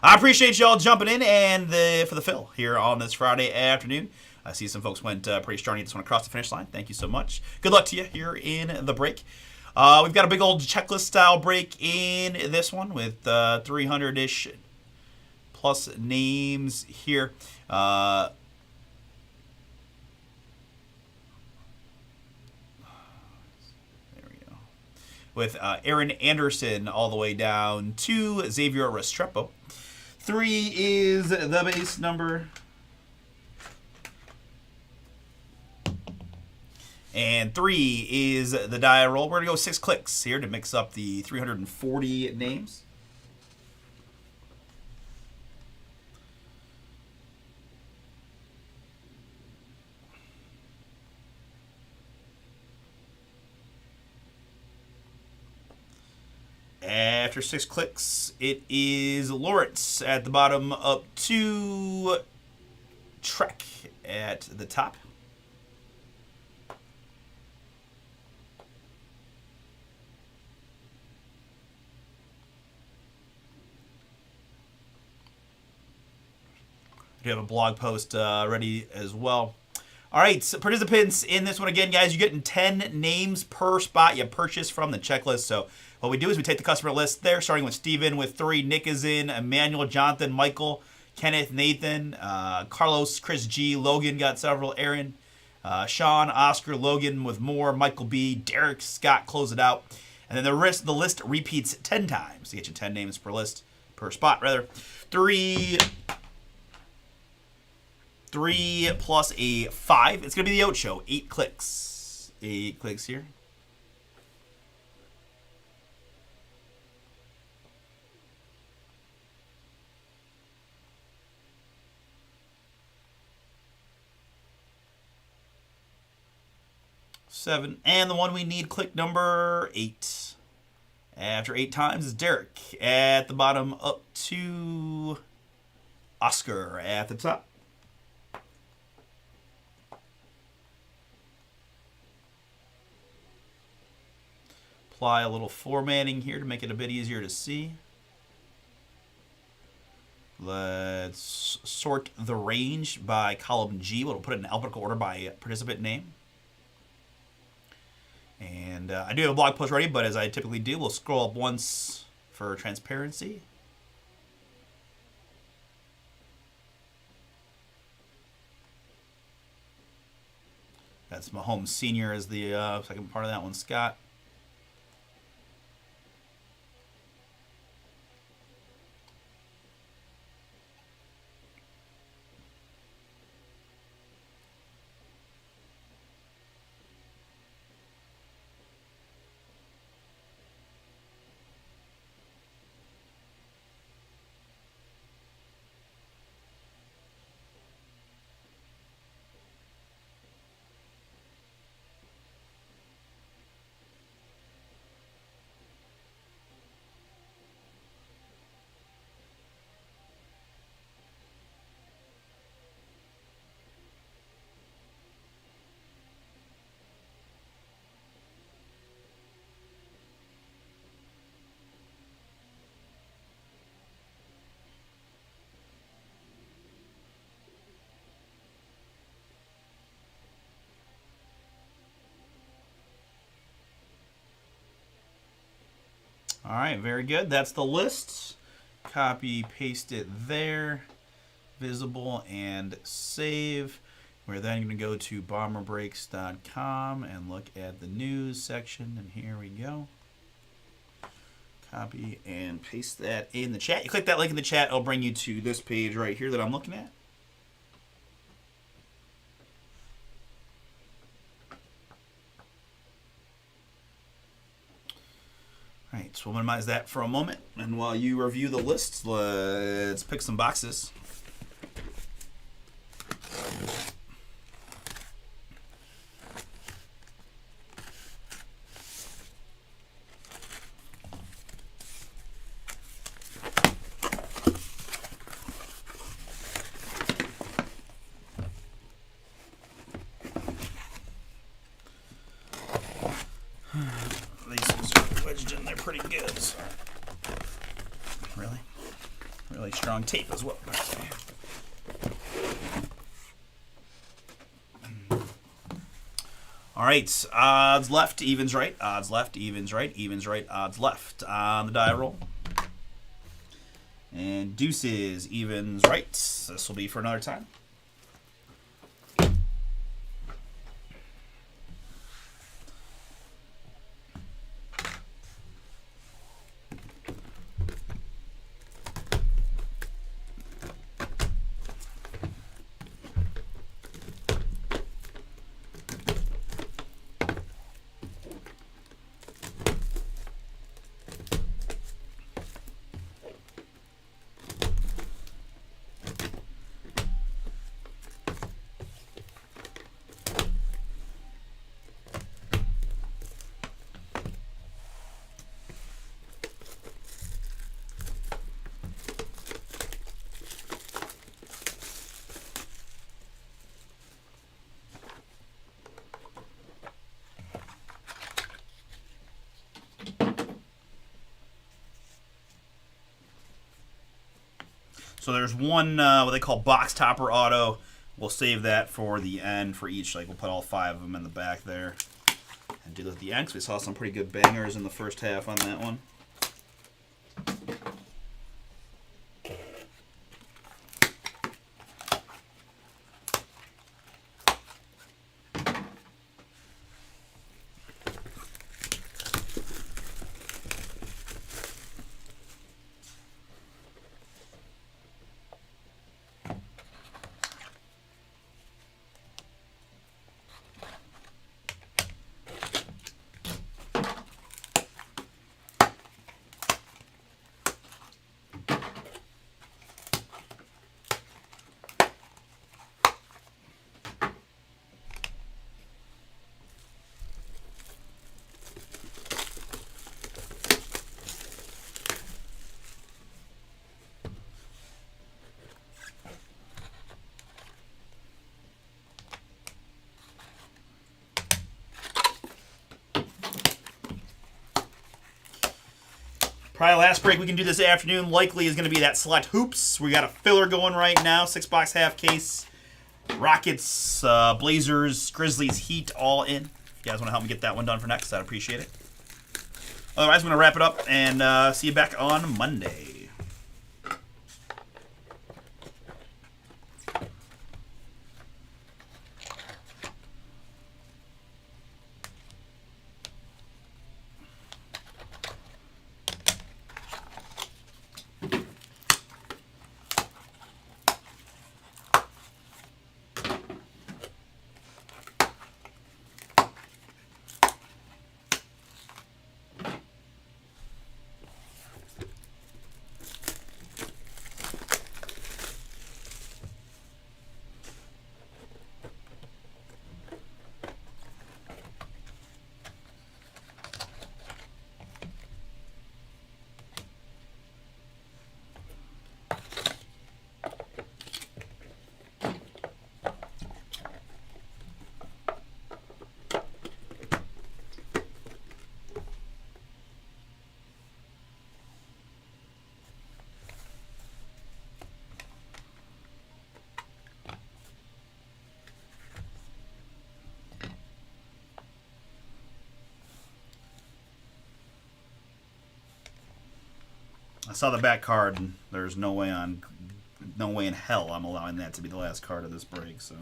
I appreciate y'all jumping in and for the fill here on this Friday afternoon. I see some folks went pretty strong to get this one across the finish line. Thank you so much. Good luck to you here in the break. We've got a big old checklist style break in this one with 300-ish plus names here. There we go. With Aaron Anderson all the way down to Xavier Restrepo. 3 is the base number. And 3 is the die roll. We're going to go 6 clicks here to mix up the 340 names. After 6 clicks, it is Lawrence at the bottom, up to Trek at the top. We have a blog post ready as well. All right, so participants in this one again, guys, you're getting 10 names per spot you purchase from the checklist. So what we do is we take the customer list there, starting with Steven with 3. Nick is in, Emmanuel, Jonathan, Michael, Kenneth, Nathan, Carlos, Chris G, Logan got several, Aaron, Sean, Oscar, Logan with more, Michael B, Derek, Scott close it out. And then the list repeats 10 times to get you 10 names per spot rather. 3 plus a 5. It's going to be the Oat Show. 8 clicks. 8 clicks here. Seven. And the one we need, click number 8. After 8 times is Derek at the bottom, up to Oscar at the top. Apply a little formatting here to make it a bit easier to see. Let's sort the range by column G. We'll put it in alphabetical order by participant name. And I do have a blog post ready, but as I typically do, we'll scroll up once for transparency. That's Mahomes Sr. as the second part of that one, Scott. All right, very good. That's the lists. Copy, paste it there. Visible and save. We're then going to go to BomberBreaks.com and look at the news section. And here we go. Copy and paste that in the chat. You click that link in the chat, it'll bring you to this page right here that I'm looking at. All right, so we'll minimize that for a moment. And while you review the lists, let's pick some boxes. These things are wedged in there pretty good. So. Really strong tape as well. All right, odds left, evens right, odds left, evens right, odds left on the die roll. And deuces, evens right. This will be for another time. So there's one what they call box topper auto. We'll save that for the end for each. Like we'll put all 5 of them in the back there and do that at the end. 'Cause we saw some pretty good bangers in the first half on that one. Probably last break we can do this afternoon likely is going to be that select hoops. We got a filler going right now, 6-box half case. Rockets, Blazers, Grizzlies, Heat, all in. If you guys want to help me get that one done for next, I'd appreciate it. Otherwise, I'm going to wrap it up and see you back on Monday. I saw the back card, and there's no way in hell I'm allowing that to be the last card of this break. So.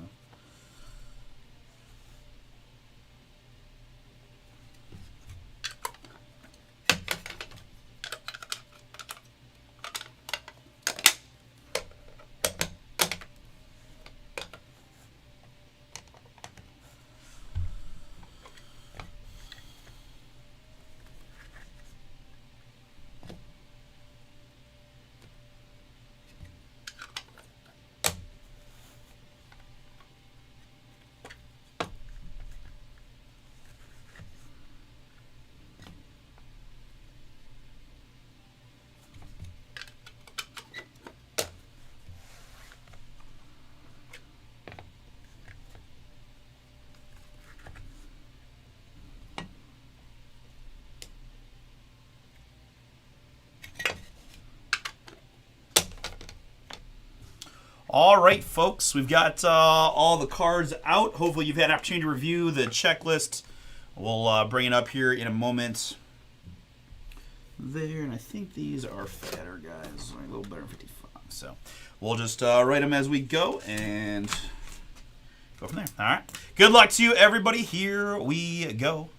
All right, folks, we've got all the cards out. Hopefully you've had an opportunity to review the checklist. We'll bring it up here in a moment. There, and I think these are fatter, guys. A little better than 55. So we'll just write them as we go and go from there. All right. Good luck to you, everybody. Here we go.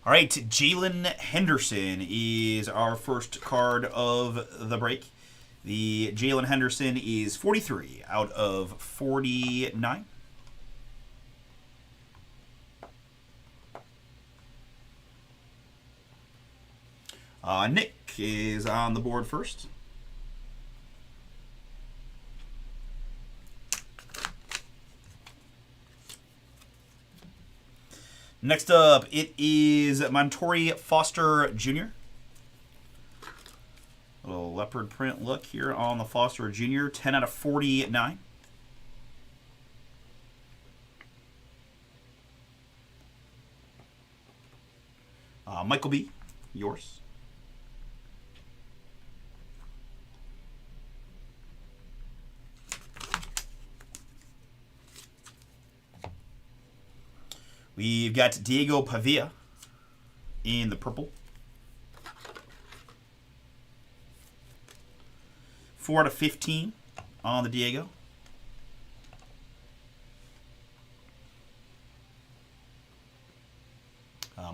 All right, Jalen Henderson is our first card of the break. The Jalen Henderson is 43 out of 49. Nick is on the board first. Next up, it is Montori Foster Jr. A little leopard print look here on the Foster Jr. 10 out of 49. Michael B., yours. We've got Diego Pavia in the purple. 4 out of 15 on the Diego.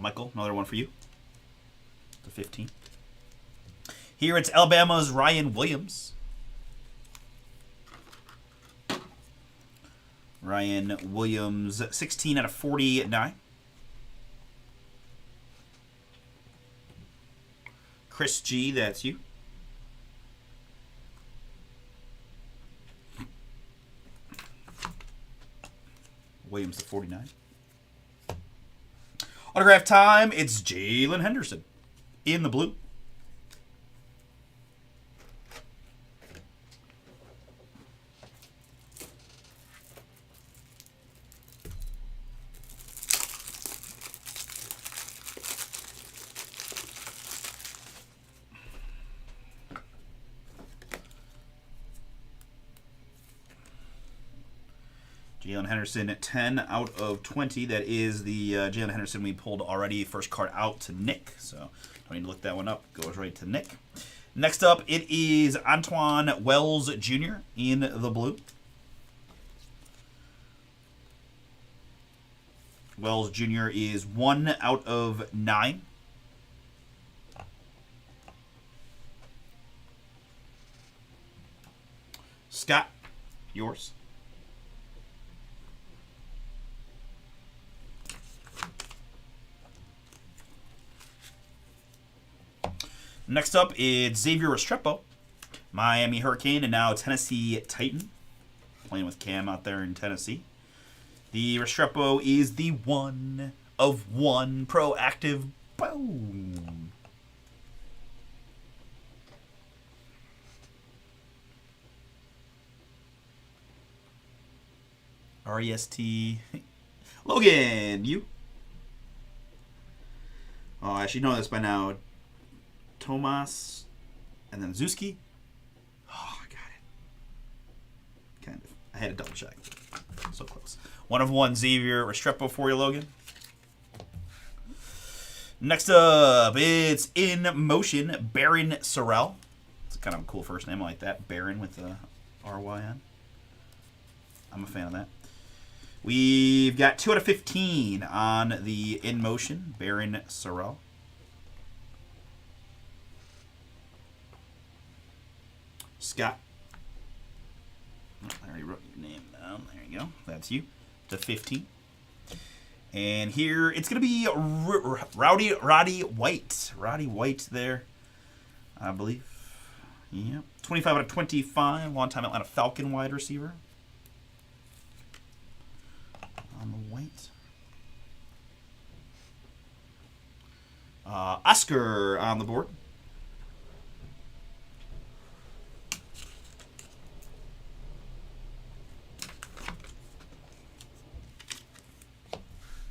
Michael, another one for you. The 15. Here it's Alabama's Ryan Williams. Ryan Williams, 16 out of 49. Chris G, that's you. Williams to 49. Autograph time, it's Jalen Henderson in the blue. Jalen Henderson at 10 out of 20. That is the Jalen Henderson we pulled already. First card out to Nick. So don't need to look that one up. Goes right to Nick. Next up, it is Antoine Wells Jr. in the blue. Wells Jr. is 1 out of 9. Scott, yours. Next up, it's Xavier Restrepo, Miami Hurricane, and now Tennessee Titan. Playing with Cam out there in Tennessee. The Restrepo is the 1 of 1 proactive. Boom. R-E-S-T. Logan, you. Oh, I should know this by now. Tomas And then Zuski. Oh, I got it. Kind of. I had to double check. So close. 1/1 Xavier Restrepo for you, Logan. Next up, it's In Motion, Baron Sorrell. It's kind of a cool first name. I like that. Baron with the RYN. I'm a fan of that. We've got 2/15 on the In Motion, Baron Sorrell. Scott. I already wrote your name down. There you go. That's you. /15. And here it's going to be Roddy White. Roddy White there, I believe. Yep. 25/25. Long-time Atlanta Falcon wide receiver. On the white. Oscar on the board.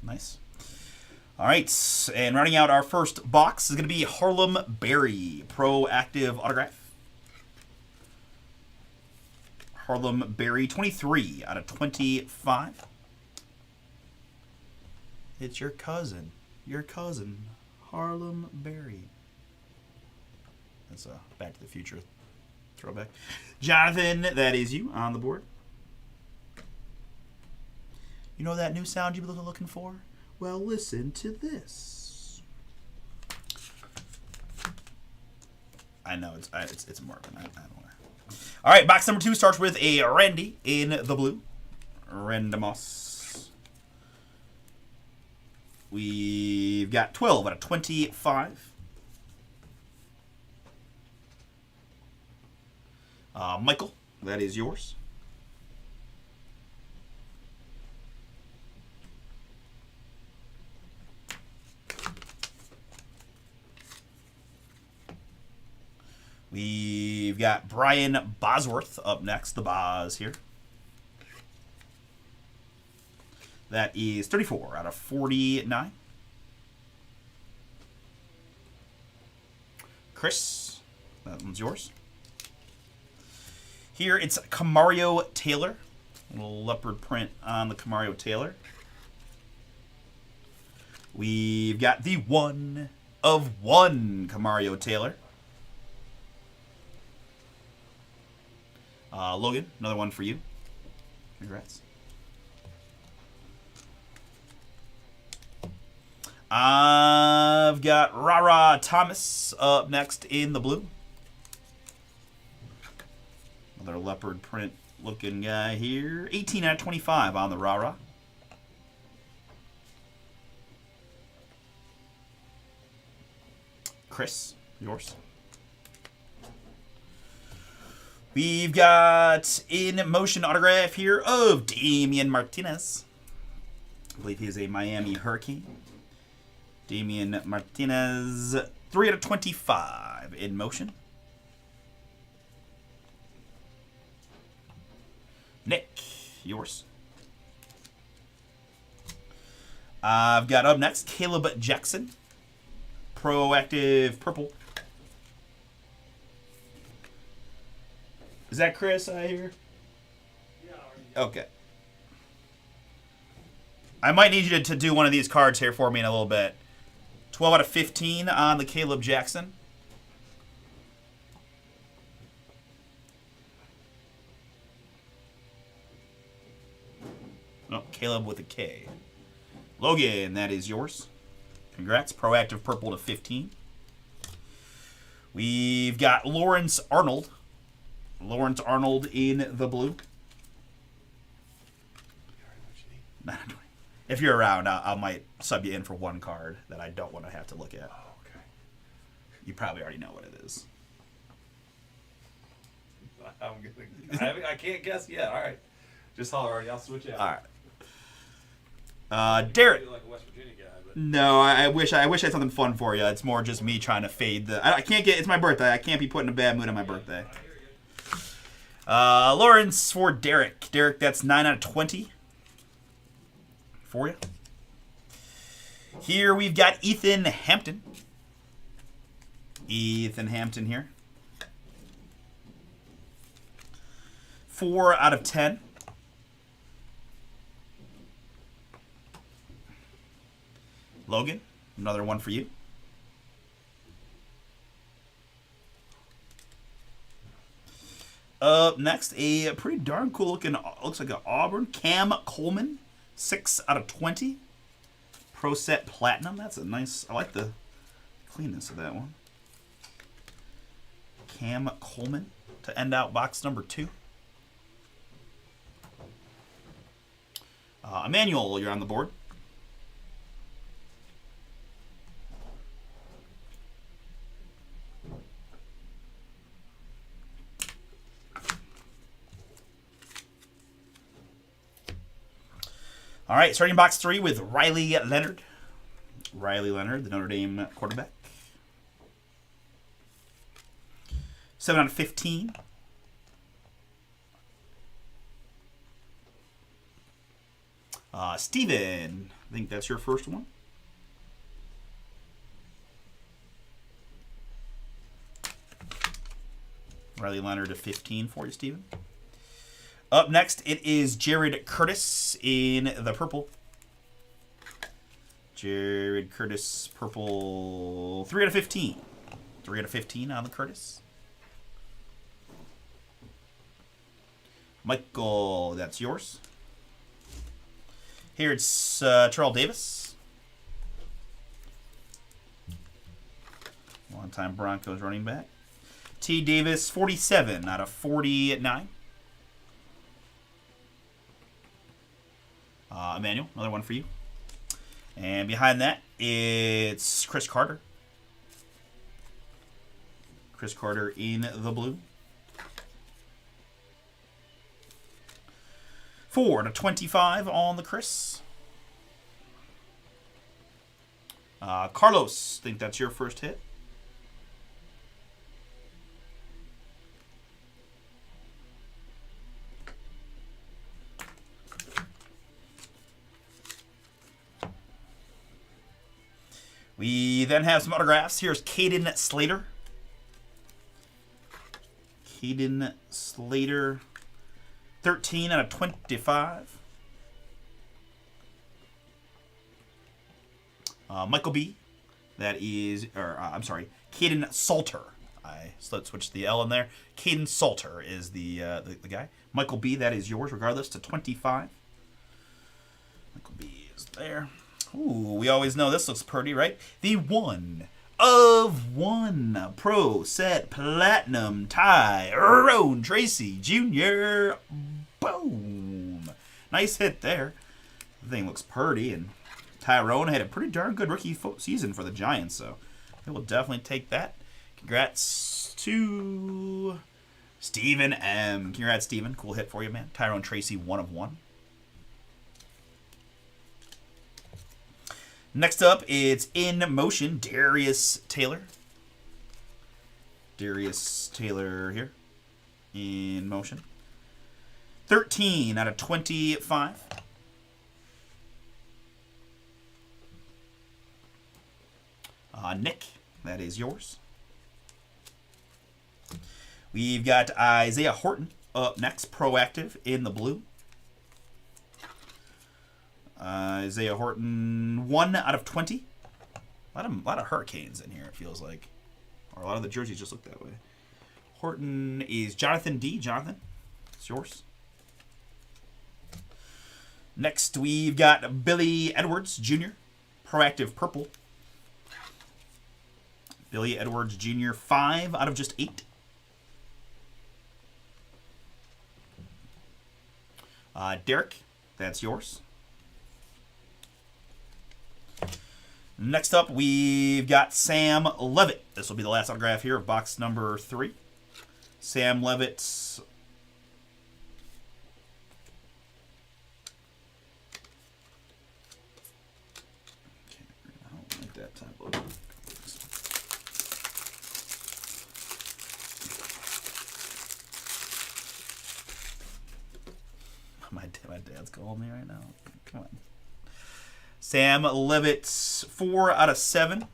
Nice. All right, and rounding out our first box is going to be Harlem Berry, Proactive Autograph. Harlem Berry, 23/25. It's your cousin, Harlem Berry. That's a Back to the Future throwback. Jonathan, that is you on the board. You know that new sound you've been looking for? Well, listen to this. I know it's Marvin. I don't know. All right, box number 2 starts with a Randy in the blue. Randomos. We've got 12/25. Michael, that is yours. We've got Brian Bosworth up next, the Boz here. That is 34/49. Chris, that one's yours. Here it's Kamario Taylor. A little leopard print on the Kamario Taylor. We've got the 1/1 Kamario Taylor. Logan, another one for you. Congrats. I've got Rara Thomas up next in the blue. Another leopard print looking guy here. 18/25 on the Rara. Chris, yours. We've got In Motion autograph here of Damian Martinez. I believe he is a Miami Hurricane. Damian Martinez, 3/25 In Motion. Nick, yours. I've got up next Caleb Jackson. Proactive Purple. Is that Chris I hear? Yeah. Okay. I might need you to do one of these cards here for me in a little bit. 12/15 on the Caleb Jackson. Oh, Caleb with a K. Logan, that is yours. Congrats. Proactive Purple /15. We've got Lawrence Arnold. Lawrence Arnold in the blue. If you're around, I might sub you in for one card that I don't want to have to look at. Oh, okay. You probably already know what it is. I can't guess yet. All right. Just holler already. I'll switch out. All right. Derek. Like a West Virginia guy, but No, I wish I had something fun for you. It's more just me trying to fade the. I can't get. It's my birthday. I can't be put in a bad mood on my birthday. Lawrence for Derek. Derek, that's 9/20 for you. Here we've got Ethan Hampton. Ethan Hampton here. 4 out of 10. Logan, another one for you. Up next, a pretty darn cool looking, looks like an Auburn. Cam Coleman, 6 out of 20. Pro Set Platinum. That's a nice, I like the cleanness of that one. Cam Coleman to end out box number 2. Emmanuel, you're on the board. All right, starting box 3 with Riley Leonard. Riley Leonard, the Notre Dame quarterback. 7 out of 15. Steven, I think that's your first one. Riley Leonard to 15 for you, Steven. Up next, it is Jared Curtis in the purple. Jared Curtis, purple, 3 out of 15. 3 out of 15 on the Curtis. Michael, that's yours. Here it's Terrell Davis. Long-time Broncos running back. T. Davis, 47 out of 49. Emmanuel, another one for you. And behind that, it's Chris Carter. Chris Carter in the blue. 4 to 25 on the Chris. Carlos, I think that's your first hit. We then have some autographs. Here's Caden Slater. Caden Slater, 13 out of 25. Michael B. That is, I'm sorry, Caden Salter. I switched the L in there. Caden Salter is the guy. Michael B. That is yours, regardless, to 25. Michael B. is there. Ooh, we always know this looks pretty, right? The 1 of 1 Pro Set Platinum Tyrone Tracy Jr. Boom. Nice hit there. The thing looks pretty, and Tyrone had a pretty darn good rookie season for the Giants, so they will definitely take that. Congrats to Stephen M. Congrats, Stephen. Cool hit for you, man. Tyrone Tracy, 1 of 1. Next up, it's In Motion, Darius Taylor. Darius Taylor here. In Motion. 13 out of 25. Nick, that is yours. We've got Isaiah Horton up next, Proactive in the blue. Isaiah Horton, 1 out of 20. A lot of Hurricanes in here, it feels like. Or a lot of the jerseys just look that way. Horton is Jonathan D. Jonathan, it's yours. Next, we've got Billy Edwards Jr., Proactive Purple. Billy Edwards Jr., 5 out of just 8. Derek, that's yours. Next up, we've got Sam Levitt. This will be the last autograph here of box number 3. Sam Levitt. I don't like that type of... My dad's calling me right now. Come on. Sam Levitt, 4 out of 7.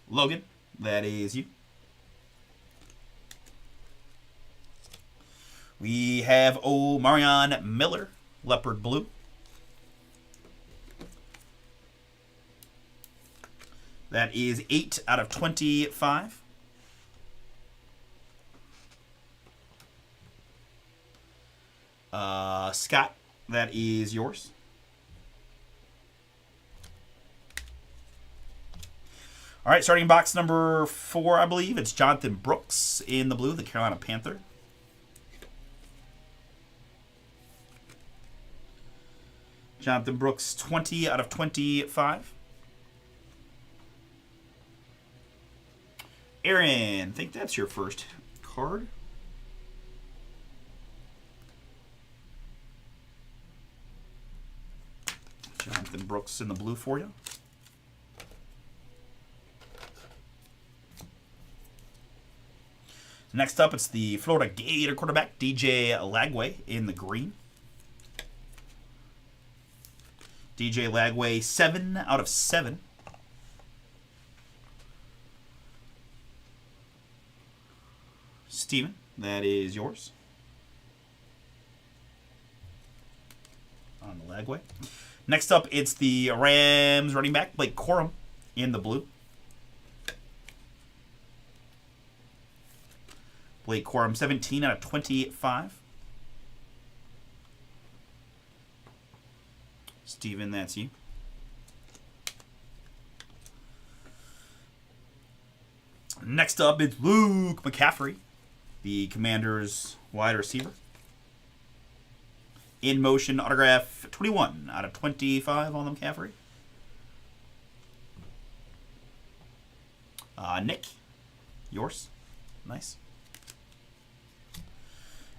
Logan, that is you. We have Marion Miller, leopard blue. That is 8 out of 25. Scott, that is yours. All right, starting box number 4, I believe. It's Jonathan Brooks in the blue, the Carolina Panther. Jonathan Brooks, 20 out of 25. Aaron, I think that's your first card. Jonathan Brooks in the blue for you. Next up, it's the Florida Gator quarterback, DJ Lagway, in the green. DJ Lagway, 7 out of 7. Steven, that is yours. On the Lagway. Next up, it's the Rams running back, Blake Corum, in the blue. Blake Corum, 17 out of 25. Steven, that's you. Next up, it's Luke McCaffrey, the Commanders wide receiver. In motion autograph, 21 out of 25 on the McCaffrey. Nick, yours. Nice.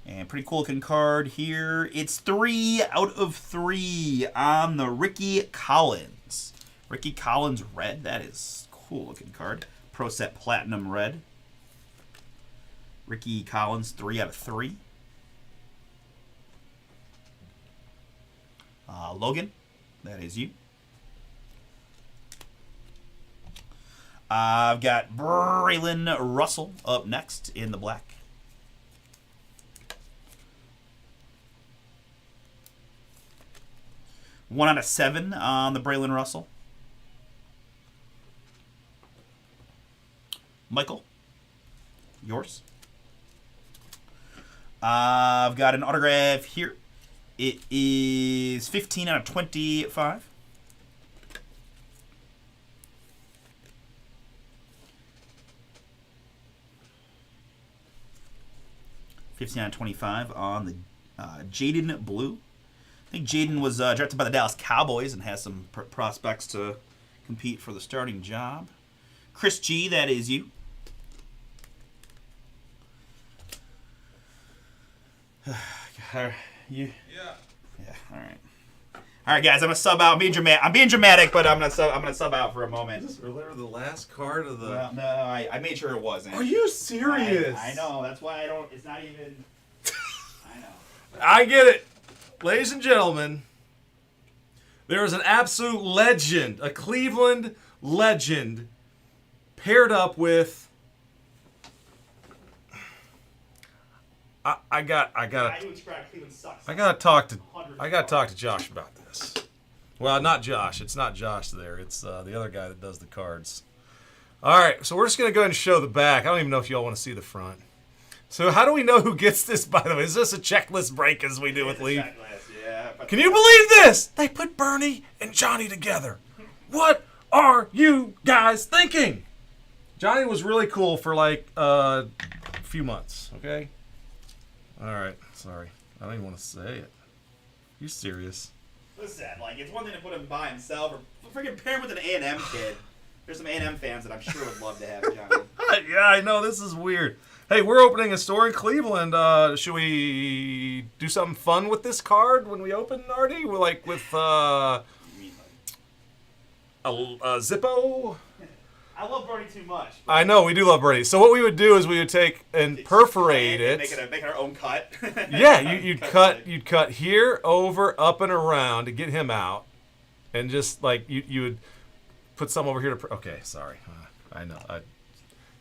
And pretty cool looking card here. It's 3 out of 3 on the Ricky Collins. Ricky Collins red. That is cool looking card. Pro Set Platinum red. Ricky Collins, 3 out of 3. Logan, that is you. I've got Braylon Russell up next in the black. One out of 7 on the Braylon Russell. Michael, yours. I've got an autograph here. It is 15 out of 25. Out of 25 on the Jaden Blue. I think Jaden was drafted by the Dallas Cowboys and has some prospects to compete for the starting job. Chris G, that is you. You? Yeah. All right. All right, guys. I'm gonna sub out. I'm being dramatic, but I'm gonna sub out for a moment. Is this really the last card of the? Well, no, I made sure it wasn't. Are you serious? I know. That's why I don't. It's not even. I know. I get it, ladies and gentlemen. There is an absolute legend, a Cleveland legend, paired up with. I gotta talk to Josh about this. Well, not Josh. It's not Josh there. It's the other guy that does the cards. All right, so we're just gonna go ahead and show the back. I don't even know if y'all want to see the front. So how do we know who gets this? By the way, is this a checklist break as we do with Lee? Yeah. Can you believe this? They put Bernie and Johnny together. What are you guys thinking? Johnny was really cool for like a few months. Okay. All right, sorry. I don't even want to say it. You serious? Listen, like, it's one thing to put him by himself or freaking pair him with an A&M kid. There's some A&M fans that I'm sure would love to have Johnny. Yeah, I know. This is weird. Hey, we're opening a store in Cleveland. Should we do something fun with this card when we open, Artie? We're like with a Zippo? I love Bernie too much. I know, we do love Bernie. So what we would do is we would take and perforate it. Make our own cut. Yeah, you'd cut here, over, up, and around to get him out. And just like, you would put some over here to... Okay, sorry. I know.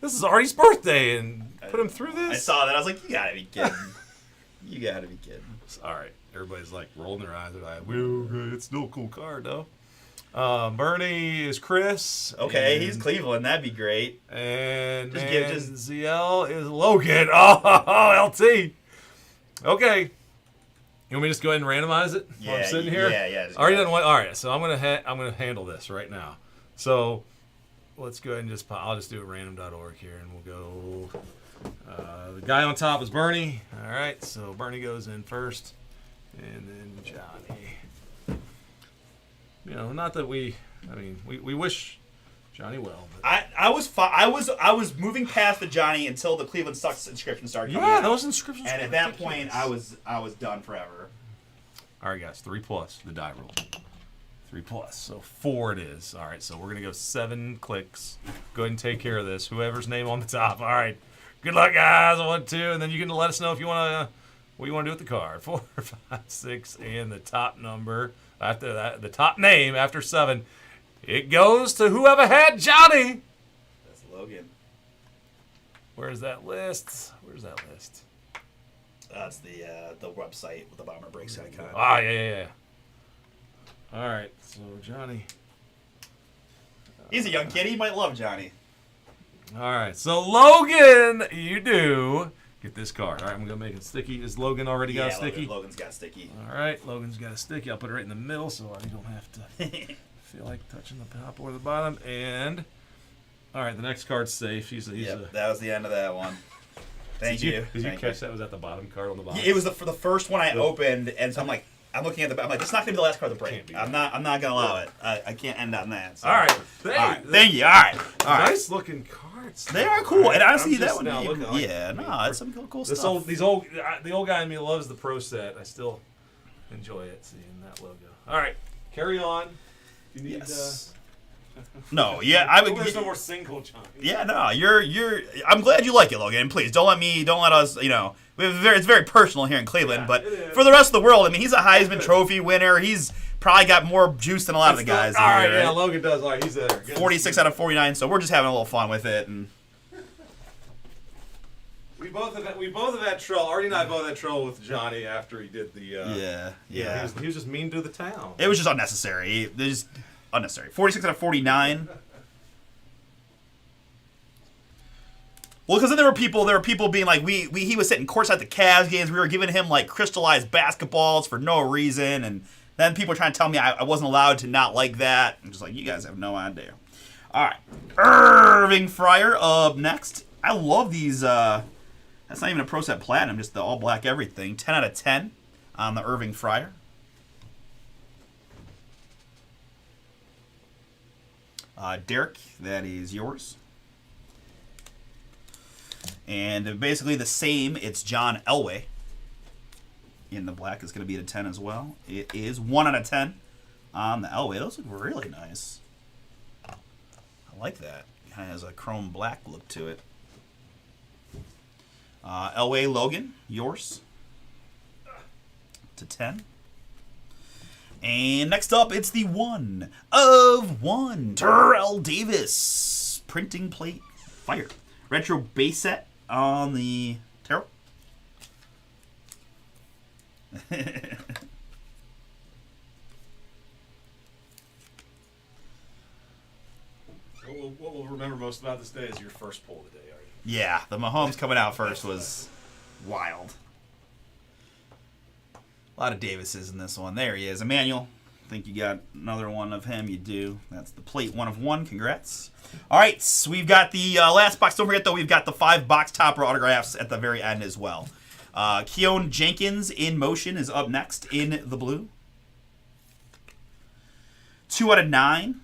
This is Artie's birthday, and put him through this. I saw that. I was like, you gotta be kidding. You gotta be kidding. All right, everybody's like rolling their eyes. They're like, well, okay, it's still a cool card, though. Bernie is Chris. Okay, he's Cleveland. That'd be great. And Just ZL is Logan. Oh, LT. Okay. You want me to just go ahead and randomize it while I'm sitting here? Yeah. Already done one. All right, so I'm gonna handle this right now. So let's go ahead and I'll just do it random.org here, and we'll go. The guy on top is Bernie. All right, so Bernie goes in first, and then Johnny. You know, not that we wish Johnny well. But I was moving past the Johnny until the Cleveland Sucks inscription started coming out. those inscriptions. And at that point, I was done forever. All right, guys, 3+, the die roll. 3+, so 4 it is. All right, so we're gonna go 7 clicks. Go ahead and take care of this. Whoever's name on the top. All right, good luck, guys. 1, 2, and then you can let us know if you wanna what you wanna do with the card. 4, 5, 6, and the top number after that, the top name after 7. It goes to whoever had Johnny. That's Logan. Where's that list? That's the website with the BomberBreaks icon. Ah, yeah. All right, so Johnny. He's a young kid. He might love Johnny. All right, so Logan, you do get this card. All right, I'm going to make it sticky. Is Logan already got a sticky? Logan's got sticky. All right, Logan's got a sticky. I'll put it right in the middle so I don't have to feel like touching the top or the bottom. And, all right, the next card's safe. That was the end of that one. Thank you. Did you catch that? Was that the bottom card on the bottom? Yeah, it was for the first one I opened, and so I'm looking at I'm like, it's not gonna be the last card of the break. I'm not gonna allow it. I can't end on that. So. All right. Thank you. All right. Nice looking cards. They are cool, and honestly, I'm that just one. now looking like- It's some cool stuff. The old guy in me loves the pro set. I still enjoy it, seeing that logo. All right, carry on. You need, yes. No, yeah, I would. There's no more single, John. Yeah, no, you're. I'm glad you like it, Logan. And please don't let us. You know, it's very personal here in Cleveland. But for the rest of the world, I mean, he's a Heisman Trophy winner. He's probably got more juice than a lot of the guys. All right, yeah, Logan does. All right, he's there. 46 out of 49. So we're just having a little fun with it. And we both have had trouble. Artie and I both had trouble with Johnny after he did the. Yeah. He was just mean to the town. It was just unnecessary. Just unnecessary. 46 out of 49. Well, because then there were people being like, he was sitting courtside the Cavs games. We were giving him like crystallized basketballs for no reason, and then people were trying to tell me I wasn't allowed to not like that. I'm just like, you guys have no idea. All right, Irving Fryer up next. I love these. That's not even a Pro Set Platinum, just the all black everything. 10 out of 10 on the Irving Fryer. Derek, that is yours. And basically the same, it's John Elway. In the black is going to be a 10 as well. It is 1 out of 10 on the Elway. Those look really nice. I like that. It kind of has a chrome black look to it. Elway Logan, yours. To 10. And next up, it's the 1 of 1. Terrell Davis. Printing plate fire. Retro base set on the Terrell. What we'll remember most about this day is your first pull today, Artie. Yeah, the Mahomes coming out first was wild. A lot of Davises in this one. There he is. Emmanuel. I think you got another one of him. You do. That's the plate 1 of 1. Congrats. All right, so we've got the last box. Don't forget, though, we've got the 5 box topper autographs at the very end as well. Keon Jenkins in motion is up next in the blue. 2 out of 9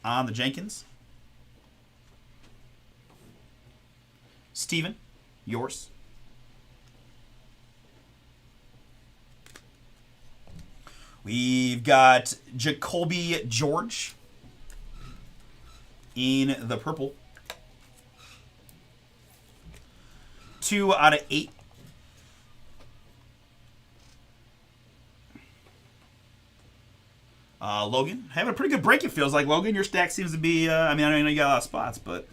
on the Jenkins. Steven, yours. We've got Jacoby George in the purple. 2 out of 8. Logan, having a pretty good break, it feels like. Logan, your stack seems to be, I know you got a lot of spots, but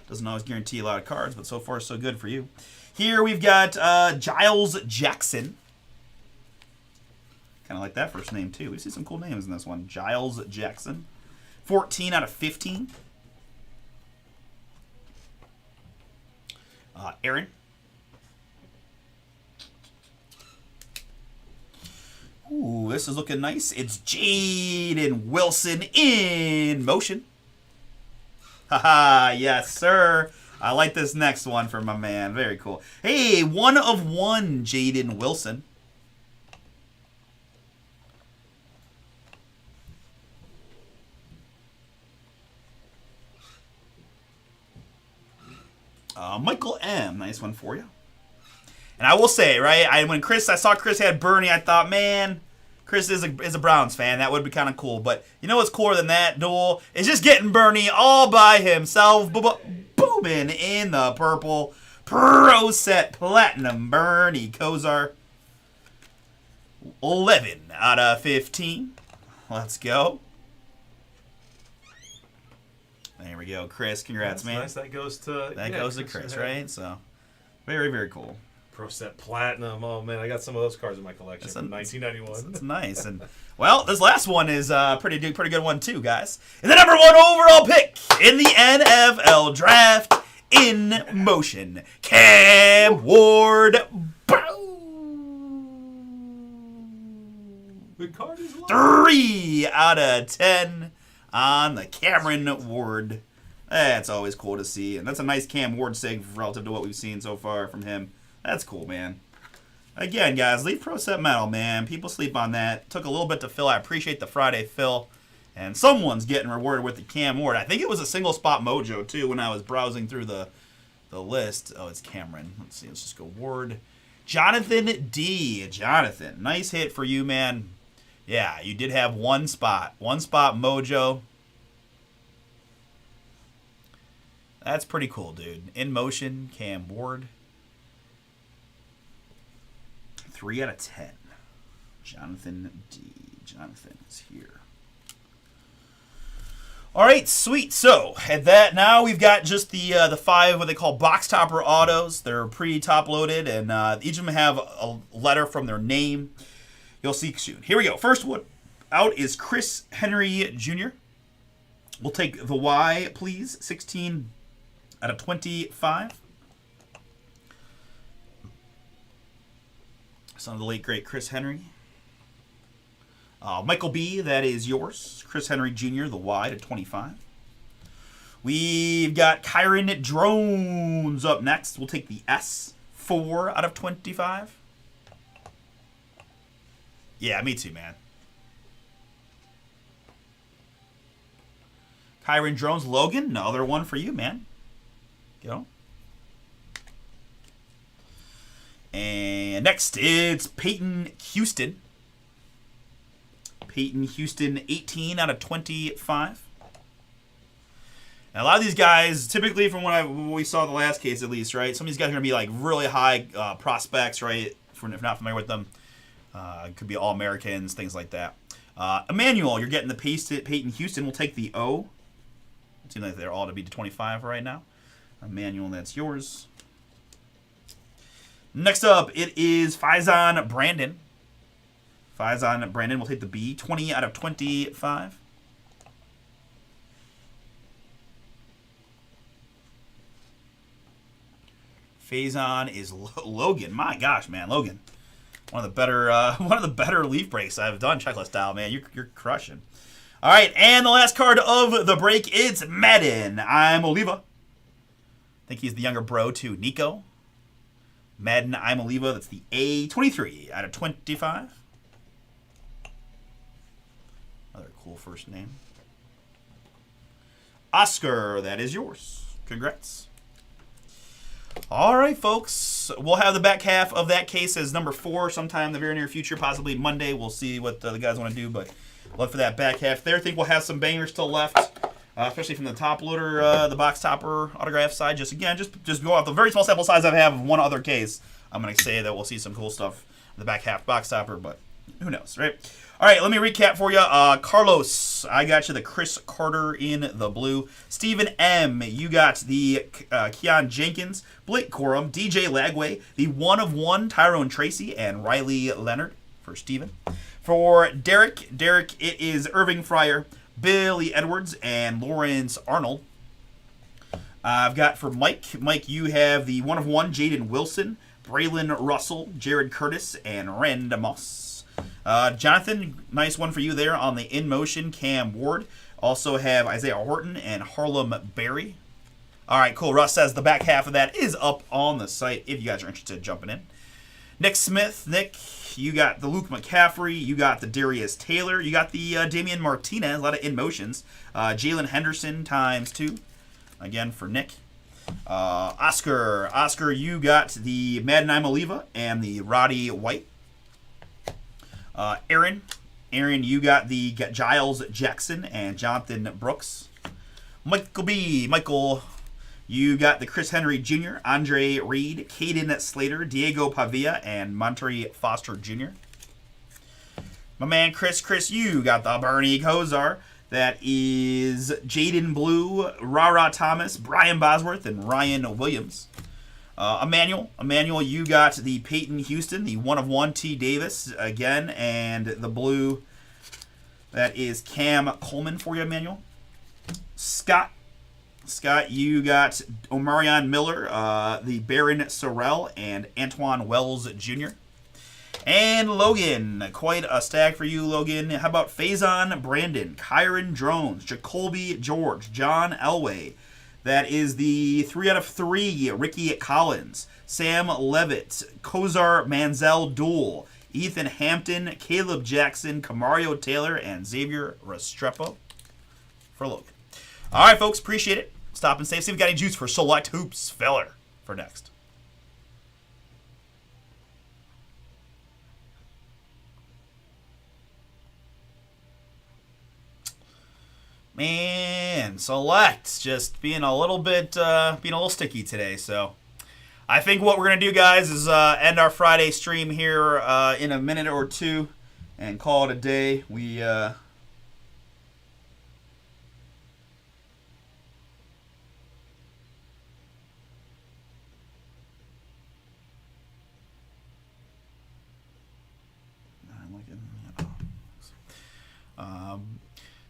Doesn't always guarantee a lot of cards, but so far so good for you. Here we've got Giles Jackson. Kind of like that first name, too. We see some cool names in this one. Giles Jackson. 14 out of 15. Aaron. Ooh, this is looking nice. It's Jaden Wilson in motion. Haha, yes, sir. I like this next one for my man. Very cool. Hey, 1 of 1, Jaden Wilson. Michael M. Nice one for you. And I will say, right, when I saw Chris had Bernie, I thought, man, Chris is a Browns fan. That would be kind of cool. But you know what's cooler than that, Duel? Is just getting Bernie all by himself. Booming in the purple. Pro Set Platinum Bernie Kosar. 11 out of 15. Let's go. There we go, Chris. Congrats, man. Nice. That goes to Chris, right? So, very, very cool. Pro Set Platinum. Oh man, I got some of those cards in my collection from 1991. That's nice. And well, this last one is a pretty good one too, guys. And the number 1 overall pick in the NFL draft in motion, Cam Ward. The card is 3 out of 10 on the Cameron Ward. That's always cool to see, and that's a nice Cam Ward sig relative to what we've seen so far from him. That's cool, man. Again, guys, leave Pro Set Metal, man. People sleep on that. Took a little bit to fill. I appreciate the Friday fill. And someone's getting rewarded with the Cam Ward. I think it was a single spot mojo, too, when I was browsing through the list. Oh, it's Cameron. Let's see. Let's just go Ward. Jonathan D. Jonathan. Nice hit for you, man. Yeah, you did have one spot. One spot mojo. That's pretty cool, dude. In motion, Cam Ward. 3 out of 10. Jonathan D. Jonathan is here. All right, sweet. So at that, now we've got just the 5 what they call box topper autos. They're pre-top loaded, and each of them have a letter from their name. You'll see soon. Here we go. First one out is Chris Henry Jr. We'll take the Y, please. 16 out of 25. Son of the late, great Chris Henry. Michael B., that is yours. Chris Henry Jr., the Y to 25. We've got Kyron Drones up next. We'll take the S, 4 out of 25. Yeah, me too, man. Kyron Drones, Logan, another one for you, man. Go. And next, it's Peyton Houston. Peyton Houston, 18 out of 25. And a lot of these guys, typically from what we saw the last case at least, right? Some of these guys are going to be like really high prospects, right? If you're not familiar with them. Could be All-Americans, things like that. Emmanuel, you're getting the Peyton Houston. We'll take the O. It seems like they're all to be to 25 right now. Emmanuel, that's yours. Next up, it is Faison Brandon. Faison Brandon will take the B, 20 out of 25. Faison is Logan. My gosh, man, Logan. One of the better leaf breaks I've done checklist style, man. You're crushing. All right, and the last card of the break, it's Madden. I'm Oliva. I think he's the younger bro to Nico. Madden, I'm Oliva. That's the A, 23 out of 25. Another cool first name. Oscar, that is yours. Congrats. All right, folks. We'll have the back half of that case as number 4 sometime in the very near future, possibly Monday. We'll see what the guys want to do, but look for that back half there. I think we'll have some bangers still left, especially from the top loader, the box topper autograph side. Just go off the very small sample size I have of one other case. I'm going to say that we'll see some cool stuff in the back half box topper, but who knows, right? All right, let me recap for you. Carlos, I got you the Chris Carter in the blue. Stephen M, you got the Keon Jenkins. Blake Corum, DJ Lagway, the 1-of-1 Tyrone Tracy, and Riley Leonard for Stephen. For Derek, it is Irving Fryer, Billy Edwards, and Lawrence Arnold. I've got for Mike, you have the 1-of-1 Jaden Wilson, Braylon Russell, Jared Curtis, and Rand Moss. Jonathan, nice one for you there on the In Motion, Cam Ward. Also have Isaiah Horton and Harlem Berry. All right, cool. Russ says the back half of that is up on the site if you guys are interested in jumping in. Nick Smith, you got the Luke McCaffrey. You got the Darius Taylor. You got the Damian Martinez, a lot of In Motions. Jalen Henderson ×2, again for Nick. Oscar, you got the Madden Oliva and the Roddy White. Aaron, you got the Giles Jackson and Jonathan Brooks. Michael, you got the Chris Henry Jr., Andre Reed, Caden Slater, Diego Pavia, and Monterey Foster Jr. My man Chris, you got the Bernie Kosar. That is Jaden Blue, Rara Thomas, Brian Bosworth, and Ryan Williams. Emmanuel, you got the Peyton Houston, the 1-of-1 T. Davis again, and the blue, that is Cam Coleman for you, Emmanuel. Scott, you got Omarion Miller, the Baron Sorrell, and Antoine Wells Jr. And Logan, quite a stack for you, Logan. How about Faison Brandon, Kyron Drones, Jacoby George, John Elway. That is the 3/3 Ricky Collins, Sam Levitt, Kozar Manziel Duel, Ethan Hampton, Caleb Jackson, Kamario Taylor, and Xavier Restrepo for Logan. All right, folks, appreciate it. Stop and save. See if we got any juice for Select Hoops filler for next. Man, Select just being a little sticky today. So I think what we're gonna do, guys, is end our Friday stream here in a minute or two and call it a day.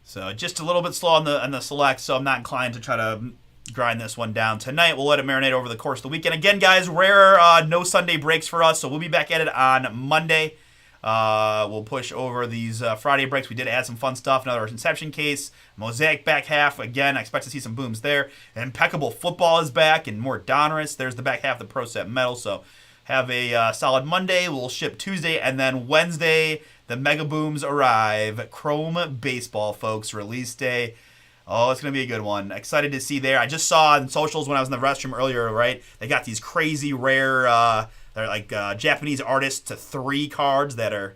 So just a little bit slow on the select, so I'm not inclined to try to grind this one down tonight. We'll let it marinate over the course of the weekend. Again, guys, rare no Sunday breaks for us, so we'll be back at it on Monday. We'll push over these Friday breaks. We did add some fun stuff. Another Inception case, Mosaic back half. Again, I expect to see some booms there. Impeccable Football is back, and more Donruss. There's the back half of the Pro Set Metal, so have a solid Monday. We'll ship Tuesday, and then Wednesday, the Mega Booms arrive. Chrome Baseball, folks, release day. Oh, it's going to be a good one. Excited to see there. I just saw on socials when I was in the restroom earlier, right? They got these crazy rare, they're like Japanese artists to 3 cards that are,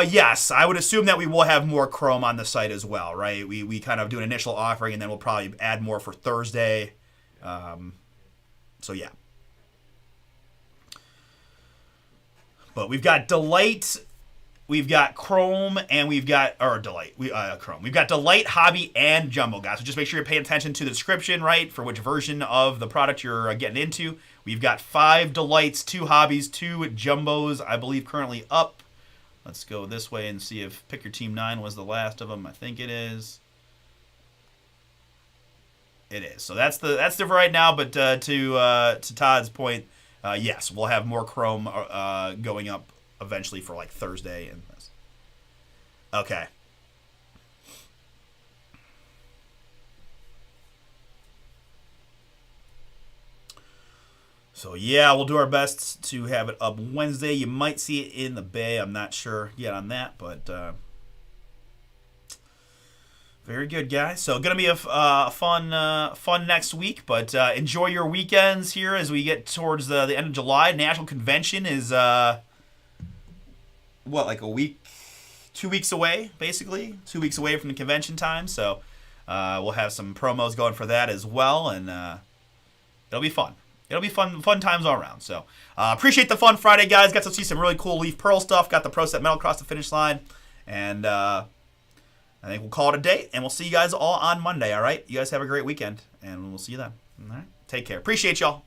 yes, I would assume that we will have more Chrome on the site as well, right? We kind of do an initial offering, and then we'll probably add more for Thursday. So, yeah. But we've got Delight, we've got Chrome, and we've got, Chrome. We've got Delight, Hobby, and Jumbo, guys. So just make sure you're paying attention to the description, right, for which version of the product you're getting into. We've got 5 Delights, 2 Hobbies, 2 Jumbos, I believe currently up. Let's go this way and see if Pick Your Team 9 was the last of them. I think it is. It is. So that's the for right now, but to Todd's point, yes, we'll have more Chrome going up eventually for like Thursday and this. Okay. So yeah, we'll do our best to have it up Wednesday. You might see it in the Bay. I'm not sure yet on that, but very good, guys. So gonna be a fun next week, but enjoy your weekends here as we get towards the end of July. National Convention is like a week, 2 weeks away, basically 2 weeks away from the convention time. So we'll have some promos going for that as well, and it'll be fun. it'll be fun times all around. So appreciate the fun Friday, guys. Got to see some really cool Leaf Pearl stuff. Got the Pro Set Metal across the finish line. And I think we'll call it a day, and we'll see you guys all on Monday, all right? You guys have a great weekend, and we'll see you then. All right? Take care. Appreciate y'all.